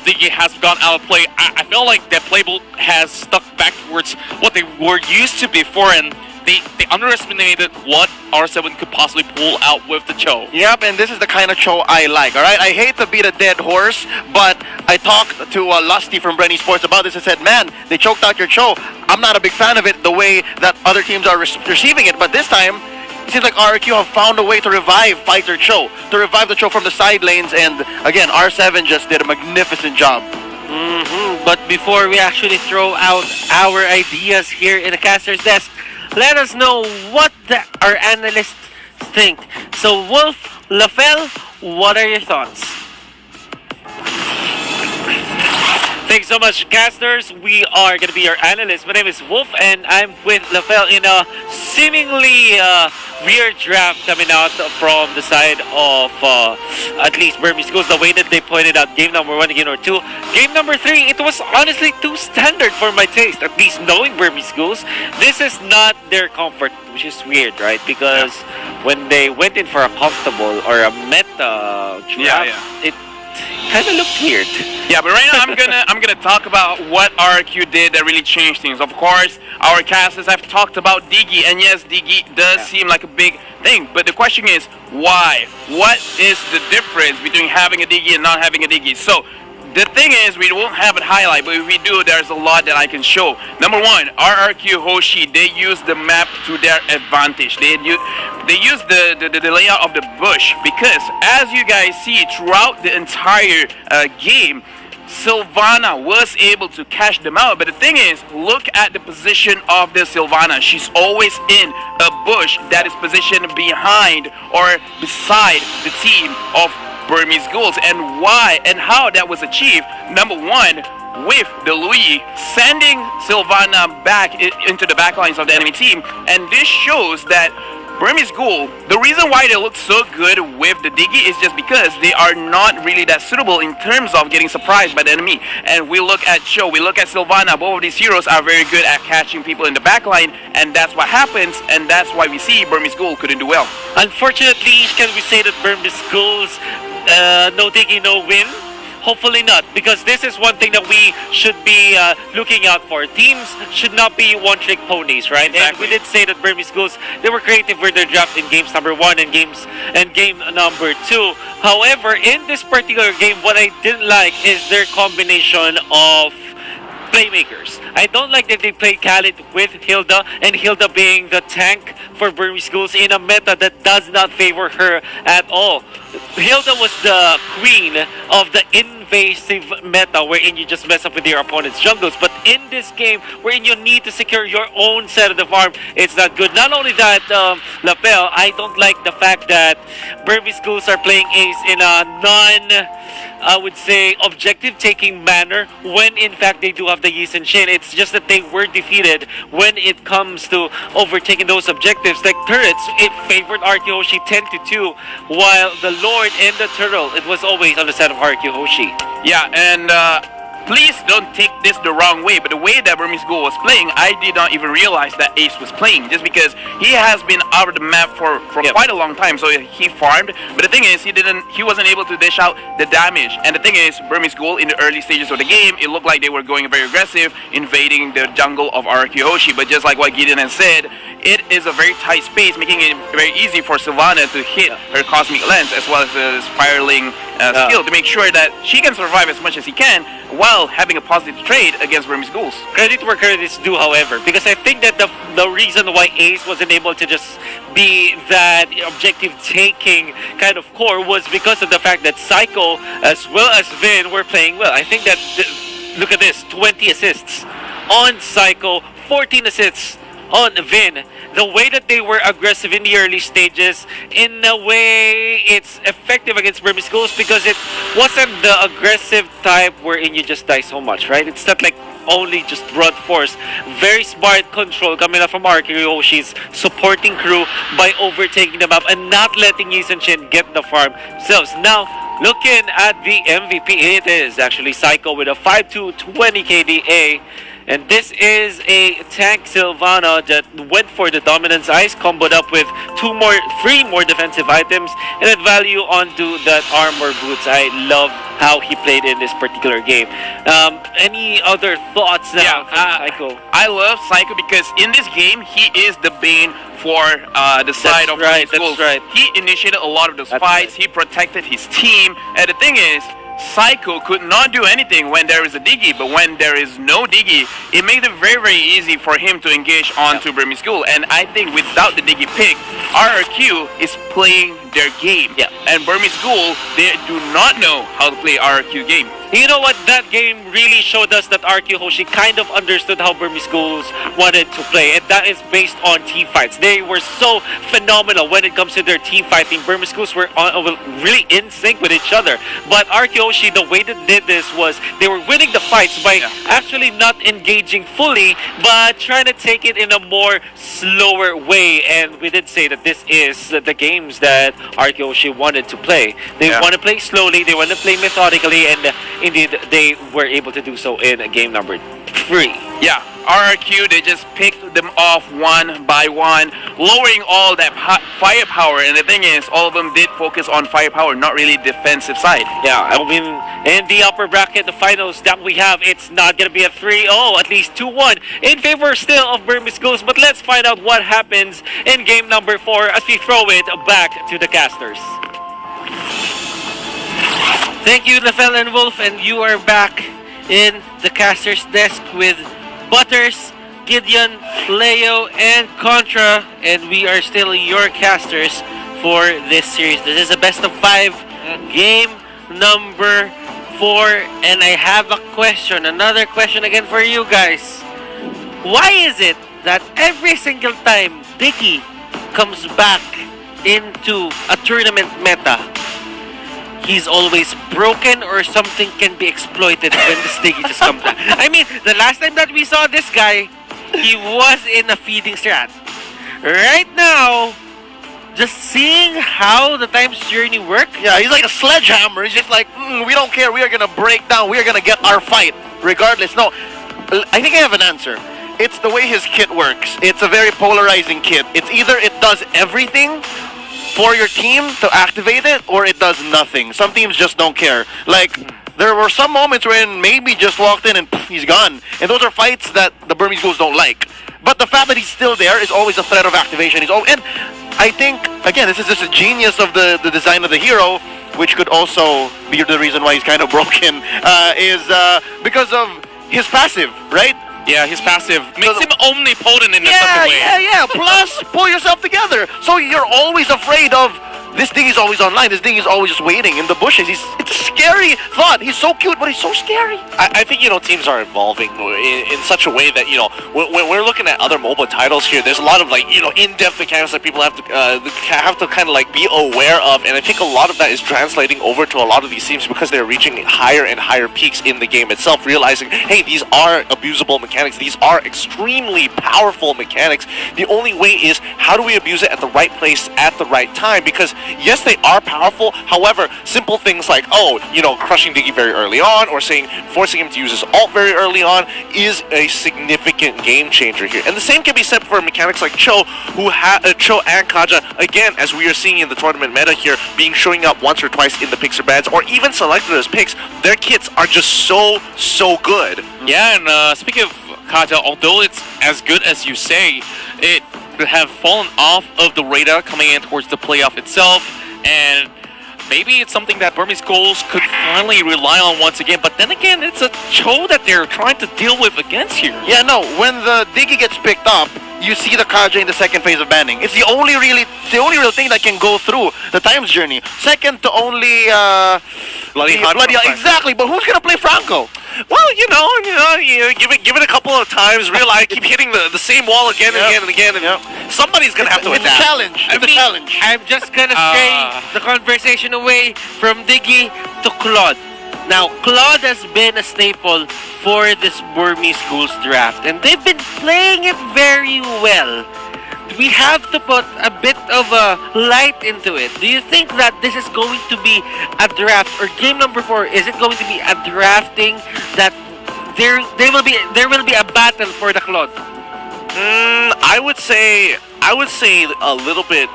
Diggy has gone out of play, I feel like that playbook has stuck back towards what they were used to before, and they underestimated what R7 could possibly pull out with the Cho. Yep, and this is the kind of Cho I like, alright? I hate to beat a dead horse, but I talked to Lusty from Brenny Sports about this and said, man, they choked out your Cho. I'm not a big fan of it the way that other teams are receiving it, but this time, it seems like RRQ have found a way to revive Fighter Cho, to revive the Cho from the side lanes, and again, R7 just did a magnificent job. But before we actually throw out our ideas here in the caster's desk, let us know what our analysts think. So Wolf, Lafel, what are your thoughts? Thanks so much, casters. We are going to be your analysts. My name is Wolf, and I'm with Lafel in a seemingly weird draft coming out from the side of at least Burmese Ghouls. The way that they pointed out game number 1 and game number 2. Game number 3, it was honestly too standard for my taste. At least knowing Burmese Ghouls, this is not their comfort, which is weird, right? Because when they went in for a comfortable or a meta draft, it kind of looked weird. Yeah, but right now I'm gonna talk about what RRQ did that really changed things. Of course, our casters have talked about Diggy, and yes, Diggy does seem like a big thing. But the question is, why? What is the difference between having a Diggy and not having a Diggy? So the thing is, we won't have it highlight, but if we do, there's a lot that I can show. Number 1, RRQ Hoshi, they use the map to their advantage. They use the layout of the bush, because as you guys see throughout the entire game, Sylvana was able to catch them out. But the thing is, look at the position of the Sylvana. She's always in a bush that is positioned behind or beside the team of Burmese Ghouls. And why and how that was achieved, number 1, with the Louis sending Sylvana back into the backlines of the enemy team. And this shows that Burmese Ghoul, the reason why they look so good with the Diggy is just because they are not really that suitable in terms of getting surprised by the enemy. And we look at Cho, we look at Sylvana, both of these heroes are very good at catching people in the backline, and that's what happens, and that's why we see Burmese Ghoul couldn't do well. Unfortunately, can we say that Burmese Ghouls, no Diggy, no win? Hopefully not, because this is one thing that we should be looking out for. Teams should not be one-trick ponies, right? Exactly. And we did say that Burmese Ghouls, they were creative with their draft in games number 1 and game number 2. However, in this particular game, what I didn't like is their combination of playmakers. I don't like that they played Khalid with Hilda, and Hilda being the tank for Burmese Ghouls in a meta that does not favor her at all. Hilda was the queen of the invasive meta wherein you just mess up with your opponent's jungles, but in this game wherein you need to secure your own side of the farm, it's not good. Not only that, Lapel, I don't like the fact that Burmese Ghouls are playing Ace in a I would say, objective-taking manner when in fact they do have the Yi and Shin. It's just that they were defeated when it comes to overtaking those objectives. Like turrets, it favored RQ Hoshi 10-2, while the Lord and the Turtle, it was always on the side of RQ Hoshi. Yeah, and please don't take this the wrong way, but the way that Burmese Ghoul was playing, I did not even realize that Ace was playing, just because he has been out of the map for quite a long time, so he farmed. But the thing is, he wasn't able to dish out the damage. And the thing is, Burmese Ghoul in the early stages of the game, it looked like they were going very aggressive, invading the jungle of RQ Hoshi. But just like what Gideon has said, it is a very tight space, making it very easy for Sylvana to hit her Cosmic Lens as well as the Spiraling skill to make sure that she can survive as much as he can while having a positive trade against Burmese Ghouls. Credit where credit is due, however, because I think that the reason why Ace wasn't able to just be that objective-taking kind of core was because of the fact that Psycho as well as Vin were playing well. I think that, look at this, 20 assists on Psycho, 14 assists on Vin. The way that they were aggressive in the early stages, in a way, it's effective against Burmese Ghouls because it wasn't the aggressive type wherein you just die so much, right? It's not like only just brute force. Very smart control coming up from RQ Hoshi's supporting crew by overtaking the map and not letting Yi and Shin get the farm themselves. Now, looking at the MVP, it is actually Psycho with a 5-2 20 KDA. And this is a tank Sylvana that went for the Dominance Ice, comboed up with three more defensive items, and add value onto that armor boots. I love how he played in this particular game. Any other thoughts now from Psycho? I love Psycho because in this game, he is the bane for the side of Burmese Ghouls. That's right. He initiated a lot of those fights, he protected his team, and the thing is, Psycho could not do anything when there is a Diggy, but when there is no Diggy, it makes it very, very easy for him to engage onto Burmese Ghoul. And I think without the Diggy pick, RRQ is playing their game. Yeah. And Burmese Ghoul, they do not know how to play RRQ game. You know what? That game really showed us that RQ Hoshi kind of understood how Burmese Ghouls wanted to play, and that is based on team fights. They were so phenomenal when it comes to their team fighting. Burmese Ghouls were really in sync with each other. But RQ Hoshi, the way they did this was they were winning the fights by actually not engaging fully, but trying to take it in a more slower way. And we did say that this is the games that RQ Hoshi wanted to play. They want to play slowly, they want to play methodically, and indeed, they were able to do so in game number 3. Yeah, RRQ, they just picked them off one by one, lowering all that firepower. And the thing is, all of them did focus on firepower, not really defensive side. Yeah, I mean, in the upper bracket, the finals that we have, it's not going to be a 3-0, at least 2-1 in favor still of Burmese Ghouls. But let's find out what happens in game number 4 as we throw it back to the casters. Thank you, Lefel and Wolf, and you are back in the caster's desk with Butters, Gideon, Leo, and Contra, and we are still your casters for this series. This is a best of 5 game number 4, and I have a question, another question again for you guys. Why is it that every single time Diggy comes back into a tournament meta, he's always broken or something can be exploited when the Diggy just comes back? I mean, the last time that we saw this guy, he was in a feeding strat. Right now, just seeing how the time's journey work. Yeah, he's like a sledgehammer. He's just like, we don't care. We are gonna break down. We are gonna get our fight, regardless. No, I think I have an answer. It's the way his kit works. It's a very polarizing kit. It's either it does everything for your team to activate it, or it does nothing. Some teams just don't care. Like, there were some moments when maybe just walked in and he's gone. And those are fights that the Burmese Ghouls don't like. But the fact that he's still there is always a threat of activation. And I think, again, this is just a genius of the design of the hero, which could also be the reason why he's kind of broken, is because of his passive, right? Yeah, his passive makes him omnipotent in such a way. Yeah. Plus, pull yourself together. So you're always afraid of, this thing is always online. This thing is always just waiting in the bushes. It's a scary thought. He's so cute, but he's so scary. I think, teams are evolving in such a way that, when we're looking at other mobile titles here, there's a lot of, in-depth mechanics that people have to kind of, be aware of. And I think a lot of that is translating over to a lot of these teams because they're reaching higher and higher peaks in the game itself, realizing, hey, these are abusable mechanics. These are extremely powerful mechanics. The only way is, how do we abuse it at the right place at the right time? Because yes, they are powerful. However, simple things like, crushing Diggy very early on, or forcing him to use his ult very early on is a significant game changer here. And the same can be said for mechanics like Cho, Cho and Kaja, again, as we are seeing in the tournament meta here, showing up once or twice in the picks or bans, or even selected as picks. Their kits are just so good. Yeah, and speaking of Kaja, although it's as good as you say, it have fallen off of the radar coming in towards the playoff itself, and maybe it's something that Burmese Ghouls could finally rely on once again. But then again, it's a Cho that they're trying to deal with against here. Yeah, no, when the Diggy gets picked up, you see the Kaja in the second phase of banning. It's the only real thing that can go through the times journey. Second to only Bloody exactly, but who's gonna play Franco? Well, give it a couple of times, realize, keep hitting the same wall again and again and again, and somebody's gonna have to It's adapt. a challenge. It's a challenge. I'm just gonna stray the conversation away from Diggy to Claude. Now, Claude has been a staple for this Burmese Ghouls draft, and they've been playing it very well. We have to put a bit of a light into it. Do you think that this is going to be a draft, or game number 4, is it going to be a drafting that there will be a battle for the Claude? I would say a little bit,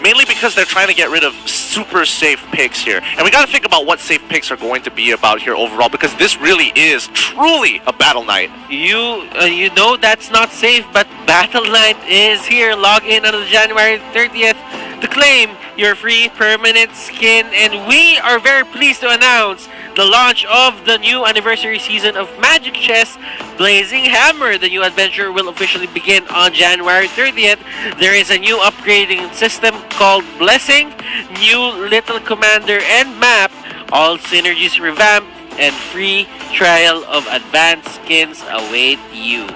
mainly because they're trying to get rid of super safe picks here, and we got to think about what safe picks are going to be about here overall, because this really is truly a battle night. You know that's not safe, but Battle Night is here. Log in on the January 30th to claim your free permanent skin, and we are very pleased to announce the launch of the new anniversary season of Magic Chess Blazing Hammer. The new adventure will officially begin on January 30th. There is a new upgrading system called Blessing, new Little Commander and map, all synergies revamped, and free trial of advanced skins await you.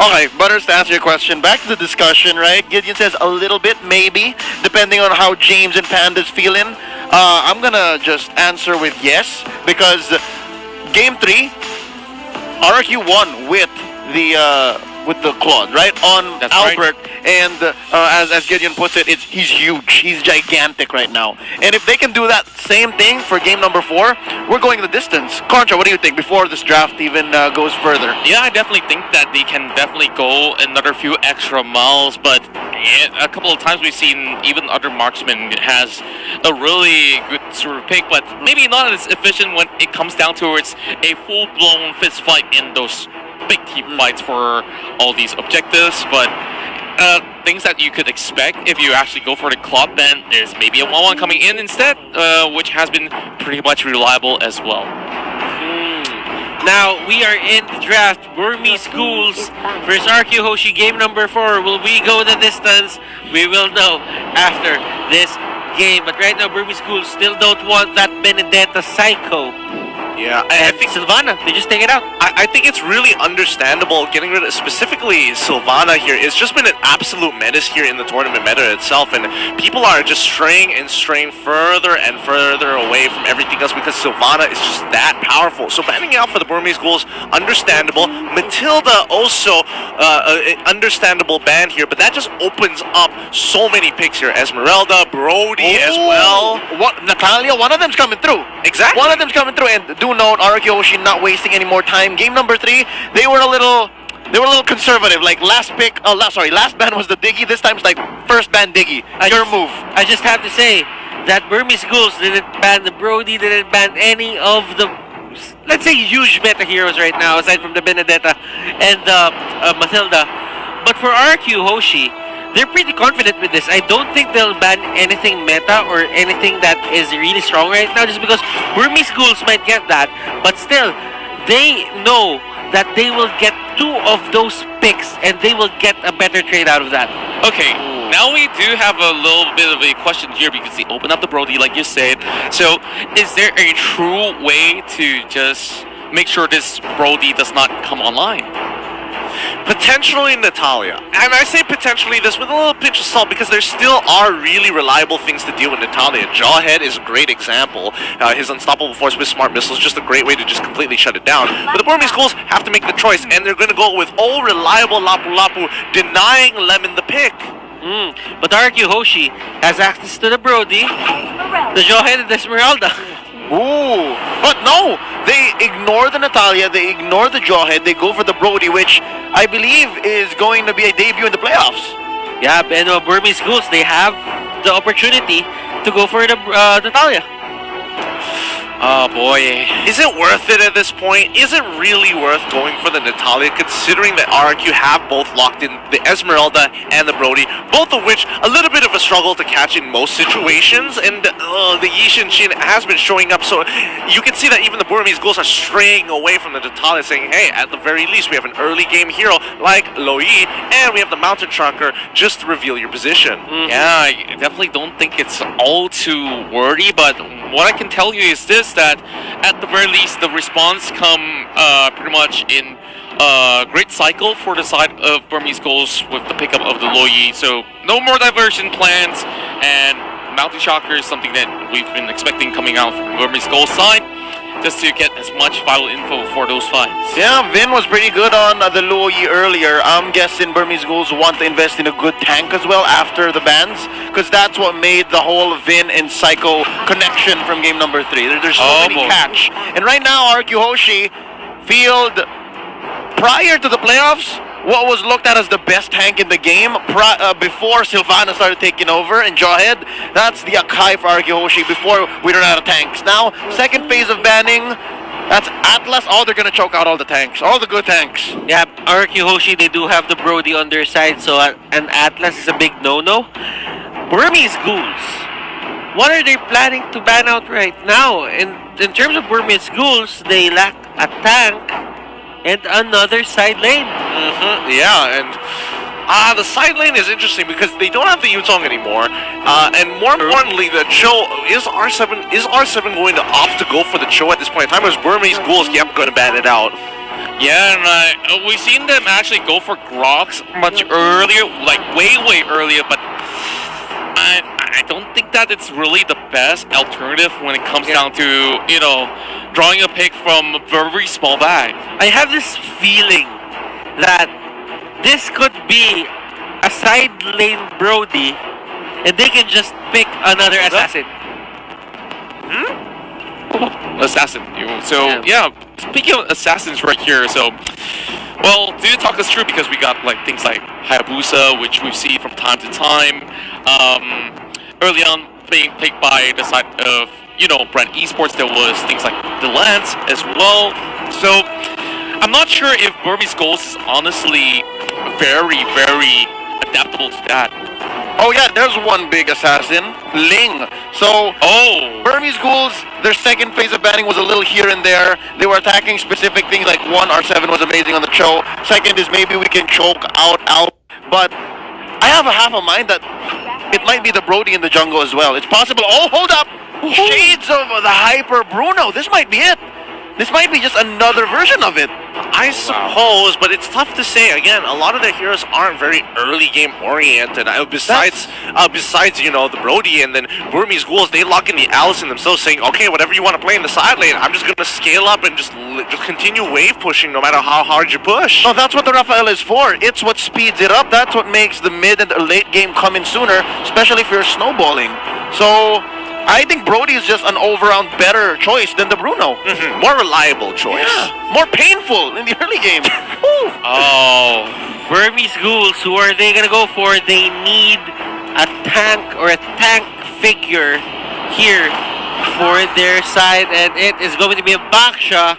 Okay, Butters, to answer your question, back to the discussion, right? Gideon says a little bit, maybe, depending on how James and Panda's feeling. I'm gonna just answer with yes, because Game 3, RRQ won with the Claude, right? On That's Albert, right. And as Gideon puts it, he's huge. He's gigantic right now. And if they can do that same thing for game number 4, we're going the distance. Contra, what do you think before this draft even goes further? Yeah, I definitely think that they can definitely go another few extra miles, but a couple of times we've seen even other marksmen has a really good sort of pick, but maybe not as efficient when it comes down towards a full-blown fist fight in those big team fights for all these objectives. But things that you could expect if you actually go for the Claude, then there's maybe a 1-1 coming in instead, which has been pretty much reliable as well. Now we are in the draft. Burmese Ghouls versus RQ Hoshi, game number 4. Will we go the distance? We will know after this game. But right now, Burmese Ghouls still don't want that Benedetta Psycho Yeah, And Sylvana, they just take it out. I think it's really understandable getting rid of specifically Sylvana here. It's just been an absolute menace here in the tournament meta itself, and people are just straying further and further away from everything else because Sylvana is just that powerful. So banning out for the Burmese Ghouls, understandable. Matilda also understandable ban here, but that just opens up so many picks here. Esmeralda, Brody as well. What, Natalia, one of them's coming through. Exactly. One of them's coming through, and do note, RRQ Hoshi not wasting any more time. Game number 3, they were a little conservative. Like last ban was the Diggy. This time it's like first ban Diggy. Your move. I just have to say that Burmese Ghouls didn't ban the Brody, didn't ban any of the, let's say, huge meta heroes right now, aside from the Benedetta and Matilda. But for RRQ Hoshi, they're pretty confident with this. I don't think they'll ban anything meta or anything that is really strong right now, just because Burmese Ghouls might get that. But still, they know that they will get 2 of those picks and they will get a better trade out of that. Okay, now we do have a little bit of a question here because they open up the Brody, like you said. So, is there a true way to just make sure this Brody does not come online? Potentially Natalia. And I say potentially this with a little pinch of salt because there still are really reliable things to deal with Natalia. Jawhead is a great example. His unstoppable force with smart missiles is just a great way to just completely shut it down. But the Burmese Ghouls have to make the choice, and they're going to go with all reliable Lapu Lapu, denying Lemon the pick. But RRQ Hoshi has access to the Brody, the Jawhead, and the Esmeralda. Ooh, but no, they ignore the Natalia, they ignore the Jawhead, they go for the Brody, which I believe is going to be a debut in the playoffs. Yeah, and Burmese Ghouls, they have the opportunity to go for the Natalia. Oh boy. Is it worth it at this point? Is it really worth going for the Natalia, considering that RRQ have both locked in the Esmeralda and the Brody, both of which a little bit of a struggle to catch in most situations, and the Yishin Shin has been showing up, so you can see that even the Burmese Ghouls are straying away from the Natalia, saying, hey, at the very least, we have an early game hero like Loi, and we have the Mountain Trucker just to reveal your position. Yeah, I definitely don't think it's all too wordy, but what I can tell you is this, that at the very least the response come pretty much in a great cycle for the side of Burmese Ghouls with the pickup of the Loi, so no more diversion plans, and Mountain Shocker is something that we've been expecting coming out from Burmese Ghouls side, just to get as much vital info for those fights. Yeah, Vin was pretty good on the Loi earlier. I'm guessing Burmese Ghouls want to invest in a good tank as well after the bans, because that's what made the whole Vin and Psycho connection from game number 3. There's so many catch. And right now, RRQ Hoshi field, prior to the playoffs, what was looked at as the best tank in the game before Sylvana started taking over and Jawhead, that's the Akai for RRQ Hoshi before we run out of tanks. Now, second phase of banning, that's Atlas. Oh, they're going to choke out all the tanks, all the good tanks. Yeah, RRQ Hoshi, they do have the Brody on their side, so an Atlas is a big no-no. Burmese Ghouls, what are they planning to ban out right now? In terms of Burmese Ghouls, they lack a tank and another side lane. Yeah, and the side lane is interesting because they don't have the Yutong anymore, and more importantly, the Cho is R7 going to opt to go for the Cho at this point in time, as Burmese Ghouls going to ban it out. Yeah, and we've seen them actually go for Grox much earlier, like way earlier, but I don't think that it's really the best alternative when it comes down to, you know, drawing a pick from a very small bag. I have this feeling that this could be a side lane Brody, and they can just pick another assassin. Assassin. So, yeah, speaking of assassins right here, so, well, do talk us through, because we got like things like Hayabusa, which we see from time to time. Early on, being picked by the side of, you know, Brand Esports, there was things like the Lance as well. So, I'm not sure if Burmese Ghouls is honestly very adaptable to that. Oh yeah, there's one big assassin, Ling. So, Burmese Ghouls, their second phase of banning was a little here and there. They were attacking specific things, like one, R7 was amazing on the Cho. Second is maybe we can choke out. But I have a half a mind that it might be the Brody in the jungle as well. It's possible. Oh, hold up! Shades of the Hyper Bruno. This might be it. This might be just another version of it. I suppose, but it's tough to say. Again, a lot of their heroes aren't very early game oriented. Besides, the Brody and then Burmese Ghouls, they lock in the Allison themselves, saying, okay, whatever you want to play in the side lane, I'm just gonna scale up and just continue wave pushing no matter how hard you push. No, that's what the Rafael is for. It's what speeds it up. That's what makes the mid and the late game come in sooner, especially if you're snowballing. So I think Brody is just an all-round better choice than the Bruno. More reliable choice. Yeah, more painful in the early game. Oh, Burmese Ghouls, who are they gonna go for? They need a tank or a tank figure here for their side, and it is going to be a Baksha.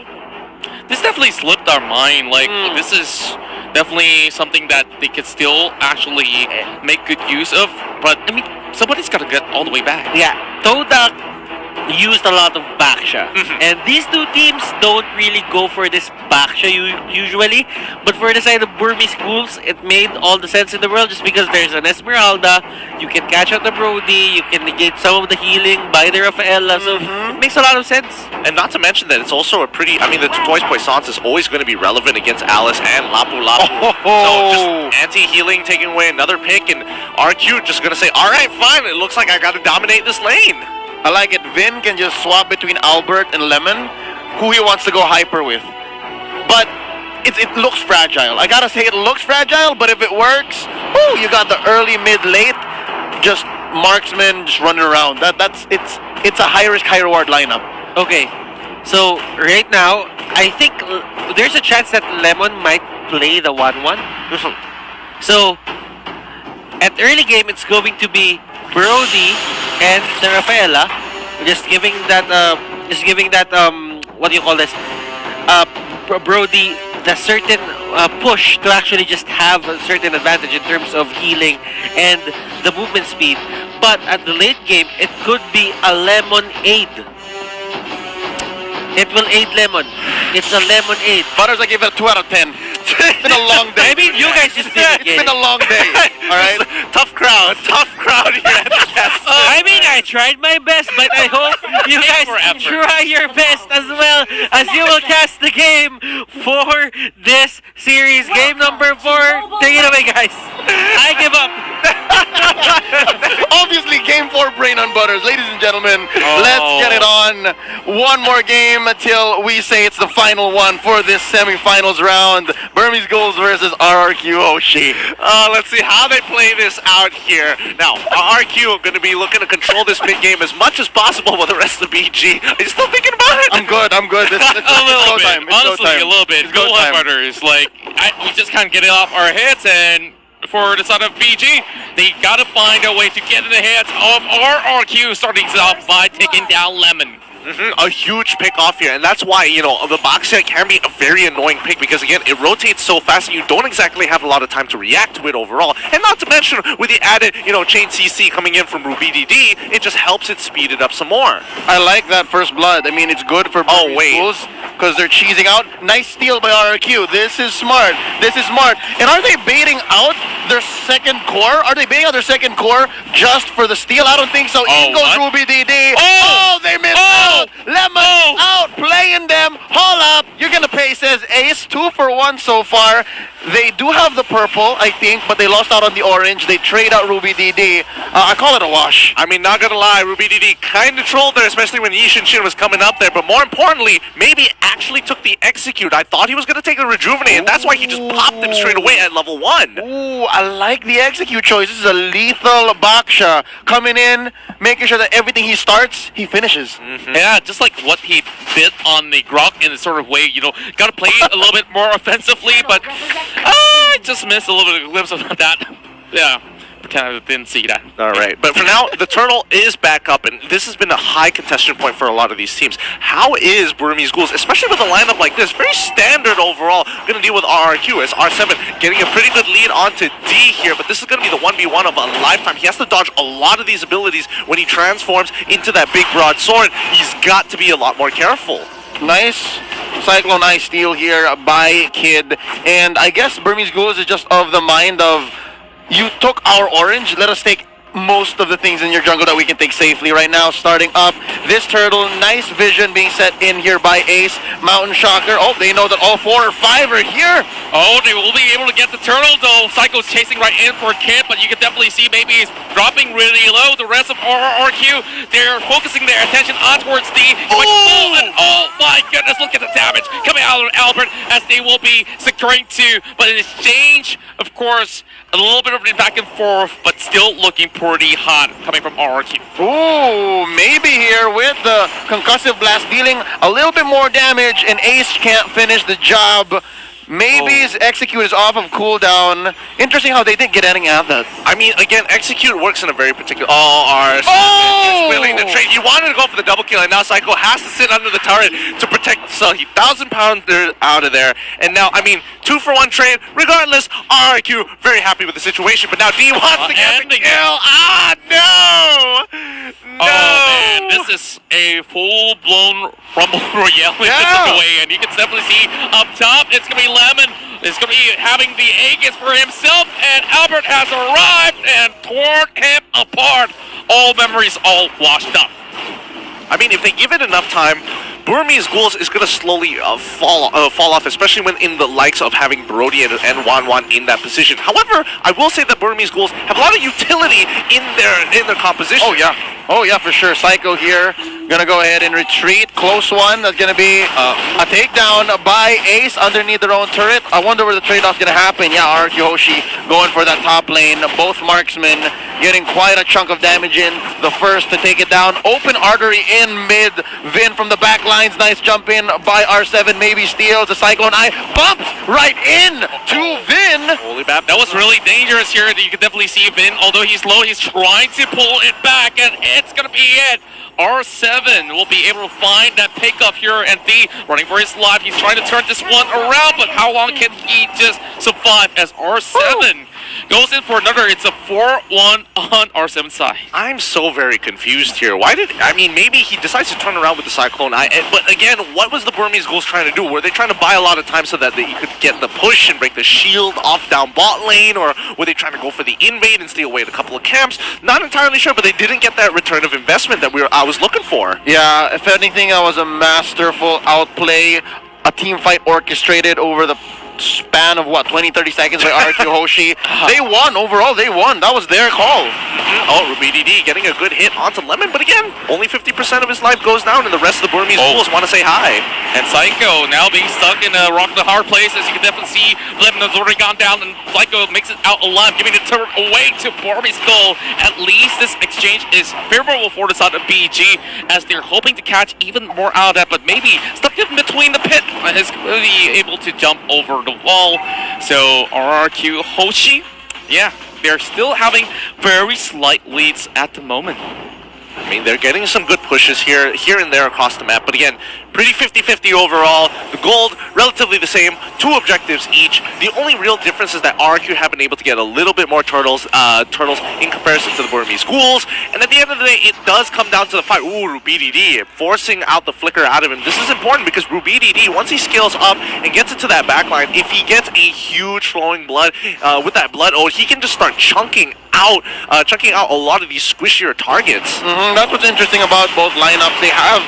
This definitely slipped our mind. Like, this is definitely something that they could still actually make good use of. But, I mean, somebody's got to get all the way back. Yeah, Todak used a lot of Baksha. And these two teams don't really go for this Baksha usually. But for the side of Burmese Ghouls, it made all the sense in the world just because there's an Esmeralda, you can catch out the Brody, you can negate some of the healing by the Rafaela, so it makes a lot of sense. And not to mention that it's also the Toys Poissons is always going to be relevant against Alice and Lapu Lapu. So just anti-healing, taking away another pick, and RQ just going to say, alright, fine, it looks like I got to dominate this lane. I like it. Vin can just swap between Albert and Lemon, who he wants to go hyper with. But it looks fragile. I gotta say, it looks fragile, but if it works, you got the early, mid, late, just marksman just running around. It's a high risk, high reward lineup. Okay, so right now, I think there's a chance that Lemon might play the 1-1. So, at early game, it's going to be Brody and the Rafaela, just giving that, what do you call this? Brody the certain push to actually just have a certain advantage in terms of healing and the movement speed. But at the late game, it could be a Lemon aid. It will aid Lemon. It's a Lemon aid. Butters, I give it a 2 out of 10. It's been a long day. I mean, you guys just didn't It's get been a long day. All right. Tough crowd here at the cast. I mean, I tried my best, but I hope you guys try your best as well as you will cast the game for this series. Game number 4. Take it away, guys. I give up. Obviously, game 4 Brain on Butters. Ladies and gentlemen, let's get it on. One more game until we say it's the final one for this semifinals round. Burmese Ghouls versus RRQ Hoshi. Let's see how they play this out here. Now, RRQ are going to be looking to control this mid game as much as possible with the rest of the BG. Are you still thinking about it? I'm good. It's A little bit. time. It's Honestly, go time. a little bit. It's go Ghoul time. Hunters, we just can't get it off our heads, and for the side of BG, they gotta find a way to get in the hands of RRQ, starting off by taking down Lemon. A huge pick off here, and that's why, the box set can be a very annoying pick because, again, it rotates so fast and you don't exactly have a lot of time to react to it overall. And not to mention, with the added, chain CC coming in from Ruby DD, it just helps it speed it up some more. I like that first blood. I mean, it's good for Burmese Ghouls because they're cheesing out. Nice steal by RRQ. This is smart. And are they baiting out their second core? Are they baiting out their second core just for the steal? I don't think so. In goes Ruby DD. Oh, they missed out. Lemon out, playing them. Hold up. You're going to pay, says Ace. 2 for 1 so far. They do have the purple, I think, but they lost out on the orange. They trade out Ruby DD. I call it a wash. I mean, not gonna lie, Ruby DD kind of trolled there, especially when Yishin Shin was coming up there. But more importantly, maybe actually took the execute. I thought he was gonna take a rejuvenate, and that's why he just popped him straight away at level 1. Ooh, I like the execute choice. This is a lethal Baksha coming in, making sure that everything he starts, he finishes. Yeah, just like what he did on the Grok in a sort of way, gotta play a little bit more offensively, but I just missed a little bit of a glimpse of that. Yeah, kind of didn't see that. All right, but for now, the turtle is back up, and this has been a high contestation point for a lot of these teams. How is Burmese Ghouls, especially with a lineup like this, very standard overall, going to deal with RRQ as R7 getting a pretty good lead onto D here, but this is going to be the 1v1 of a lifetime. He has to dodge a lot of these abilities when he transforms into that big broadsword. He's got to be a lot more careful. Nice Cyclone Eye steal here by Kid. And I guess Burmese Ghouls is just of the mind of, you took our orange, let us take most of the things in your jungle that we can take safely right now. Starting up, this turtle, nice vision being set in here by Ace. Mountain Shocker, oh, they know that all 4 or 5 are here. Oh, they will be able to get the turtle though. Psycho's chasing right in for a kid, but you can definitely see maybe he's dropping really low. The rest of RRQ, they're focusing their attention on towards D. Oh my goodness, look at the damage coming out of Albert as they will be securing 2. But in exchange, of course, a little bit of a back and forth, but still looking pretty hot coming from RRQ. Ooh, maybe here with the concussive blast dealing a little bit more damage, and Ace can't finish the job. Maybe his execute is off of cooldown. Interesting how they didn't get anything out of that. I mean, again, execute works in a very particular. Ours is willing to trade. You wanted to go for the double kill, and now Psycho has to sit under the turret to protect the 1,000-pounder out of there. And now, I mean, 2-for-1 trade. Regardless, RRQ very happy with the situation, but now D wants to get the kill. Ah, no! No! Oh man, this is a full-blown Rumble Royale away, and you can definitely see up top, it's gonna be Lemon. It's gonna be having the Aegis for himself, and Albert has arrived and torn him apart. All memories all washed up. I mean, if they give it enough time, Burmese Ghouls is going to slowly fall off, especially when in the likes of having Brody and Wanwan in that position. However, I will say that Burmese Ghouls have a lot of utility in their composition. Oh yeah, for sure. Psycho here, gonna go ahead and retreat. Close one, that's gonna be a takedown by Ace underneath their own turret. I wonder where the trade-off's gonna happen. Yeah, RRQ Hoshi going for that top lane. Both marksmen getting quite a chunk of damage in. The first to take it down. Open artery in mid. Vin from the back lines. Nice jump in by R7. Maybe steals. The Cyclone Eye bumped right in to Vin. Holy bap. That was really dangerous here. You can definitely see Vin, although he's low, he's trying to pull it back, and it's gonna be it. R7 will be able to find that pickup here, and D running for his life. He's trying to turn this one around, but how long can he just survive as R7 goes in for another? It's a 4-1 on R7's side. I'm so very confused here. Maybe he decides to turn around with the Cyclone Eye, but again, what was the Burmese Ghouls trying to do? Were they trying to buy a lot of time so that they could get the push and break the shield off down bot lane, or were they trying to go for the invade and steal away a couple of camps? Not entirely sure, but they didn't get that return of investment that I was looking for. Yeah, if anything, that was a masterful outplay. A team fight orchestrated over the span of 20-30 seconds by RRQ Hoshi. They won overall. They won. That was their call. Oh, RubyDD getting a good hit onto Lemon, but again, only 50% of his life goes down, and the rest of the Burmese Ghouls want to say hi. And Psycho now being stuck in a rock the hard place, as you can definitely see. Lemon has already gone down, and Psycho makes it out alive, giving the turret away to Burmese Skull. At least this exchange is favorable for the side of BG, as they're hoping to catch even more out of that, but maybe stuck in between the pit is really able to jump over the wall. So RRQ Hoshi, yeah, they're still having very slight leads at the moment. I mean, they're getting some good pushes here and there across the map, but again, pretty 50-50 overall. The gold, relatively the same, 2 objectives each. The only real difference is that RRQ have been able to get a little bit more turtles in comparison to the Burmese Ghouls, and at the end of the day, it does come down to the fight. Ooh, RubyDD, forcing out the flicker out of him. This is important because RubyDD, once he scales up and gets into that backline, if he gets a huge flowing blood with that blood ode, he can just start chunking out a lot of these squishier targets. That's what's interesting about both lineups. They have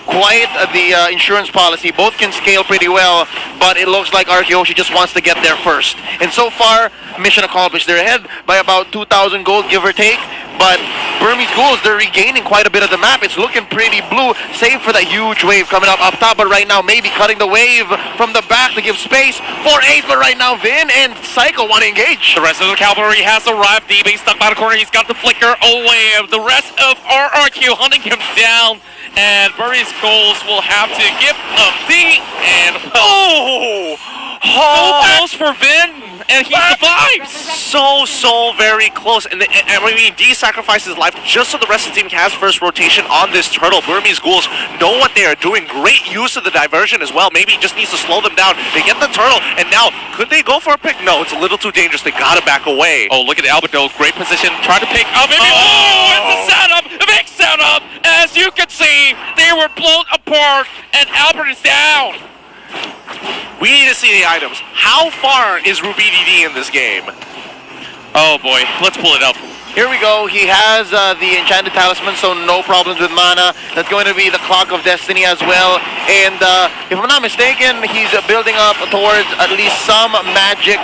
quite the insurance policy. Both can scale pretty well, but it looks like RRQ Hoshi just wants to get there first. And so far, mission accomplished. They're ahead by about 2,000 gold, give or take. But Burmese Ghouls, they're regaining quite a bit of the map. It's looking pretty blue, save for that huge wave coming up top. But right now, maybe cutting the wave from the back to give space for Ace. But right now, Vin and Psycho want to engage. The rest of the cavalry has arrived. D being stuck by the corner. He's got the flicker away. The rest of RRQ hunting him down. And Burmese Ghouls will have to give up D. And so close for Vin. And he survives! So very close. And I mean, D sacrifices his life just so the rest of the team has first rotation on this turtle. Burmese Ghouls know what they are doing. Great use of the diversion as well. Maybe he just needs to slow them down. They get the turtle, and now, could they go for a pick? No, it's a little too dangerous. They gotta back away. Oh, look at Alberto. Great position. Trying to pick up. It's a setup! A big setup! As you can see, they were blown apart, and Albert is down. We need to see the items. How far is RubyDD in this game? Oh boy, let's pull it up. Here we go. He has the Enchanted Talisman, so no problems with mana. That's going to be the Clock of Destiny as well. And if I'm not mistaken, he's building up towards at least some magic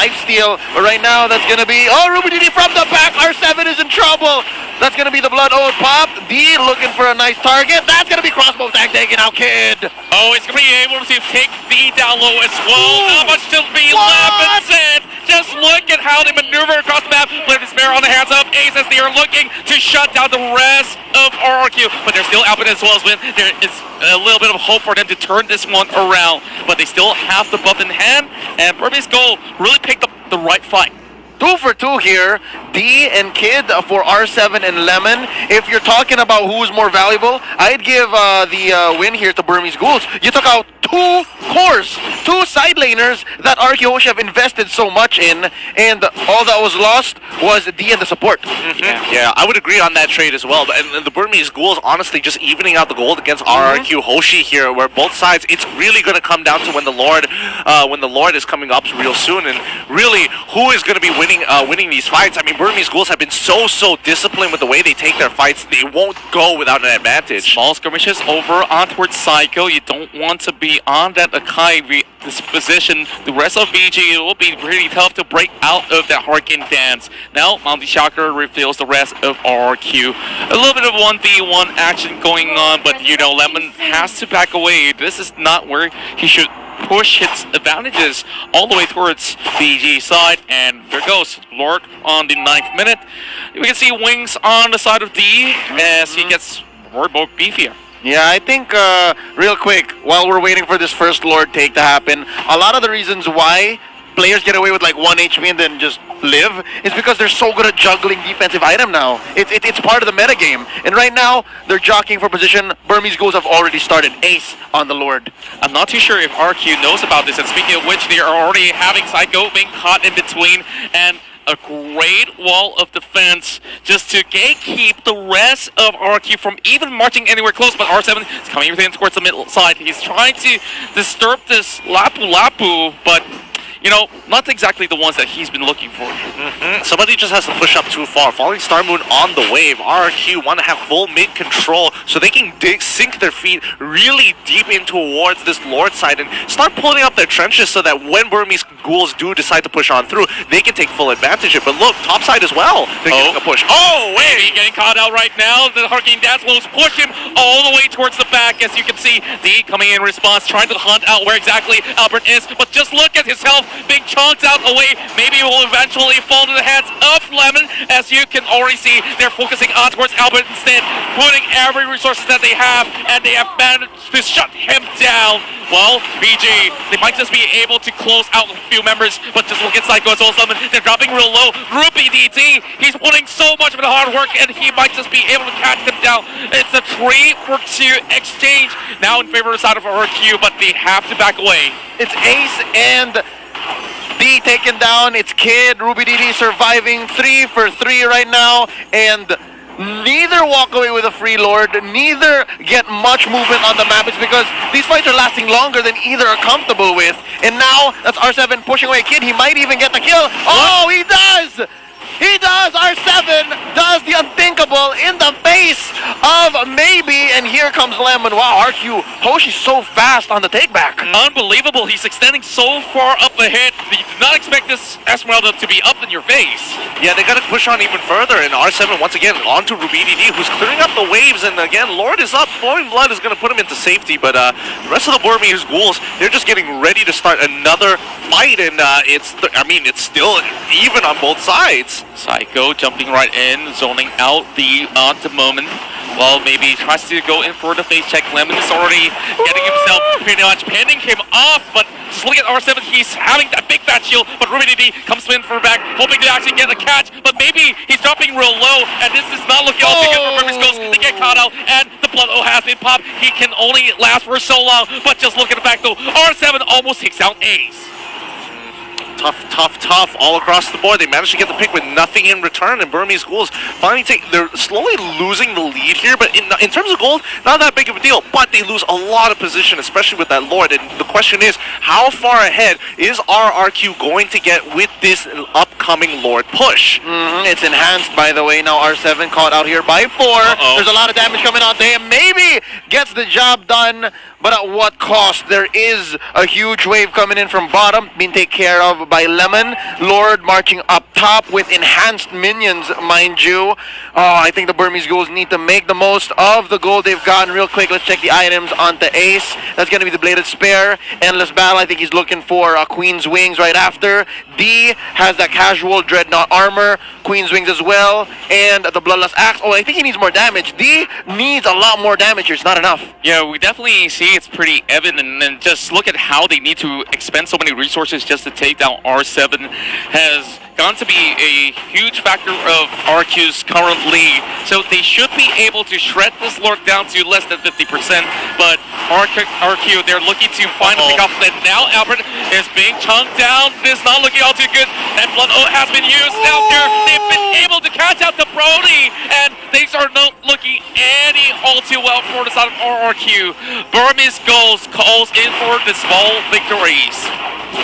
lifesteal. But right now, that's going to be... Oh, Rubididi from the back. R7 is in trouble. That's going to be the Blood Oath pop. D looking for a nice target. That's going to be Crossbow Tag taking out Kid. Oh, it's going to be able to take the down low as well. Not much to be left and said. Just look at how they maneuver across the map. Flip Despair on the hands up. Ace as they are looking to shut down the rest of RRQ. But they're still Albert as well as Win. There is a little bit of hope for them to turn this one around. But they still have the buff in hand. And Burmese Gold really picked up the right fight. 2 for 2 here. D and Kid for R7 and Lemon. If you're talking about who's more valuable, I'd give the win here to Burmese Ghouls. You took out 2 cores, 2 side laners that RQ Hoshi have invested so much in, and all that was lost was D and the support. Yeah, I would agree on that trade as well. And the Burmese Ghouls honestly just evening out the gold against RRQ Hoshi here, where both sides, it's really going to come down to when the Lord is coming up real soon, and really who is going to be winning these fights. I mean, Burmese Ghouls have been so disciplined with the way they take their fights. They won't go without an advantage. Small skirmishes over on towards Psycho. You don't want to be on that Akai this position. The rest of BG, it will be really tough to break out of that Hurricane dance. Now, Mounty Shocker reveals the rest of RQ. A little bit of 1v1 action going on, but you know, Lemon has to back away. This is not where he should push his advantages all the way towards BG side, and there goes Lord on the 9th minute. We can see Wings on the side of D as he gets more beefier. Yeah, I think real quick, while we're waiting for this first Lord take to happen, a lot of the reasons why players get away with like 1 HP and then just live is because they're so good at juggling defensive item now. It's part of the meta game. And right now, they're jockeying for position. Burmese Ghouls have already started Ace on the Lord. I'm not too sure if RQ knows about this, and speaking of which, they are already having Psycho being caught in between, and a great wall of defense just to gatekeep the rest of RQ from even marching anywhere close. But R7 is coming within towards the middle side. He's trying to disturb this Lapu, but you know, not exactly the ones that he's been looking for. Somebody just has to push up too far. Falling Star Moon on the wave. RRQ want to have full mid control so they can sink their feet really deep in towards this Lord side and start pulling up their trenches so that when Burmese Ghouls do decide to push on through, they can take full advantage of it. But look, top side as well. They're getting a push. Oh, wait! He's getting caught out right now. The Hurricane Dance will push him all the way towards the back. As you can see, D coming in response, trying to hunt out where exactly Albert is. But just look at his health. Big chunks out away. Maybe it will eventually fall to the hands of Lemon. As you can already see, they're focusing on towards Albert instead, putting every resources that they have, and they have managed to shut him down. Well, BG, they might just be able to close out a few members, but just look at Psycho as well as Lemon. They're dropping real low. Ruby DT, he's putting so much of the hard work, and he might just be able to catch them down. It's a 3-for-2 exchange now in favor of the side of RQ, but they have to back away. It's Ace and D taken down. It's Kid, Ruby DD surviving 3 for 3 right now, and neither walk away with a free Lord, neither get much movement on the map. It's because these fights are lasting longer than either are comfortable with. And now that's R7 pushing away Kid. He might even get the kill. Oh, he does! He does! R7 does the unthinkable in the face of maybe, and here comes Lemon. Wow, RQ Hoshi's so fast on the takeback. Unbelievable. He's extending so far up ahead. You did not expect this Esmeralda to be up in your face. Yeah, they got to push on even further, and R7 once again onto Ruby DD, who's clearing up the waves, and again, Lord is up. Flowing Blood is going to put him into safety, but the rest of the Burmese Ghouls, they're just getting ready to start another fight, and it's still even on both sides. Psycho jumping right in, zoning out the moment. Well, maybe he tries to go in for the face check. Lemon is already getting himself pretty much pinning him off, but just look at R7, he's having that big fat shield, but Ruby DD comes in for back, hoping to actually get a catch, but maybe he's dropping real low, and this is not looking all too good for Burmese Ghouls. They get caught out, and the Blood O has been popped. He can only last for so long, but just look at the back though, R7 almost takes out Ace. tough all across the board. They managed to get the pick with nothing in return, and Burmese Ghouls finally they're slowly losing the lead here, but in terms of gold, not that big of a deal, but they lose a lot of position, especially with that Lord, and the question is, how far ahead is RRQ going to get with this upcoming Lord push? It's enhanced, by the way. Now R7 caught out here by 4. There's a lot of damage coming out there. Maybe gets the job done, but at what cost? There is a huge wave coming in from bottom, being taken care of by Lemon. Lord marching up top with enhanced minions, mind you. I think the Burmese Ghouls need to make the most of the gold they've gotten. Real quick, let's check the items onto Ace. That's going to be the Bladed Spear. Endless Battle, I think he's looking for Queen's Wings right after. D has that casual Dreadnought armor, Queen's Wings as well, and the Bloodlust Axe. Oh, I think he needs more damage. D needs a lot more damage here. It's not enough. Yeah, we definitely see it's pretty evident, and just look at how they need to expend so many resources just to take down R7 has gone to be a huge factor of RQ's current lead. So they should be able to shred this Lord down to less than 50%, but RQ, they're looking to find a pick off. And now Albert is being chunked down. This is not looking all too good, and Blood Oath has been used out there. They've been able to catch out the Brody, and things are not looking any all too well for the side of RRQ. Burmese Ghouls calls in for the small victories.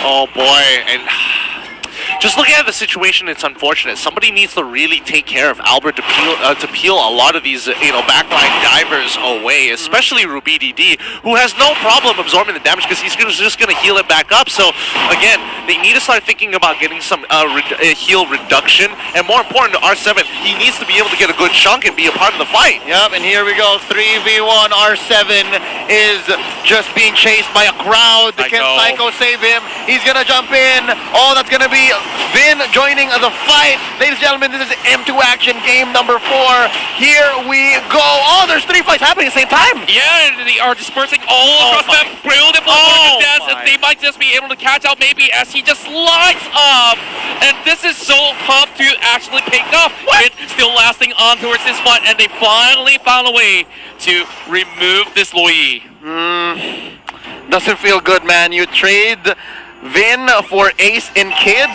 Oh boy, and just looking at the situation, it's unfortunate. Somebody needs to really take care of Albert to peel a lot of these, backline divers away, especially Ruby DD, who has no problem absorbing the damage because he's just going to heal it back up. So, again, they need to start thinking about getting some heal reduction. And more important to R7, he needs to be able to get a good chunk and be a part of the fight. Yep, and here we go. 3v1. R7 is just being chased by a crowd. Can Psycho save him? He's going to jump in. Oh, that's going to be Vin joining the fight. Ladies and gentlemen, this is M2 Action game number 4. Here we go. Oh, there's 3 fights happening at the same time. Yeah, and they are dispersing all across the map. Beautiful dance, and they might just be able to catch out maybe as he just lights up. And this is so tough to actually pick up. It still lasting on towards this fight, and they finally found a way to remove this Loi. Doesn't feel good, man. You trade Vin for Ace and Kid.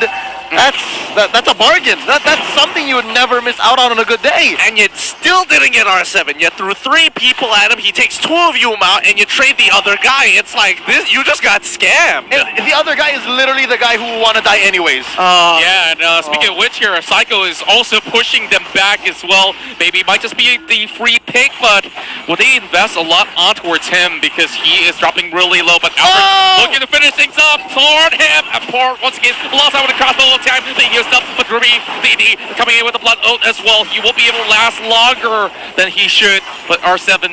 That's a bargain. That's something you would never miss out on a good day. And you still didn't get R7. You threw 3 people at him. He takes 2 of you out, and you trade the other guy. It's like this. You just got scammed. And the other guy is literally the guy who will want to die anyways. Yeah, and speaking of which here, Psycho is also pushing them back as well. Maybe it might just be the free pick, but will they invest a lot on towards him because he is dropping really low. But Albert looking to finish things up toward him. And Port once again lost out with a crossbow time. They used up, but Ruby DD coming in with the Blood Oath as well. He will be able to last longer than he should, but R7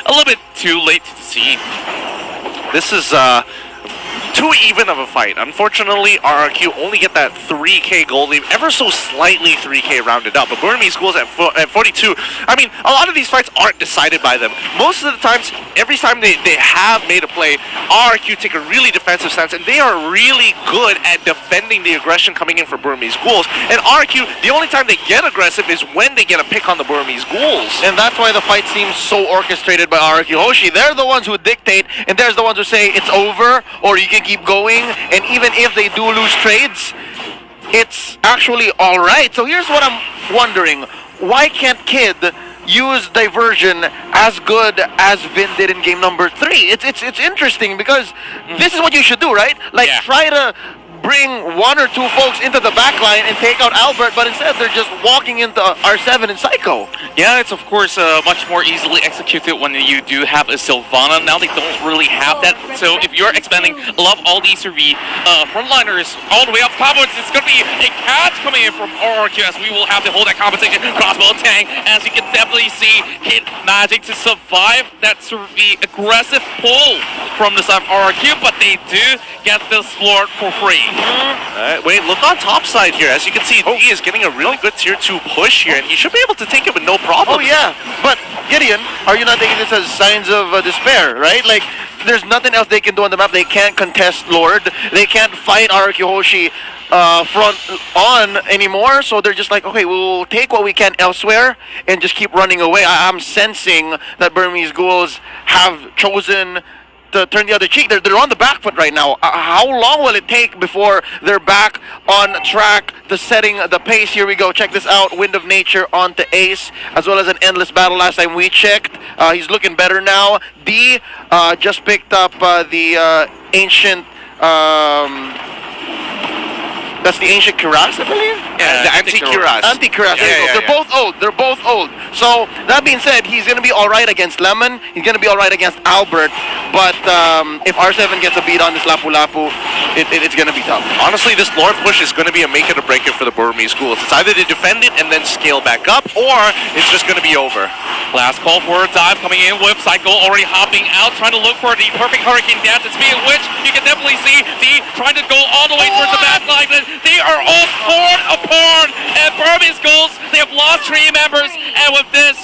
a little bit too late to see. This is too even of a fight. Unfortunately, RRQ only get that 3k gold lead, ever so slightly 3k rounded up. But Burmese Ghouls at 42. I mean, a lot of these fights aren't decided by them. Most of the times, every time they have made a play, RRQ take a really defensive stance, and they are really good at defending the aggression coming in for Burmese Ghouls. And RRQ, the only time they get aggressive is when they get a pick on the Burmese Ghouls. And that's why the fight seems so orchestrated by RRQ Hoshi. They're the ones who dictate, and there's the ones who say it's over, or you can keep going. And even if they do lose trades, it's actually alright. So here's what I'm wondering. Why can't Kid use diversion as good as Vin did in game number 3? It's interesting because this is what you should do, right? Like, try to bring 1 or 2 folks into the back line and take out Albert, but instead they're just walking into R7 and Psycho. Yeah, it's of course much more easily executed when you do have a Sylvana. Now they don't really have that, so if you're expanding a lot of all these frontliners all the way up top, it's going to be a catch coming in from RRQ as we will have to hold that compensation. Crossbow tank, as you can definitely see, Kid managing to survive that sort of the aggressive pull from the side of RRQ, but they do get this Lord for free. Wait, look on top side here. As you can see, he is getting a really good tier 2 push here, and he should be able to take it with no problem. Oh yeah, but Gideon, are you not taking this as signs of despair, right? Like, there's nothing else they can do on the map. They can't contest Lord. They can't fight RRQ Hoshi front on anymore, so they're just like, okay, we'll take what we can elsewhere and just keep running away. I'm sensing that Burmese Ghouls have chosen turn the other cheek. They're on the back foot right now. How long will it take before they're back on track to setting the pace? Here we go. Check this out. Wind of Nature onto Ace, as well as an endless battle last time we checked. He's looking better now. D just picked up the ancient. That's the ancient Cuirass, I believe? Yeah, the anti-Cuirass. Anti-Cuirass. They're both old. They're both old. So, that being said, he's going to be alright against Lemon. He's going to be alright against Albert. But if R7 gets a beat on this Lapu Lapu, it's going to be tough. Honestly, this lore push is going to be a make it or break it for the Burmese schools. It's either they defend it and then scale back up, or it's just going to be over. Last call for a dive coming in with Psycho already hopping out, trying to look for the perfect Hurricane dance. It's being which you can definitely see D trying to go all the way towards the back line. They are all torn apart, and Burmese Schools, they have lost 3 members, and with this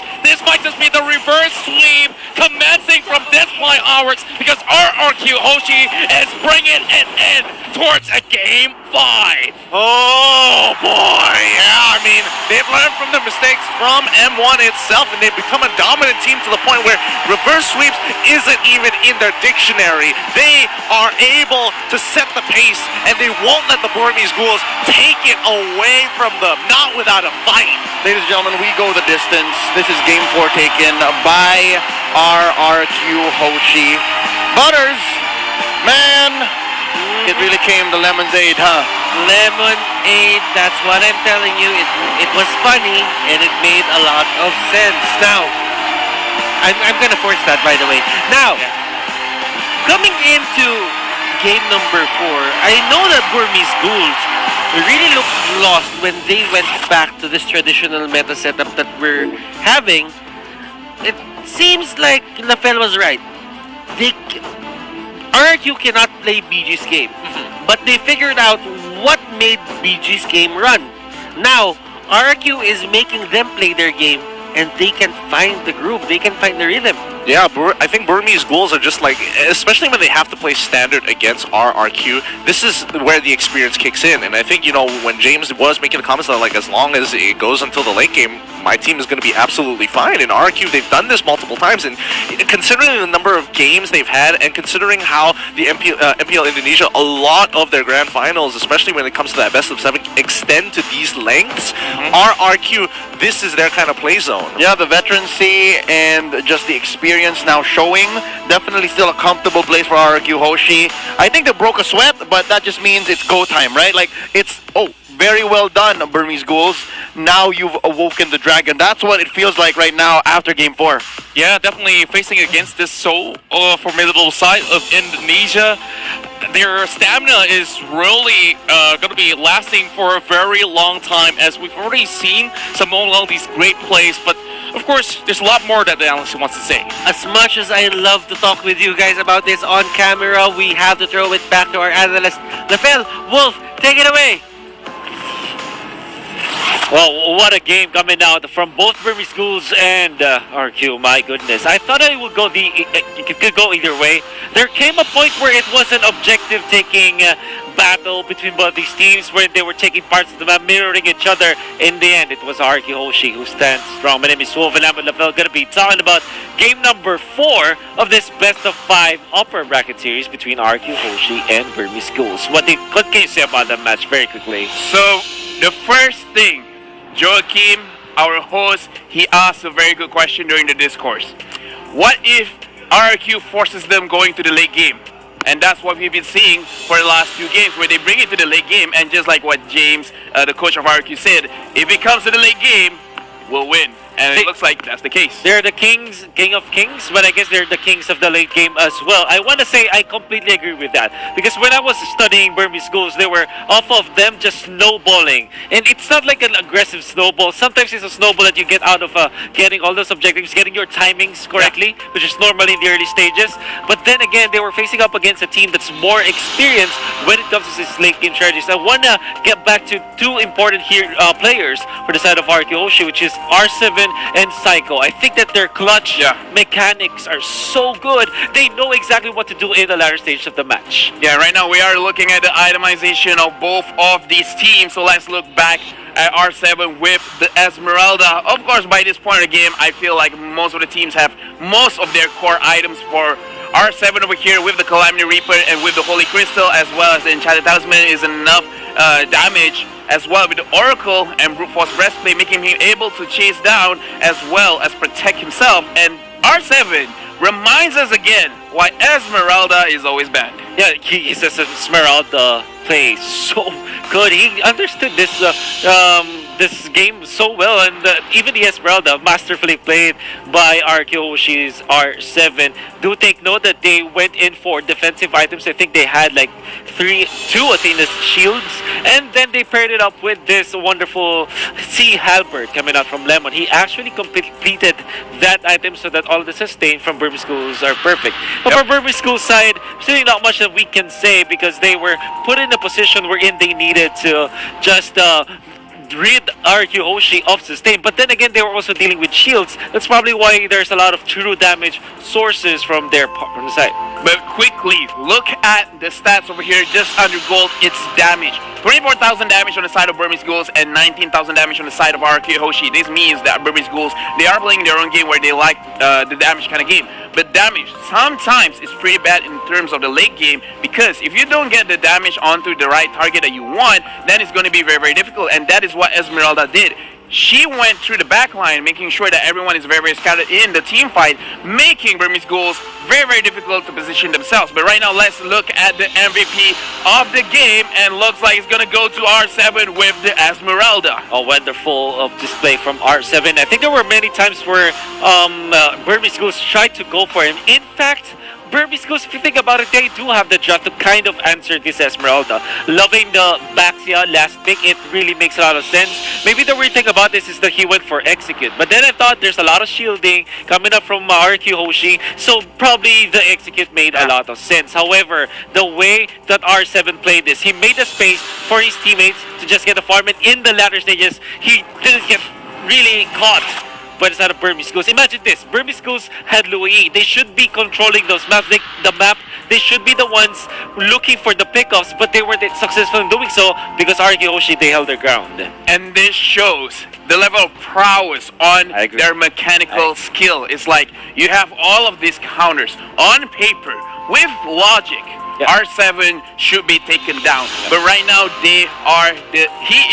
might just be the reverse sweep commencing from this point onwards, because RRQ Hoshi is bringing it in towards a game 5. Oh boy, yeah, I mean, they've learned from their mistakes from M1 itself, and they've become a dominant team to the point where reverse sweeps isn't even in their dictionary. They are able to set the pace, and they won't let the Burmese Ghouls take it away from them, not without a fight. Ladies and gentlemen, we go the distance. This is game 4 taken by RRQ Hoshi. Butters, man, it really came to Lemonade, huh? Lemonade, that's what I'm telling you. It was funny and it made a lot of sense. Now, I'm gonna force that, by the way. Now, coming into game number 4, I know that Burmese Ghouls really looked lost when they went back to this traditional meta setup that we're having. It seems like LaFell was right. RRQ cannot play BG's game, but they figured out what made BG's game run. Now, RRQ is making them play their game, and they can find the groove, they can find the rhythm. Yeah, I think Burmese Ghouls are just like, especially when they have to play standard against RRQ, this is where the experience kicks in. And I think, you know, when James was making the comments that, like, as long as it goes until the late game, my team is going to be absolutely fine. In RRQ, they've done this multiple times, and considering the number of games they've had, and considering how the MPL Indonesia, a lot of their grand finals, especially when it comes to that best of 7, extend to these lengths, RRQ, this is their kind of play zone. Yeah, the veterancy and just the experience now showing. Definitely still a comfortable place for RRQ Hoshi. I think they broke a sweat, but that just means it's go time, right? Like, it's, very well done, Burmese Ghouls. Now you've awoken the dragon. That's what it feels like right now after game 4. Yeah, definitely facing against this so formidable side of Indonesia. Their stamina is really going to be lasting for a very long time, as we've already seen some of all these great plays, but of course, there's a lot more that the analyst wants to say. As much as I love to talk with you guys about this on camera, we have to throw it back to our analyst, LaFell. Wolf, take it away. Well, what a game coming out from both Burmese Schools and RQ. My goodness, I thought it would go it could go either way. There came a point where it was an objective-taking battle between both these teams, where they were taking parts of the map, mirroring each other. In the end, it was RQ Hoshi who stands strong. My name is Wolf, and I'm with LaFell. Going to be talking about game number 4 of this best of 5 upper bracket series between RQ Hoshi and Burmese Schools. What can you say about that match very quickly? So, the first thing, Joachim, our host, he asked a very good question during the discourse. What if RRQ forces them going to the late game? And that's what we've been seeing for the last few games, where they bring it to the late game, and just like what James, the coach of RRQ, said, if it comes to the late game, we'll win. And it looks like that's the case. They're the king of kings, but I guess they're the kings of the late game as well. I want to say I completely agree with that, because when I was studying Burmese Schools, they were off of them just snowballing, and it's not like an aggressive snowball. Sometimes it's a snowball that you get out of getting all those objectives, getting your timings correctly, which is normally in the early stages. But then again, they were facing up against a team that's more experienced when it comes to this late game strategies. I want to get back to 2 important players for the side of RQ Hoshi, which is R7 and Psycho. I think that their clutch mechanics are so good. They know exactly what to do in the latter stage of the match. Yeah, right now we are looking at the itemization of both of these teams. So let's look back at R7 with the Esmeralda. Of course, by this point of the game, I feel like most of the teams have most of their core items for R7 over here with the Calamity Reaper and with the Holy Crystal as well as the Enchanted Talisman is enough damage as well with the Oracle and Brute Force Breastplate, making him able to chase down as well as protect himself. And R7 reminds us again why Esmeralda is always banned. Yeah, he says Esmeralda plays so good. He understood this game so well, and even the Esmeralda, masterfully played by Arkyoshi's R7. Do take note that they went in for defensive items. I think they had like two Athena's shields, and then they paired it up with this wonderful Sea Halberd coming out from Lemon. He actually completed that item so that all the sustain from Burmese Schools are perfect. But for Burmese Schools side, there's really not much that we can say because they were put in a position wherein they needed to just rid Arkyuhoshi of sustain, but then again they were also dealing with shields. That's probably why there's a lot of true damage sources from their from the side. But quickly, look at the stats over here, just under gold, it's damage. 24,000 damage on the side of Burmese Ghouls and 19,000 damage on the side of Arkyuhoshi. This means that Burmese Ghouls, they are playing their own game where they like the damage kind of game. But damage sometimes is pretty bad in terms of the late game, because if you don't get the damage onto the right target that you want, then it's going to be very, very difficult. And that is what Esmeralda did. She went through the back line, making sure that everyone is very, very scattered in the team fight, making Burmese Ghouls very, very difficult to position themselves. But right now, let's look at the MVP of the game, and looks like it's going to go to R7 with the Esmeralda. A wonderful display from R7. I think there were many times where Burmese Ghouls tried to go for him. In fact, Burmese Ghouls, if you think about it, they do have the draft to kind of answer this Esmeralda. Loving the Baxia last pick, it really makes a lot of sense. Maybe the weird thing about this is that he went for Execute. But then I thought there's a lot of shielding coming up from Arkyuhoshi, so probably the Execute made a lot of sense. However, the way that R7 played this, he made a space for his teammates to just get a farm, and in the latter stages, he didn't get really caught by the side of Burmese Schools. Imagine this, Burmese Schools had Louis. They should be controlling those maps. They should be the ones looking for the pickoffs, but they weren't successful in doing so because Arkyuhoshi, they held their ground. And this shows the level of prowess on their mechanical skill. It's like you have all of these counters on paper with logic. R7 should be taken down, but right now he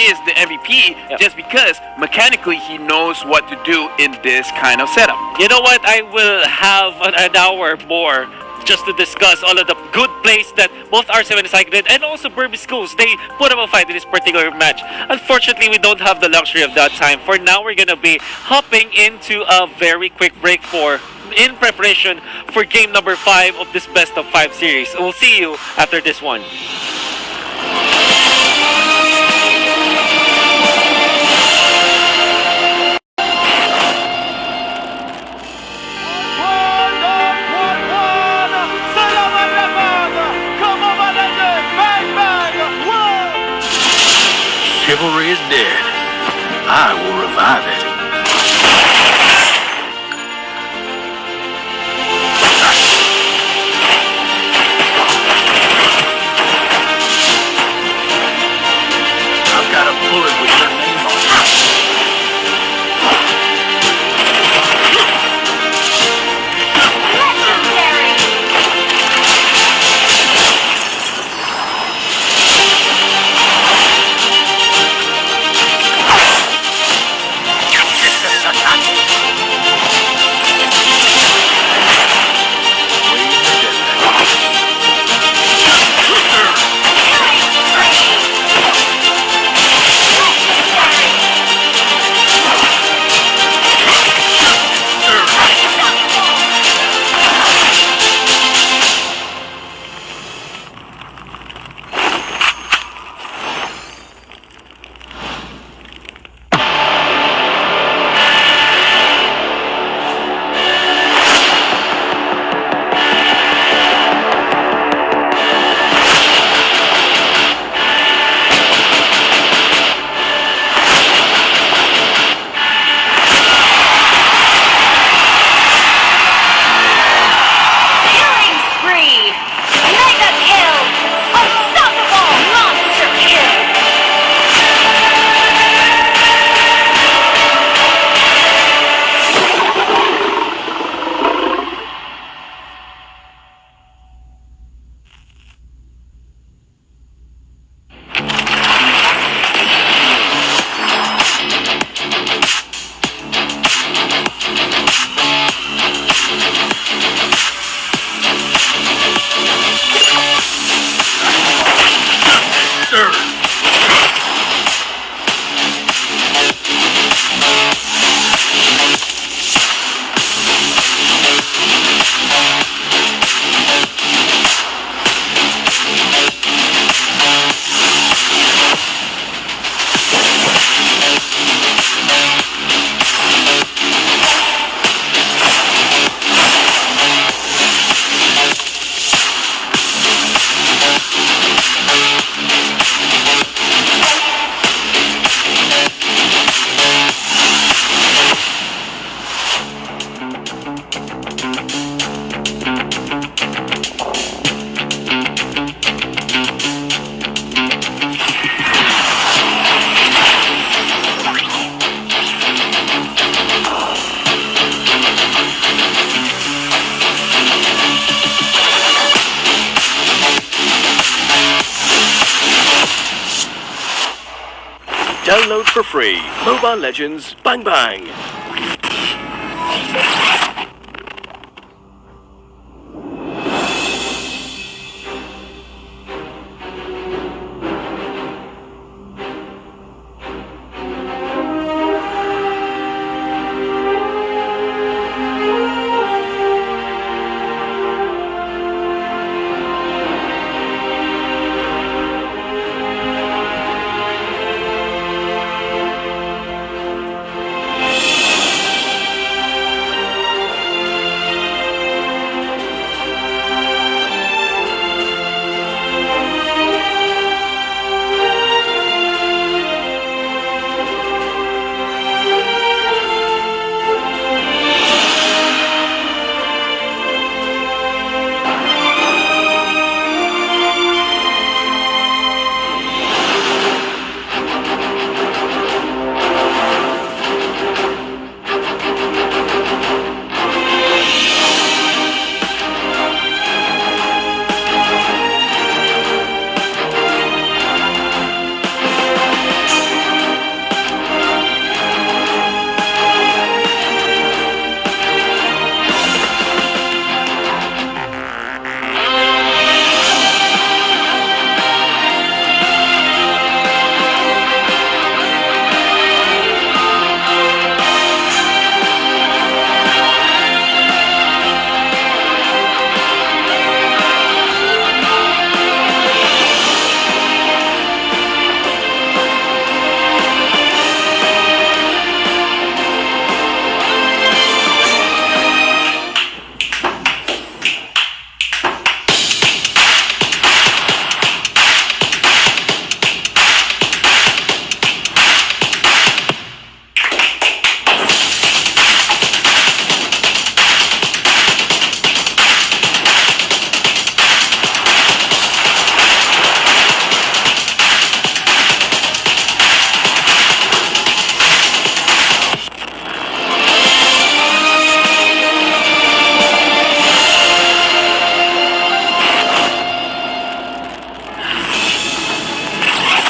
is the MVP just because mechanically he knows what to do in this kind of setup. You know what? I will have an hour more just to discuss all of the good plays that both R7 and Cycle did, and also Burmese Schools. They put up a fight in this particular match. Unfortunately, we don't have the luxury of that time. For now, we're gonna be hopping into a very quick break in preparation for game number 5 of this best of 5 series. We'll see you after this one. Chivalry is dead. I will revive it. I've got a bullet with your name on it. Download for free. Mobile Legends Bang Bang.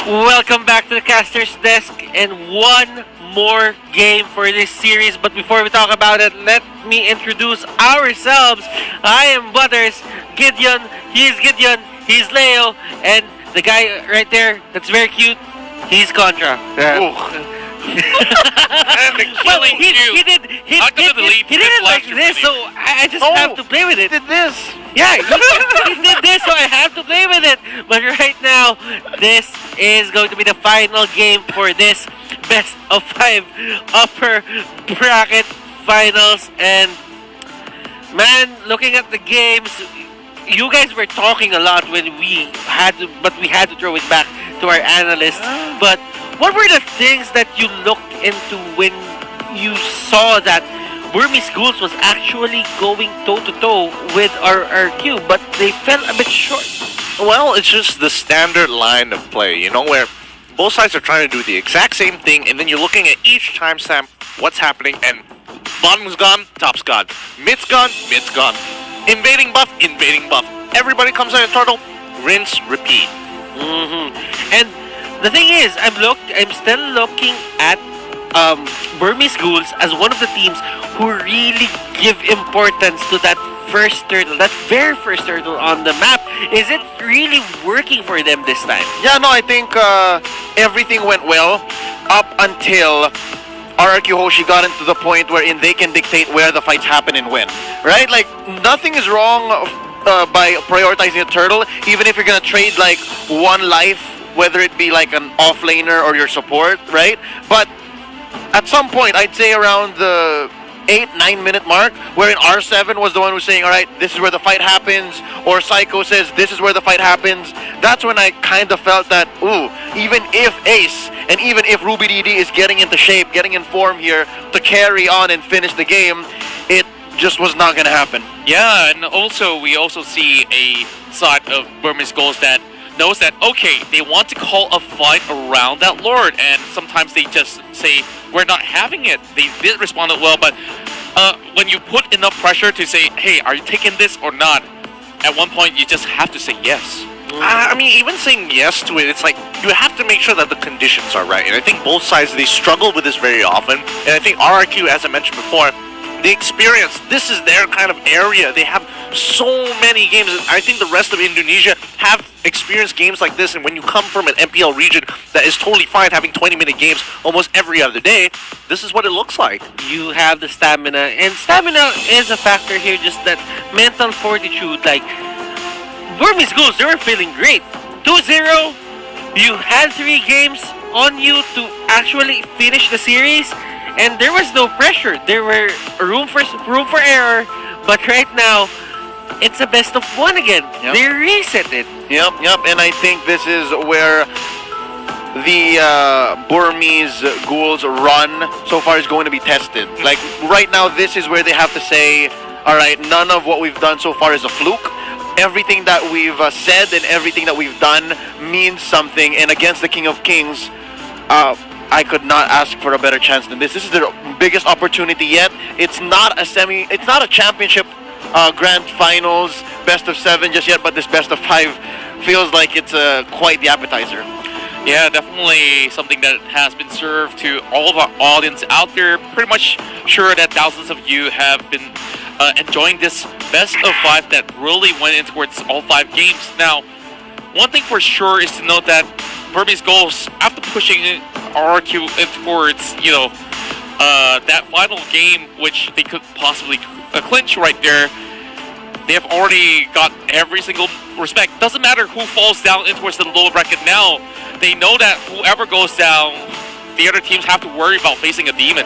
Welcome back to the caster's desk and one more game for this series. But before we talk about it, let me introduce ourselves. I am Butters, Gideon, he's Leo, and the guy right there that's very cute, he's Contra. And the Well, killing he you. did I'm gonna delete he this did it like lecture this, for so you. I just have to play with it. Did this? Yeah, he did this, so I have to play with it. But right now, this is going to be the final game for this best of 5 upper bracket finals. And man, looking at the games, you guys were talking a lot when we had to throw it back to our analysts. But what were the things that you looked into when you saw that Burmese Ghouls was actually going toe-to-toe with RRQ, but they fell a bit short? Well, it's just the standard line of play, you know, where both sides are trying to do the exact same thing, and then you're looking at each timestamp, what's happening, and bottom's gone, top's gone, mid's gone, mid's gone, invading buff, everybody comes out of turtle, rinse, repeat. And the thing is, I'm still looking at Burmese Ghouls as one of the teams who really give importance to that first turtle, that very first turtle on the map. Is it really working for them this time? Yeah, no, I think everything went well up until RRQ Hoshi got into the point wherein they can dictate where the fights happen and when, right? Like, nothing is wrong by prioritizing a turtle, even if you're gonna trade like one life, whether it be like an offlaner or your support, right? But at some point, I'd say around the 8-9 minute mark, wherein R7 was the one who's saying, all right, this is where the fight happens, or Psycho says this is where the fight happens, that's when I kind of felt that, ooh, even if Ace and even if Ruby DD is getting into shape, getting in form here to carry on and finish the game, it just was not going to happen. Yeah, and also we also see a side of Burmese Ghouls that knows that, okay, they want to call a fight around that Lord, and sometimes they just say, we're not having it. They did respond well, but when you put enough pressure to say, hey, are you taking this or not, at one point you just have to say yes. I mean, even saying yes to it, it's like you have to make sure that the conditions are right. And I think both sides, they struggle with this very often. And I think RRQ, as I mentioned before, the experience, this is their kind of area. They have so many games. I think the rest of Indonesia have experienced games like this. And when you come from an MPL region that is totally fine having 20-minute games almost every other day, this is what it looks like. You have the stamina, and stamina is a factor here. Just that mental fortitude. Like Burmese Ghouls, they were feeling great. 2-0. You had 3 games on you to actually finish the series. And there was no pressure. There were room for error, but right now it's a best of 1 again. Yep. They reset it. Yep. And I think this is where the Burmese Ghouls run so far is going to be tested. Like right now, this is where they have to say, all right, none of what we've done so far is a fluke. Everything that we've said and everything that we've done means something. And against the King of Kings, I could not ask for a better chance than this. This is their biggest opportunity yet. It's not a championship grand finals, best of 7 just yet, but this best of 5 feels like it's quite the appetizer. Yeah, definitely something that has been served to all of our audience out there. Pretty much sure that thousands of you have been enjoying this best of 5 that really went in towards all 5 games. Now, one thing for sure is to note that Burmese Ghouls, after pushing RRQ towards, that final game, which they could possibly clinch right there, they have already got every single respect. Doesn't matter who falls down in towards the lower bracket now. They know that whoever goes down, the other teams have to worry about facing a demon.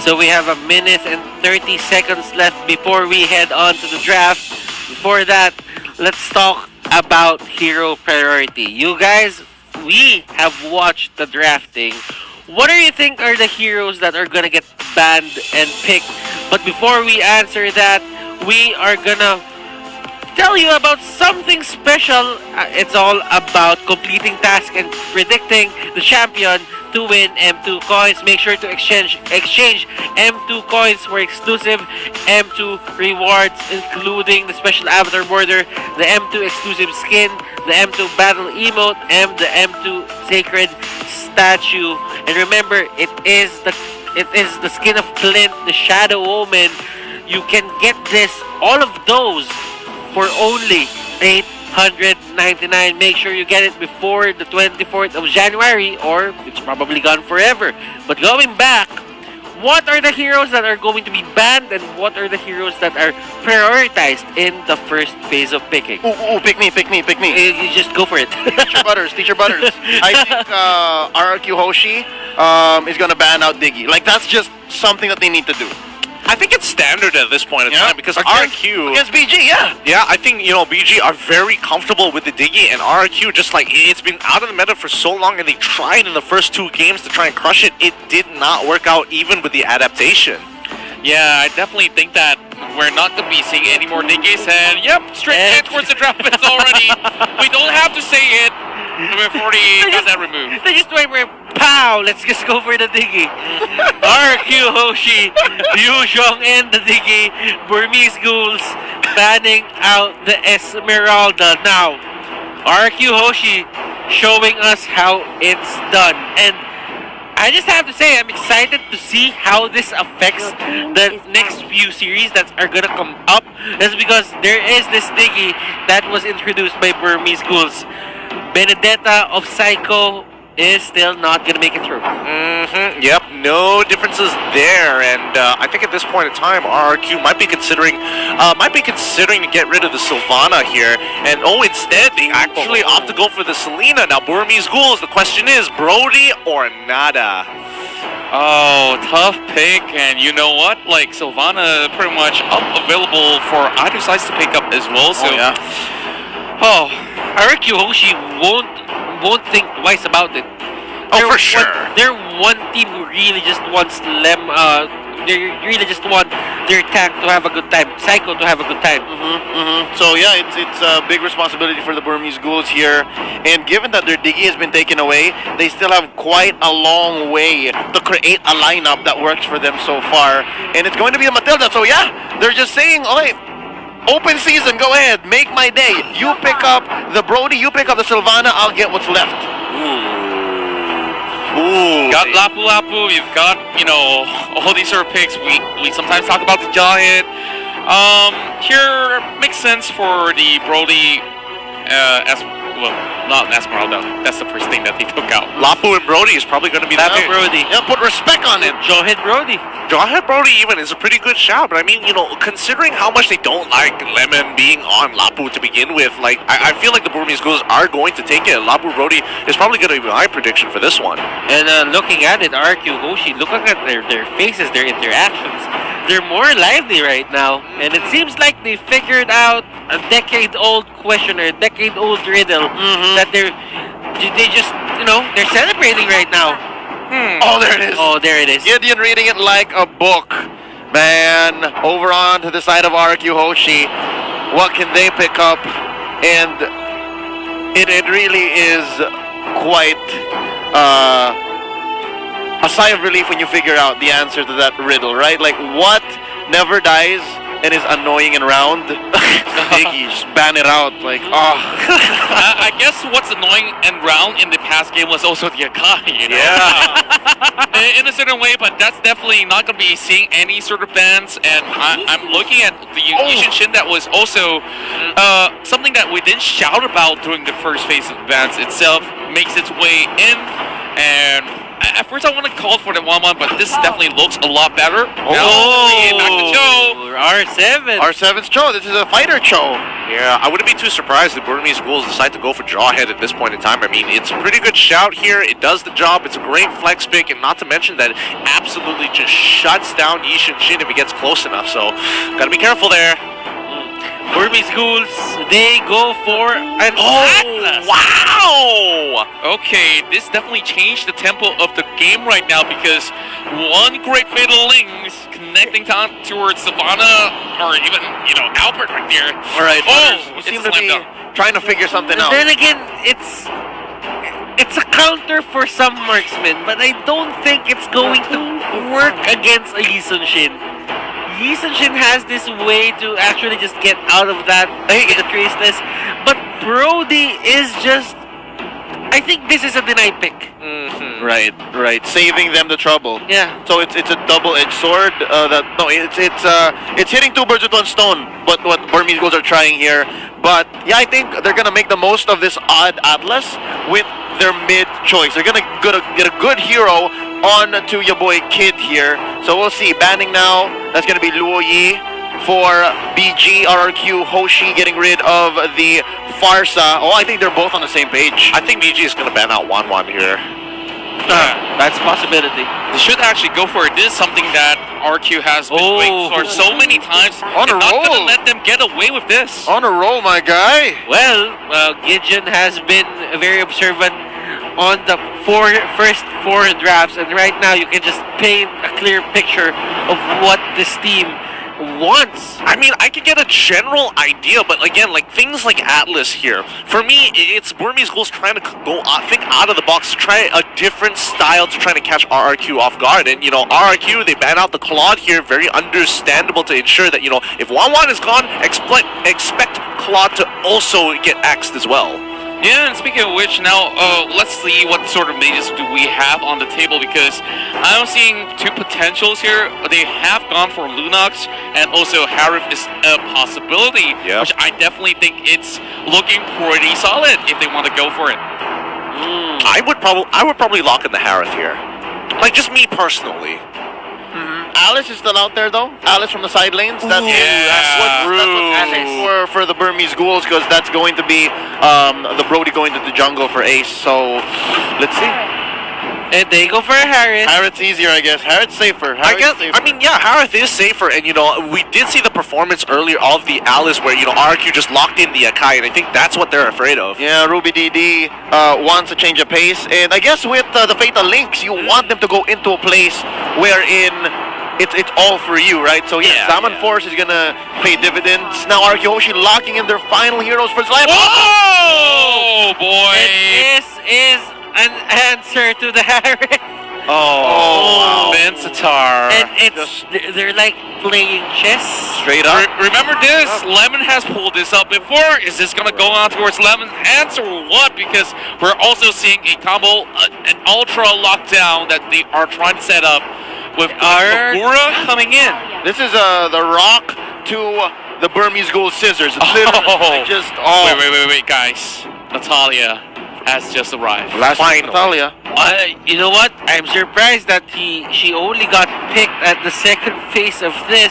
So we have 1 minute and 30 seconds left before we head on to the draft. Before that, let's talk about hero priority. You guys, we have watched the drafting. What do you think are the heroes that are gonna get banned and picked? But before we answer that, we are gonna tell you about something special. It's all about completing tasks and predicting the champion to win M2 coins. Make sure to exchange M2 coins for exclusive M2 rewards, including the special avatar border, the M2 exclusive skin, the M2 battle emote, and the M2 sacred statue. And remember, it is the skin of Clint, the Shadow Omen. You can get all of those for only 899. Make sure you get it before the 24th of January, or it's probably gone forever. But going back, what are the heroes that are going to be banned, and what are the heroes that are prioritized in the first phase of picking? Pick me. You just go for it. Teacher Butters. I think RRQ Hoshi is gonna ban out Diggy. Like that's just something that they need to do. I think it's standard at this point in time because RRQ against BG, yeah, I think BG are very comfortable with the Diggy, and RRQ just like it's been out of the meta for so long, and they tried in the first 2 games to try and crush it. It did not work out even with the adaptation. Yeah, I definitely think that we're not going to be seeing any more Diggies, and yep, straight in towards the draft pits already. We don't have to say it. We've already got that removed. They just went for pow! Let's just go for the Diggy. RQ Hoshi, Yuzhong, and the Diggy. Burmese Ghouls banning out the Esmeralda. Now, RQ Hoshi showing us how it's done. And I just have to say, I'm excited to see how this affects the next few series that are gonna come up. That's because there is this Diggy that was introduced by Burmese Ghouls. Benedetta of Psycho is still not gonna make it through. Yep, no differences there, and I think at this point in time, RRQ might be considering to get rid of the Sylvana here, and instead they actually opt to go for the Selena. Now, Burmese Ghouls, the question is, Brody or nada? Oh, tough pick, and you know what? Like, Sylvana pretty much available for either sides to pick up as well, so... RQ Hoshi won't think twice about it. For sure. They're one team who really just wants they really just want their tank to have a good time, Psycho to have a good time. So yeah, it's a big responsibility for the Burmese Ghouls here. And given that their Diggy has been taken away, they still have quite a long way to create a lineup that works for them so far. And it's going to be a Matilda. So yeah, they're just saying, okay, Open season, go ahead, make my day. You pick up the Brody, you pick up the Sylvana, I'll get what's left. Ooh. Got Lapu Lapu, you've got, you know, all these sort of picks. We sometimes talk about the Giant. Here makes sense for the Brody, not Esmeralda. That's the first thing that they took out. Lapu and Brody is probably going to be the pick. Brody. Yeah, put respect on it. Jawhead Brody. Jawhead Brody even is a pretty good shout, but I mean, you know, considering how much they don't like Lemon being on Lapu to begin with, like, I feel like the Burmese Ghouls are going to take it. Lapu Brody is probably going to be my prediction for this one. And looking at it, RQ Hoshi, looking at their faces, their interactions, they're more lively right now. And it seems like they figured out a decade-old question or a decade-old riddle that they just, you know, they're celebrating right now. Oh, there it is. Oh, there it is. Gideon reading it like a book. Man, over on to the side of RQ Hoshi. What can they pick up? And it really is quite a sigh of relief when you figure out the answer to that riddle, right? Like, what never dies and is annoying and round? Iggy, just ban it out. Like, oh. I guess what's annoying and round in the past game was also the Akai, you know? Yeah. In a certain way, but that's definitely not going to be seeing any sort of bans. And I'm looking at the Yishin Shin that was also something that we didn't shout about during the first phase of the bans itself, makes its way in. And at first I want to call for the 1-1, but this definitely looks a lot better. Back to Joe. R7. R7's Cho. This is a fighter Cho. Yeah, I wouldn't be too surprised if Burmese Ghouls decide to go for Jawhead at this point in time. I mean, it's a pretty good shout here. It does the job. It's a great flex pick, and not to mention that it absolutely just shuts down Yishin Shin if he gets close enough. So, gotta be careful there. Burmese Ghouls, they go for an Atlas. Wow! Okay, this definitely changed the tempo of the game right now because one great Fatal Links connecting down towards Savannah or even, you know, Albert right there. All right. Oh, You it's seem a to slam be dunk. trying to figure something And out. then again, it's a counter for some marksmen, but I don't think it's going to work against a Yisung Shin. Yisung Shin has this way to actually just get out of that with the traceless, but Brody is just, I think this is a deny pick. Right. Saving them the trouble. Yeah. So it's a double-edged sword. It's hitting two birds with one stone. But what Burmese Ghouls are trying here. But yeah, I think they're gonna make the most of this odd Atlas with their mid choice. They're gonna get a good hero on to your boy Kid here. So we'll see. Banning now. That's gonna be Luo Yi for BG. RRQ Hoshi getting rid of the Farsa. Oh, I think they're both on the same page. I think BG is going to ban out Wanwan here. That's a possibility. They should actually go for it. This is something that RQ has been doing for so many times. On a I'm not roll. going to let them get away with this. On a roll, my guy. Well, Gideon has been very observant on the first four drafts, and right now you can just paint a clear picture of what this team wants. I mean, I could get a general idea, but again, like things like Atlas here, for me, it's Burmese Ghouls trying to think out of the box, to try a different style to try to catch RRQ off guard. And, you know, RRQ, they ban out the Claude here, very understandable to ensure that, you know, if Wanwan is gone, expect Claude to also get axed as well. Yeah, and speaking of which, now let's see what sort of mages do we have on the table, because I'm seeing two potentials here. They have gone for Lunox, and also Harif is a possibility, which I definitely think it's looking pretty solid if they want to go for it. I would probably lock in the Harith here. Like, just me personally. Alice is still out there though. Alice from the side lanes. That's what's for the Burmese Ghouls, because that's going to be the Brody going to the jungle for Ace. So let's see. And they go for a Harith. Harith's easier, I guess. Harith's safer. I mean, yeah, Harith is safer, and you know, we did see the performance earlier of the Alice where, you know, RQ just locked in the Akai, and I think that's what they're afraid of. Yeah, Ruby DD wants a change of pace, and I guess with the Fatal Links, you want them to go into a place wherein it's all for you, right? So yeah, Salmon Force is gonna pay dividends. Now RQ Hoshi locking in their final heroes for Slime. Oh boy! And this is an answer to the Harith. Oh, Mincetar. And they're like playing chess. straight up. Remember this, Lemon has pulled this up before. Is this gonna go on towards Lemon's answer or what? Because we're also seeing a combo, an ultra lockdown that they are trying to set up with Agura coming in. This is the Rock to the Burmese Ghoul Scissors. It's literally just Wait, guys. Natalia has just arrived. Natalia. You know what? I'm surprised that she only got picked at the second phase of this,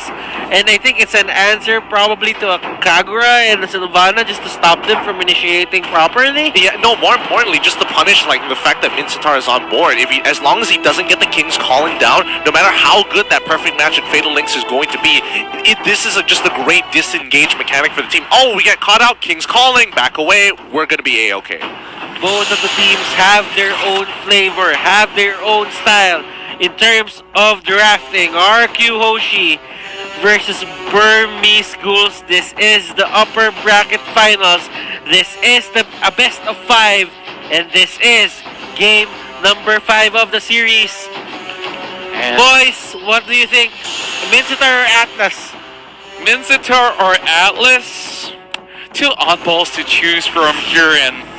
and I think it's an answer probably to a Kagura and a Sylvana just to stop them from initiating properly. Yeah, no, more importantly, just to punish like the fact that Mincetar is on board. As long as he doesn't get the Kings calling down, no matter how good that perfect match at Fatal Links is going to be, this is just a great disengage mechanic for the team. Oh, we get caught out, Kings calling, back away, we're gonna be A-okay. Both of the teams have their own flavor, have their own style in terms of drafting. RQ Hoshi versus Burmese Ghouls. This is the upper bracket finals. This is a best of 5, and this is game number 5 of the series. Boys, what do you think? Mincetar or Atlas? Mincetar or Atlas? Two oddballs to choose from here, and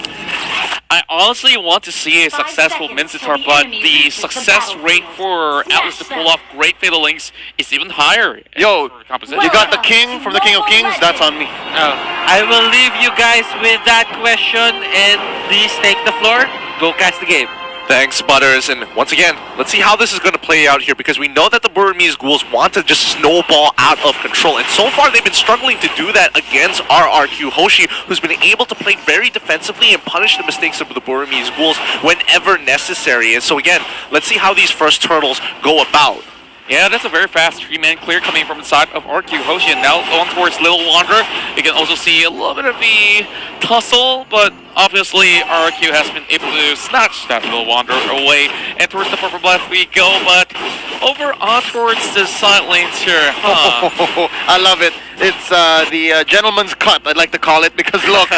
I honestly want to see a successful Mincetar, but the success rate for Atlas to pull off great Fatal Links is even higher. Yo, Composition. you got the King from the King of Kings? That's on me. I will leave you guys with that question, and please take the floor. Go cast the game. Thanks, Butters, and once again, let's see how this is going to play out here, because we know that the Burmese Ghouls want to just snowball out of control, and so far they've been struggling to do that against RRQ Hoshi, who's been able to play very defensively and punish the mistakes of the Burmese Ghouls whenever necessary. And so again, let's see how these first turtles go about. Yeah, that's a very fast 3-man clear coming from the side of RQ Hoshi, and now going towards Little Wanderer. You can also see a little bit of the tussle, but obviously RQ has been able to snatch that Little Wanderer away, and towards the purple blast we go, but over on towards the side lanes here. I love it. It's the gentleman's cut, I'd like to call it, because look,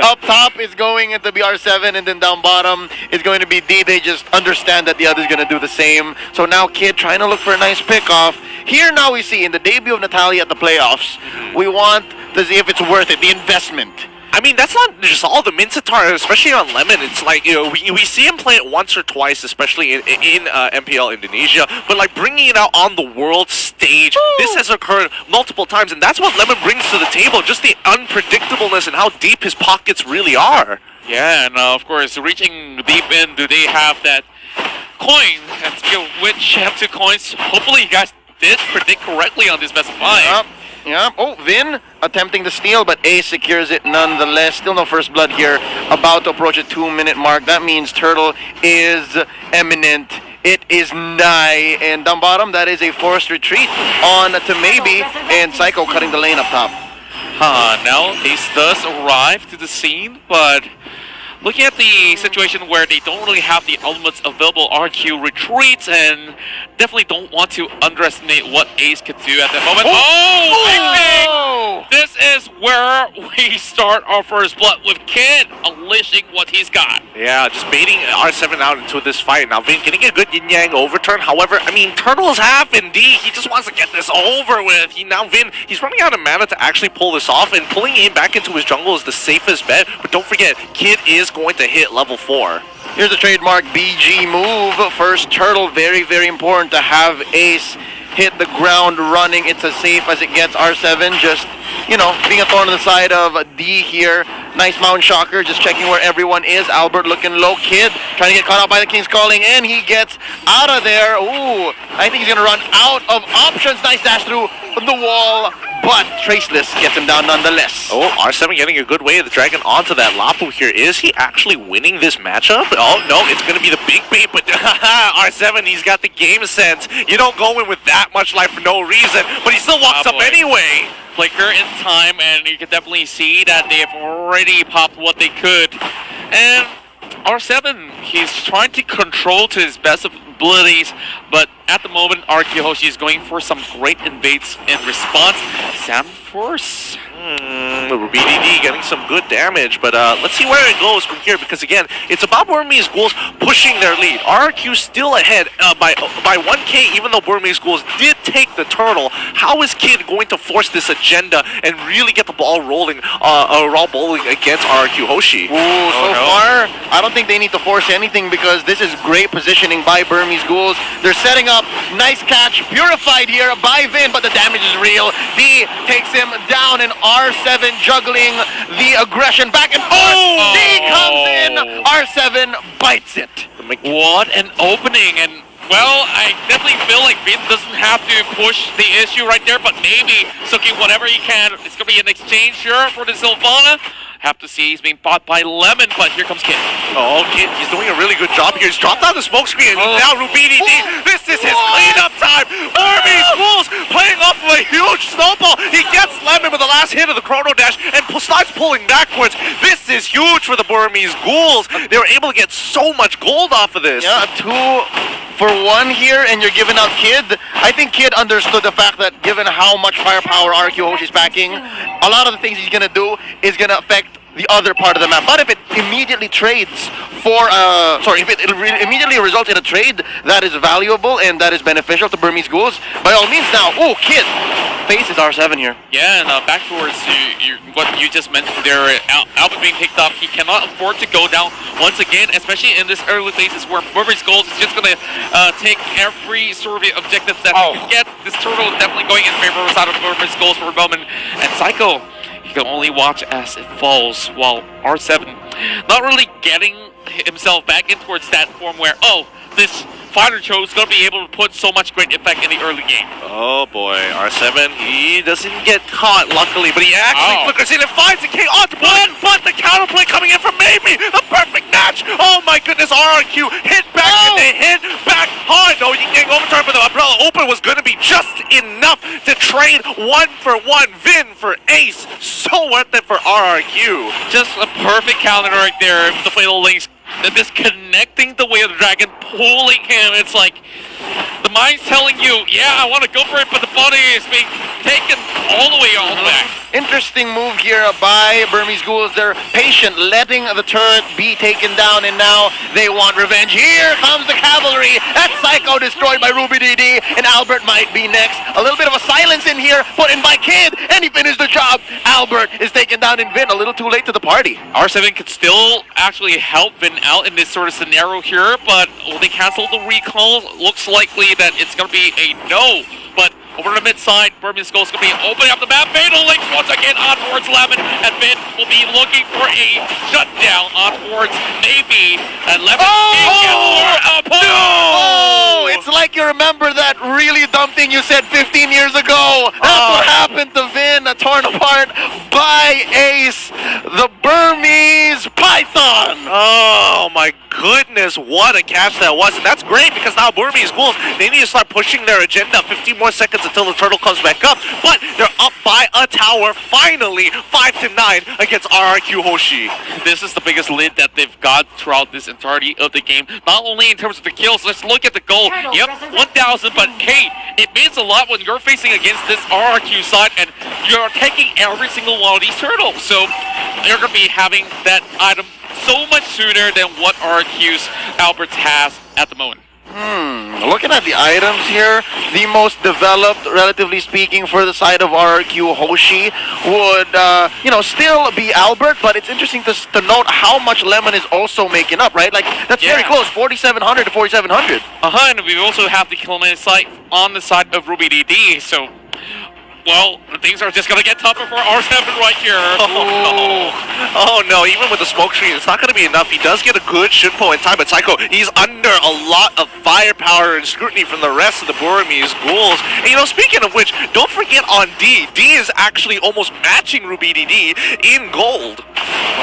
up top is going into BR7, and then down bottom is going to be D. They just understand that the other's going to do the same. So now Kid trying to look for a nice pick-off. Here now we see, in the debut of Natalia at the playoffs, we want to see if it's worth it, the investment. I mean, that's not just all the Mincetar, especially on Lemon. It's like, you know, we see him play it once or twice, especially in MPL Indonesia, but like bringing it out on the world stage, this has occurred multiple times, and that's what Lemon brings to the table, just the unpredictableness and how deep his pockets really are. Yeah, and of course, reaching deep in, do they have that coin? And speaking of which, have 2 coins. Hopefully you guys did predict correctly on this best of 5. Yeah. Oh, Vin attempting to steal, but Ace secures it nonetheless. Still no first blood here. About to approach a 2-minute mark. That means Turtle is imminent. It is nigh. And down bottom, that is a forced retreat on to Maybe, and Psycho cutting the lane up top. Now Ace does arrive to the scene, but looking at the situation where they don't really have the elements available, RQ retreats, and definitely don't want to underestimate what Ace could do at that moment. I think this is where we start our first blood with Kid unleashing what he's got. Yeah, just baiting R7 out into this fight. Now Vin getting a good yin-yang overturn. However, I mean, Turtles have indeed. He just wants to get this over with. Vin, he's running out of mana to actually pull this off, and pulling him back into his jungle is the safest bet. But don't forget, Kid is going to hit level 4. Here's a trademark BG move. First Turtle, very, very important to have Ace hit the ground running. It's as safe as it gets. R7 just, you know, being a thorn on the side of D here. Nice Mount Shocker, just checking where everyone is. Albert looking low. Kid trying to get caught out by the King's Calling, and he gets out of there. Ooh, I think he's going to run out of options. Nice dash through the wall, but Traceless gets him down nonetheless. Oh, R7 getting a good way of the dragon onto that Lapu here. Is he actually winning this matchup? Oh, no, it's going to be the big bait, but R7, he's got the game sense. You don't go in with that much life for no reason, but he still walks up anyway. Flicker in time, and you can definitely see that they have already popped what they could. And R7, he's trying to control to his best abilities, but at the moment, RQ Hoshi is going for some great invades in response. Sam Force BDD getting some good damage, but let's see where it goes from here, because again, it's about Burmese Ghouls pushing their lead. RRQ still ahead by 1K, even though Burmese Ghouls did take the turtle. How is Kid going to force this agenda and really get the ball rolling, bowling against RRQ Hoshi? Far, I don't think they need to force anything because this is great positioning by Burmese Ghouls. They're setting up. Nice catch, purified here by Vin, but the damage is real. D takes him down, and R7 juggling the aggression back and forth. D comes in, R7 bites it. What an opening, and well, I definitely feel like Vin doesn't have to push the issue right there, but maybe Suki whatever he can. It's going to be an exchange here for the Sylvana. Have to see he's being bought by Lemon, but here comes Kid. Oh, Kid, he's doing a really good job here. He's dropped out the smoke screen, and now Rubini D, this is his cleanup time. Burmese Ghouls playing off of a huge snowball. He gets Lemon with the last hit of the Chrono Dash and starts pulling backwards. This is huge for the Burmese Ghouls. They were able to get so much gold off of this. Yeah, 2 for 1 here, and you're giving out Kid. I think Kid understood the fact that given how much firepower RQ Hoshi's backing, a lot of the things he's gonna do is gonna affect the other part of the map. But if it immediately trades for, if it immediately results in a trade that is valuable and that is beneficial to Burmese Ghouls, by all means now, Kid faces R7 here. Yeah, and back towards what you just mentioned there, Albert being picked up, he cannot afford to go down once again, especially in this early phases where Burmese Ghouls is just going to take every sort of objective that he can get. This turtle is definitely going in favor of side of Burmese Ghouls for a moment, and Psycho, he can only watch as it falls, while R7 not really getting himself back in towards that form where, this fighter Cho is going to be able to put so much great effect in the early game. Oh boy, R7, he doesn't get caught, luckily, but he actually flickers in and finds the K on one, but the counterplay coming in from Maybe, the perfect match! Oh my goodness, RRQ hit back and they hit back hard! No, you can't overturn, but the umbrella open was going to be just enough to trade 1 for 1, Vin for Ace. So worth it for RRQ. Just a perfect counter right there, the Fatal Links. Disconnecting the way of the dragon, pulling him. It's like the mind's telling you, yeah, I want to go for it, but the body is being taken all the way back. Interesting move here by Burmese Ghouls. They're patient, letting the turret be taken down, and now they want revenge. Here comes the cavalry. That Psycho destroyed by Ruby DD, and Albert might be next. A little bit of a silence in here, put in by Kid, and he finished the job. Albert is taken down in Vin, a little too late to the party. R7 could still actually help Vin out in this sort of scenario here, but they canceled the recall. Looks likely that it's going to be a no, but over the mid side, Burmese Ghouls going to be opening up the map. Fatal Links once again on towards Lemon, and Vin will be looking for a shutdown on towards Maybe, and Lemon can't get more apart. No! It's like you remember that really dumb thing you said 15 years ago. That's what happened to Vin, torn apart by Ace, the Burmese Python. Oh my goodness, what a catch that was. And that's great because now Burmese Ghouls, they need to start pushing their agenda. 15 more seconds until the turtle comes back up, but they're up by a tower finally, 5-9 against RRQ Hoshi. This is the biggest lead that they've got throughout this entirety of the game, not only in terms of the kills. Let's look at the goal. Yep, 1,000, but hey, it means a lot when you're facing against this RRQ side and you're taking every single one of these turtles, so you're going to be having that item so much sooner than what RRQ's Alberts has at the moment. Looking at the items here, the most developed, relatively speaking, for the side of RRQ Hoshi would, still be Albert, but it's interesting to note how much Lemon is also making up, right? Like, that's very close, 4,700 to 4,700. And we also have the kilometer site on the side of Ruby DD, so... well, things are just going to get tougher for R7 right here. Oh no, even with the smoke screen, it's not going to be enough. He does get a good Shinpo in time, but Psycho, he's under a lot of firepower and scrutiny from the rest of the Burmese Ghouls. And speaking of which, don't forget on D. D is actually almost matching Ruby DD in gold.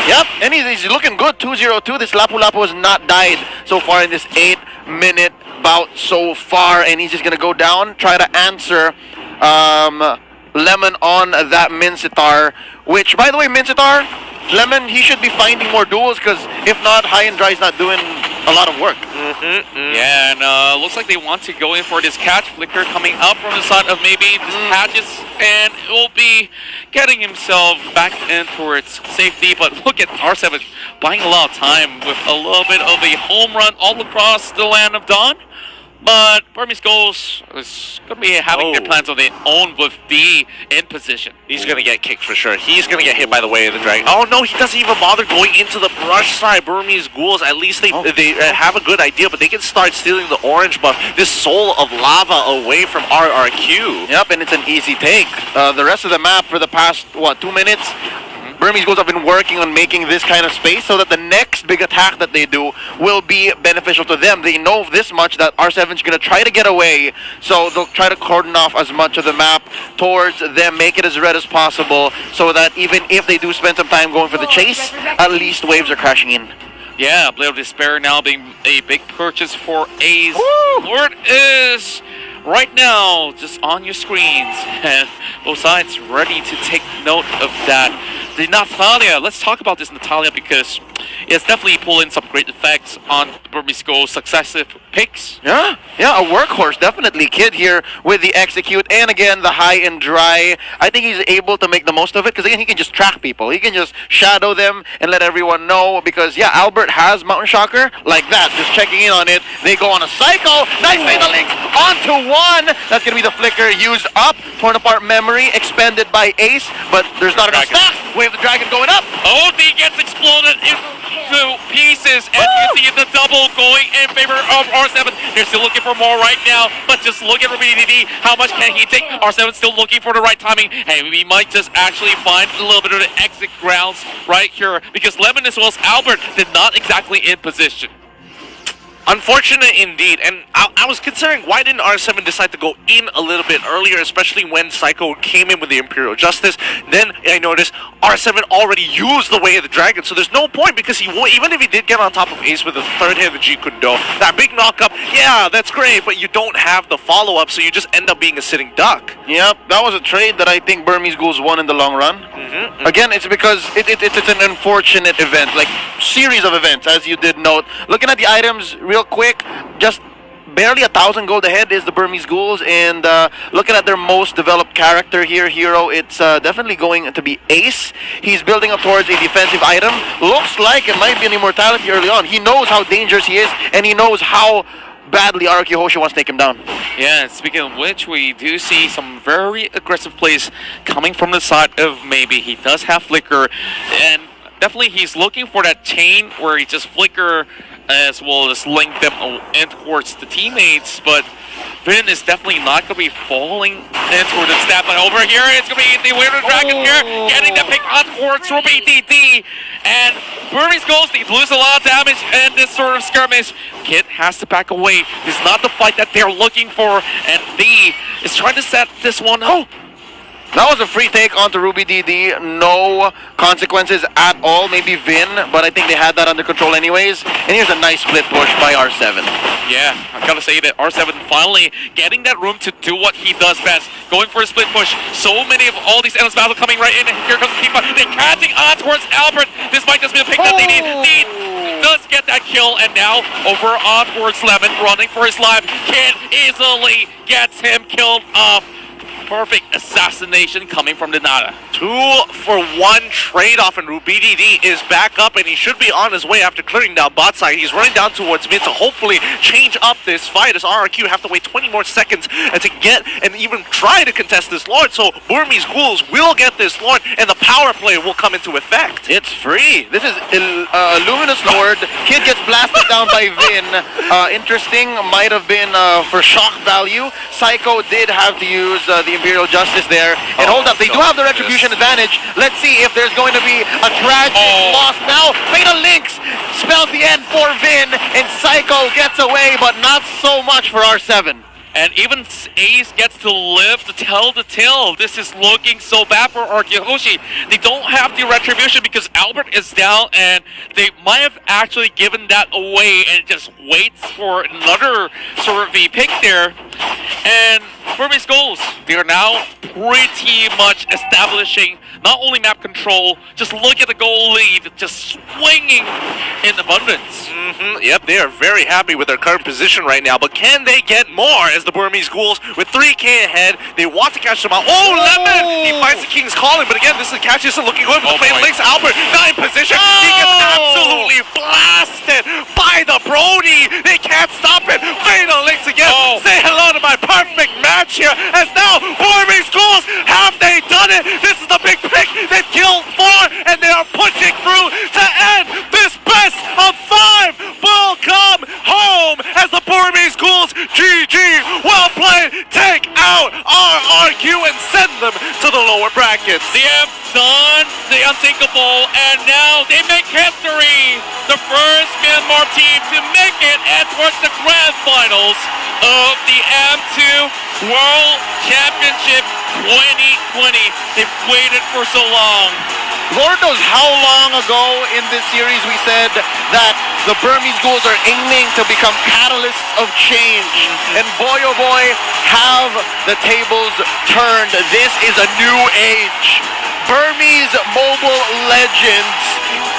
Yep, and he's looking good, 2-0-2. This Lapu Lapu has not died so far in this 8-minute bout so far, and he's just going to go down, try to answer Lemon on that Mincitar, which, by the way, Mincitar, Lemon, he should be finding more duels because if not, High and Dry's not doing a lot of work. Yeah, and looks like they want to go in for this catch. Flicker coming up from the side of maybe this Patches, and will be getting himself back in towards safety. But look at R7 buying a lot of time with a little bit of a home run all across the land of Dawn. But Burmese Goals is going to be having their plans on their own with D in position. He's going to get kicked for sure. He's going to get hit by the way of the dragon. Oh no, he doesn't even bother going into the brush side. Burmese Ghouls, at least they have a good idea, but they can start stealing the orange buff. This Soul of Lava away from RRQ. Yep, and it's an easy take. The rest of the map for the past, 2 minutes, Burmese Ghouls have been working on making this kind of space so that the next big attack that they do will be beneficial to them. They know this much that R7 is going to try to get away, so they'll try to cordon off as much of the map towards them, make it as red as possible, so that even if they do spend some time going for the chase, at least waves are crashing in. Yeah, Blade of Despair now being a big purchase for Ace. Lord is right now just on your screens, and both sides ready to take note of that. The Natalia, let's talk about this Natalia because it's definitely pulling some great effects on Burmese Goals' successive picks. Yeah, a workhorse, definitely. Kid here with the execute, and again, the High and Dry. I think he's able to make the most of it, because again, he can just track people. He can just shadow them and let everyone know, because yeah, Albert has Mountain Shocker, like that, just checking in on it. They go on a Psycho, nice Fatal Link, onto one! That's gonna be the Flicker used up, torn apart memory, expended by Ace, but there's not enough stacks. Wave the Dragon going up! OD gets exploded into pieces, and you see the double going in favor of R7. They're still looking for more right now, but just look at RubyDD. How much can he take? R7 still looking for the right timing. Hey, we might just actually find a little bit of the exit grounds right here, because Lemon as well as Albert did not exactly in position. Unfortunate indeed, and I was considering why didn't R7 decide to go in a little bit earlier, especially when Psycho came in with the Imperial Justice. Then I noticed R7 already used the Way of the Dragon, so there's no point, because he won't, even if he did get on top of Ace with the third hit of the Jeet Kune Do, that big knockup, yeah, that's great, but you don't have the follow-up, so you just end up being a sitting duck. Yep, that was a trade that I think Burmese Ghouls won in the long run. Again, it's because it's an unfortunate event, like series of events, as you did note. Looking at the items real quick, just barely 1,000 gold ahead is the Burmese Ghouls, and looking at their most developed character here, Hero, it's definitely going to be Ace. He's building up towards a defensive item. Looks like it might be an immortality early on. He knows how dangerous he is, and he knows how badly RRQ Hoshi wants to take him down. Yeah, speaking of which, we do see some very aggressive plays coming from the side of Maybe. He does have Flicker, and definitely he's looking for that chain where he just Flicker as well as link them in towards the teammates, but Vin is definitely not going to be falling into the stab, but over here it's going to be the Weird Dragon here, getting the pick on towards RubyDD, and Burmese Ghouls, they lose a lot of damage in this sort of skirmish. Kid has to back away. This is not the fight that they're looking for, and D is trying to set this one up. That was a free take onto RubyDD, no consequences at all, maybe Vin, but I think they had that under control anyways. And here's a nice split push by R7. Yeah, I've got to say that R7 finally getting that room to do what he does best, going for a split push. So many of all these endless battles coming right in, and here comes the team fight. They're catching on towards Albert. This might just be the pick that they need. Need does get that kill, and now over on towards Lemon, running for his life. Kid easily gets him killed off. Perfect assassination coming from the Nada. 2-for-1 trade-off, and RubyDD is back up, and he should be on his way after clearing down bot side. He's running down towards mid to hopefully change up this fight, as RRQ have to wait 20 more seconds to get and even try to contest this Lord. So Burmese Ghouls will get this Lord, and the power play will come into effect. It's free. This is Luminous Lord. Kid gets blasted down by Vin. Interesting, might have been for shock value. Psycho did have to use the Imperial Justice there. And hold up, they do have the Retribution advantage. Let's see if there's going to be a tragic loss now. Fatal Links spells the end for Vin, and Psycho gets away, but not so much for R7. And even Ace gets to live to tell the tale. This is looking so bad for RRQ Hoshi. They don't have the Retribution because Albert is down, and they might have actually given that away and just waits for another sort of a pick there. And Burmese Ghouls, they are now pretty much establishing Not only map control, just look at the goal lead, just swinging in abundance. Yep, they are very happy with their current position right now, but can they get more as the Burmese Ghouls with 3K ahead? They want to catch them out. Oh, Lemon! He finds the King's Calling, but again, this catch isn't looking good for the Flame Links. Albert not in position. He gets absolutely blasted by the Brody. They can't stop it. Fatal Links again. Say hello to my perfect match here, as now Burmese Ghouls, have they done it? This is the big pick. They've killed 4, and they are pushing through to end this best of 5. Will come home as the Burmese Ghouls, GG, well played, take out RRQ and send them to the lower brackets. They have done the unthinkable, and now they make history. The first Myanmar team to make it and towards the grand finals of the M2 World Championship 2020. They've waited for so long. Lord knows how long ago in this series we said that the Burmese Ghouls are aiming to become catalysts of change. And boy oh boy, have the tables turned. This is a new age. Burmese Mobile Legends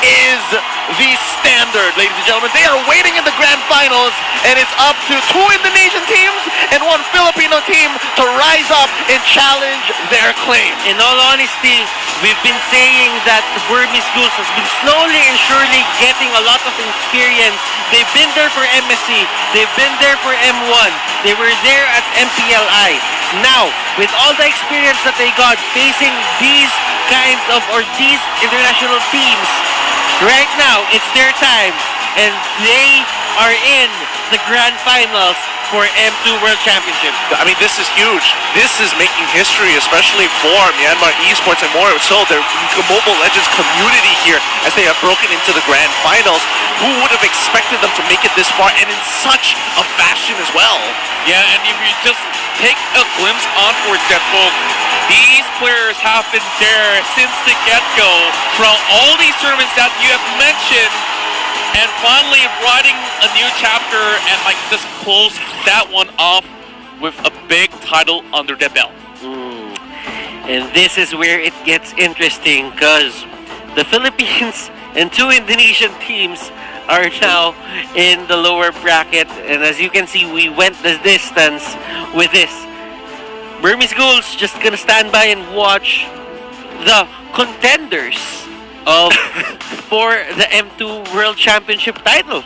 is the standard, ladies and gentlemen. They are waiting in the grand finals, and it's up to 2 Indonesian teams and 1 Filipino team to rise up and challenge their claim. In all honesty, we've been saying that the Burmese Ghouls has been slowly and surely getting a lot of experience. They've been there for MSC, they've been there for M1, they were there at MPLI. Now, with all the experience that they got facing these kinds of, or these international teams, right now, it's their time, and they are in the grand finals for M2 World Championship. I mean, this is huge. This is making history, especially for Myanmar esports and more so their Mobile Legends community here as they have broken into the grand finals. Who would have expected them to make it this far and in such a fashion as well? Yeah, and if you just take a glimpse onwards, that folks, these players have been there since the get-go throughout all these tournaments that you have mentioned, and finally writing a new chapter and like just close that one off with a big title under their belt. And this is where it gets interesting, because the Philippines and 2 Indonesian teams are now in the lower bracket, and as you can see, we went the distance with this. Burmese Ghouls just gonna stand by and watch the contenders of for the M2 World Championship title.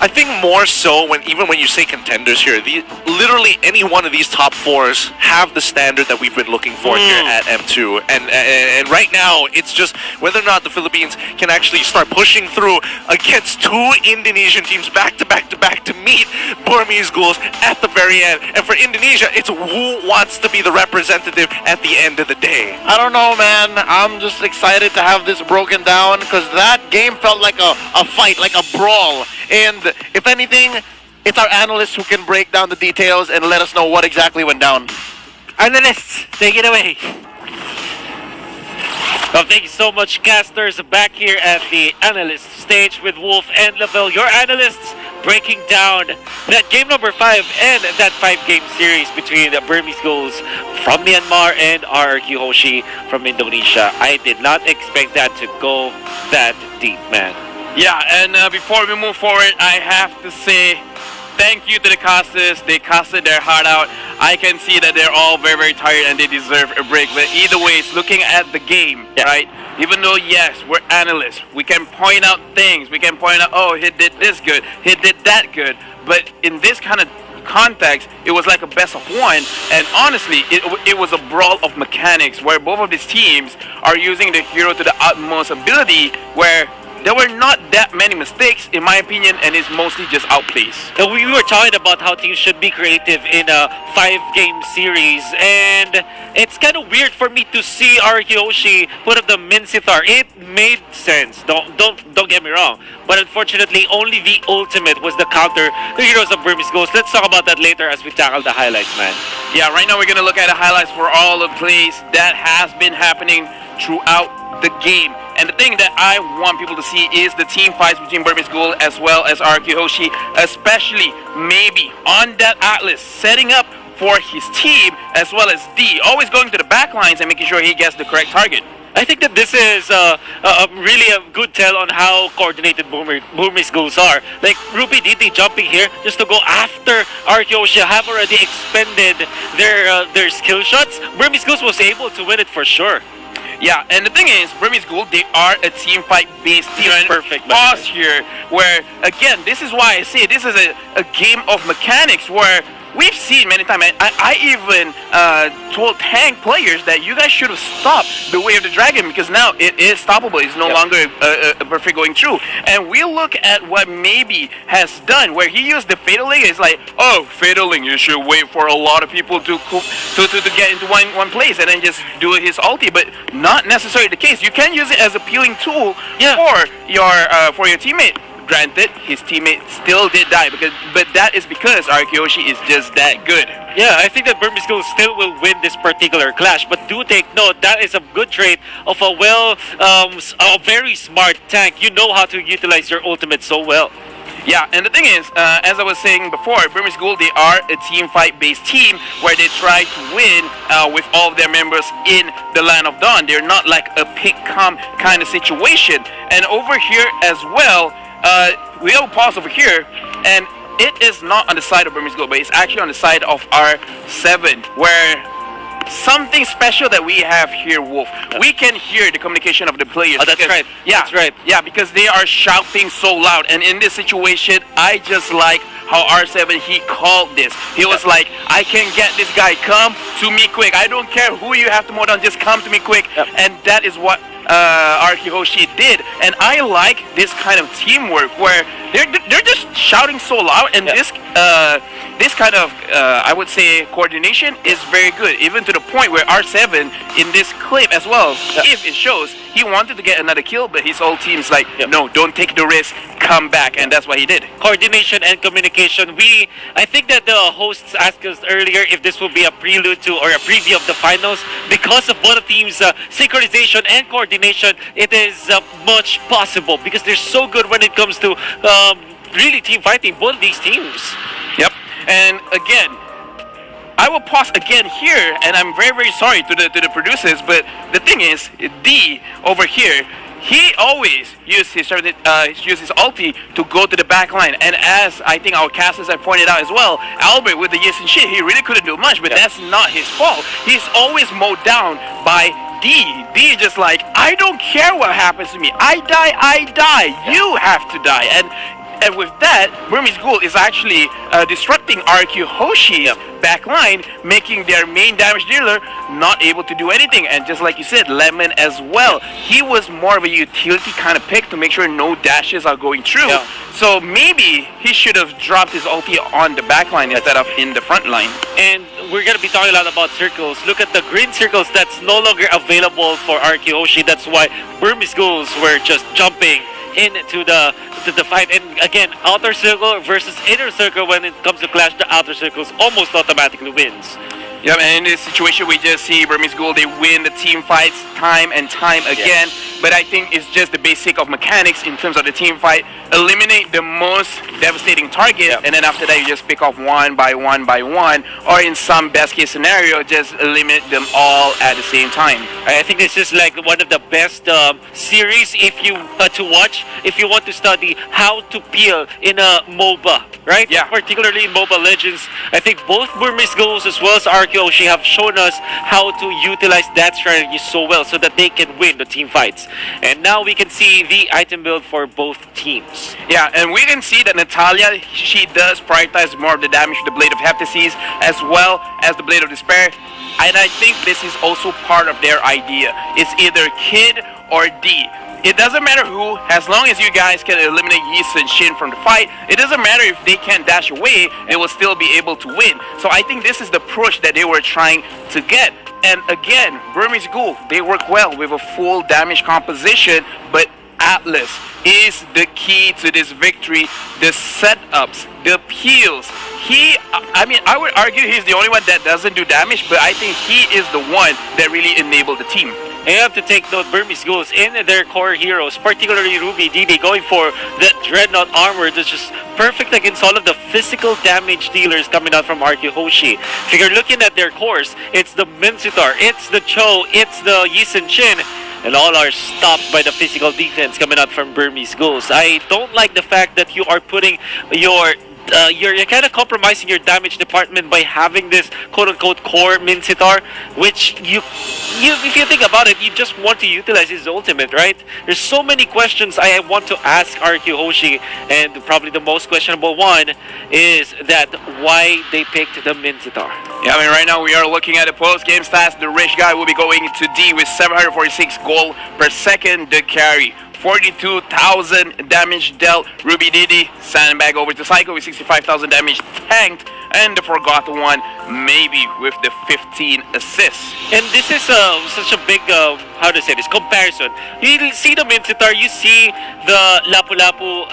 I think more so even when you say contenders here, literally any one of these top 4s have the standard that we've been looking for here at M2. And right now, it's just whether or not the Philippines can actually start pushing through against 2 Indonesian teams back to back to meet Burmese Ghouls at the very end. And for Indonesia, it's who wants to be the representative at the end of the day. I don't know, man. I'm just excited to have this broken down, because that game felt like a fight, like a brawl. And if anything, it's our analysts who can break down the details and let us know what exactly went down. Analysts, take it away. Well, thank you so much, casters. Back here at the analyst stage with Wolf and Lavelle, your analysts breaking down that game number 5 and that 5-game series between the Burmese Ghouls from Myanmar and RRQ Hoshi from Indonesia. I did not expect that to go that deep, man. Yeah, and before we move forward, I have to say thank you to the casters. They casted their heart out. I can see that they're all very, very tired and they deserve a break. But either way, it's looking at the game, right? Even though, yes, we're analysts, we can point out things. We can point out, oh, he did this good, he did that good. But in this kind of context, it was like a best of 1. And honestly, it was a brawl of mechanics where both of these teams are using the hero to the utmost ability, where there were not that many mistakes, in my opinion, and it's mostly just outplays. We were talking about how teams should be creative in a 5-game series, and it's kind of weird for me to see Arkiyoshi put up the Mincitar. It made sense. Don't get me wrong, but unfortunately, only the ultimate was the counter. The heroes of Burmese Ghouls. Let's talk about that later as we tackle the highlights, man. Yeah, right now we're gonna look at the highlights for all the plays that has been happening throughout the game. And the thing that I want people to see is the team fights between Burmese Ghoul as well as RRQ Hoshi, especially maybe on that Atlas, setting up for his team, as well as D, always going to the back lines and making sure he gets the correct target. I think that this is really a good tell on how coordinated Burmese Ghouls are. Like Ruby Didi jumping here just to go after Arkeoshi have already expended their skill shots. Burmese Ghouls was able to win it for sure. Yeah, and the thing is, Burmese Ghoul, they are a team fight based team. It's perfect. Pause here, where again, this is why I say this is a game of mechanics where we've seen many times. I even told Tank players that you guys should have stopped the Way of the Dragon because now it is stoppable. It's no longer a perfect going through. And we look at what Maybe has done, where he used the Fatal Link. It's like, oh, Fatal Link, you should wait for a lot of people to get into one place and then just do his ulti. But not necessarily the case. You can use it as a peeling tool for your teammate. Granted, his teammate still did die, but that is because Arkeoshi is just that good. Yeah, I think that Burmese Ghouls still will win this particular clash, but do take note, that is a good trait of a very smart tank. You know how to utilize your ultimate so well. Yeah, and the thing is, as I was saying before, Burmese Ghoul, they are a team fight based team where they try to win with all of their members in the Land of Dawn. They're not like a pick-come kind of situation. And over here as well, we have a pause over here, and it is not on the side of Burmese Ghoul, but it's actually on the side of R7, where something special that we have here, Wolf. We can hear the communication of the players. Oh, that's right. Yeah, that's right. Yeah, because they are shouting so loud, and in this situation, I just like how R7, he called this. He was like, I can get this guy, come to me quick. I don't care who you have to mow down, just come to me quick. And that is what Arkeoshi did. And I like this kind of teamwork where they're just shouting so loud, and this kind of I would say coordination is very good, even to the point where R7 in this clip as well, if it shows, he wanted to get another kill, but his whole team's like, no, don't take the risk, come back, and that's what he did. Coordination and communication. I think that the hosts asked us earlier if this will be a prelude to or a preview of the finals. Because of both teams' synchronization and coordination, it is much possible because they're so good when it comes to really team fighting, both these teams. Yep, and again, I will pause again here, and I'm very, very sorry to the producers, but the thing is, D over here, he always used his ulti to go to the back line, and as I think our casters have pointed out as well, Albert with the yes and shit, he really couldn't do much, but that's not his fault. He's always mowed down by D. D is just like, I don't care what happens to me. I die. You have to die. And with that, Burmese Ghoul is actually disrupting Arkeoshi's back line, making their main damage dealer not able to do anything. And just like you said, Lemon as well. He was more of a utility kind of pick to make sure no dashes are going through. So maybe he should have dropped his ulti on the back line instead of in the front line. And we're going to be talking a lot about circles. Look at the green circles that's no longer available for Arkeoshi. That's why Burmese Ghouls were just jumping into the fight. And again, outer circle versus inner circle, when it comes to clash, the outer circles almost automatically wins. Yeah, and in this situation, we just see Burmese Ghoul, they win the team fights time and time again. But I think it's just the basic of mechanics in terms of the team fight. Eliminate the most devastating target, and then after that, you just pick off one by one by one. Or in some best case scenario, just eliminate them all at the same time. I think this is like one of the best series if you to watch if you want to study how to peel in a MOBA, right? Yeah. Particularly in Mobile Legends, I think both Burmese Ghouls as well as Arkeoshi have shown us how to utilize that strategy so well so that they can win the team fights. And now we can see the item build for both teams. Yeah, and we can see that Natalia, she does prioritize more of the damage with the Blade of Heptases as well as the Blade of Despair. And I think this is also part of their idea. It's either Kid or D. It doesn't matter who, as long as you guys can eliminate Yeast and Shin from the fight, it doesn't matter if they can't dash away, they will still be able to win. So I think this is the push that they were trying to get. And again, Burmese Ghoul, they work well with a full damage composition, but Atlas is the key to this victory. The setups, the peels. I would argue he's the only one that doesn't do damage, but I think he is the one that really enabled the team. And you have to take note, Burmese Ghouls in their core heroes, particularly Ruby Didi, going for the Dreadnought armor that's just perfect against all of the physical damage dealers coming out from RQ Hoshi. If you're looking at their cores, it's the Mincetar, it's the Cho, it's the Yisen Chin, and all are stopped by the physical defense coming out from Burmese Ghouls. I don't like the fact that you are putting your you're kind of compromising your damage department by having this quote-unquote core Mincetar, which you if you think about it, you just want to utilize his ultimate, right? There's so many questions I want to ask RQ Hoshi, and probably the most questionable one is that why they picked the Mincetar. Yeah, I mean, right now we are looking at the post-game stats. The rich guy will be going to D with 746 gold per second. The carry, 42,000 damage dealt. Ruby Didi sandbag over to Psycho with 65,000 damage tanked. And the forgotten one, maybe with the 15 assists. And this is such a big, how to say this, comparison. You see the Mincetar, you see the Lapu Lapu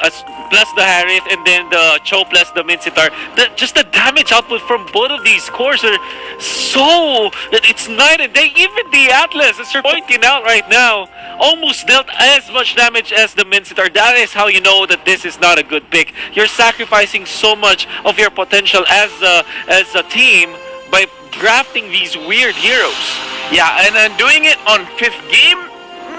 plus the Harith, and then the Cho plus the Mincetar. Just the damage output from both of these cores are so, it's night and day. Even the Atlas, as you're pointing out right now, almost dealt as much damage as the Mincetar. That is how you know that this is not a good pick. You're sacrificing so much of your potential as a team by drafting these weird heroes. Yeah, and then doing it on 5th game,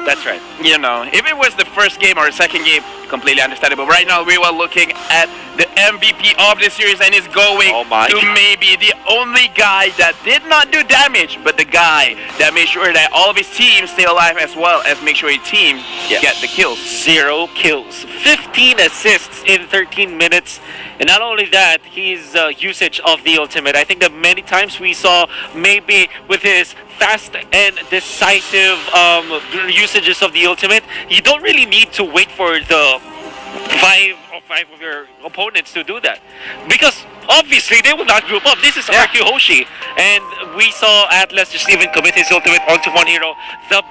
That's right. you know, if it was the first game or second game, completely understandable. Right now, we were looking at the MVP of the series, and it's going to maybe the only guy that did not do damage, but the guy that made sure that all of his team stay alive, as well as make sure his team get the kills. 0 kills, 15 assists in 13 minutes. And not only that, his usage of the ultimate. I think that many times we saw maybe with his fast and decisive usages of the ultimate, you don't really need to wait for the five of your opponents to do that, because obviously they will not group up. This is RQ Hoshi, and we saw Atlas just even commit his ultimate onto one hero. The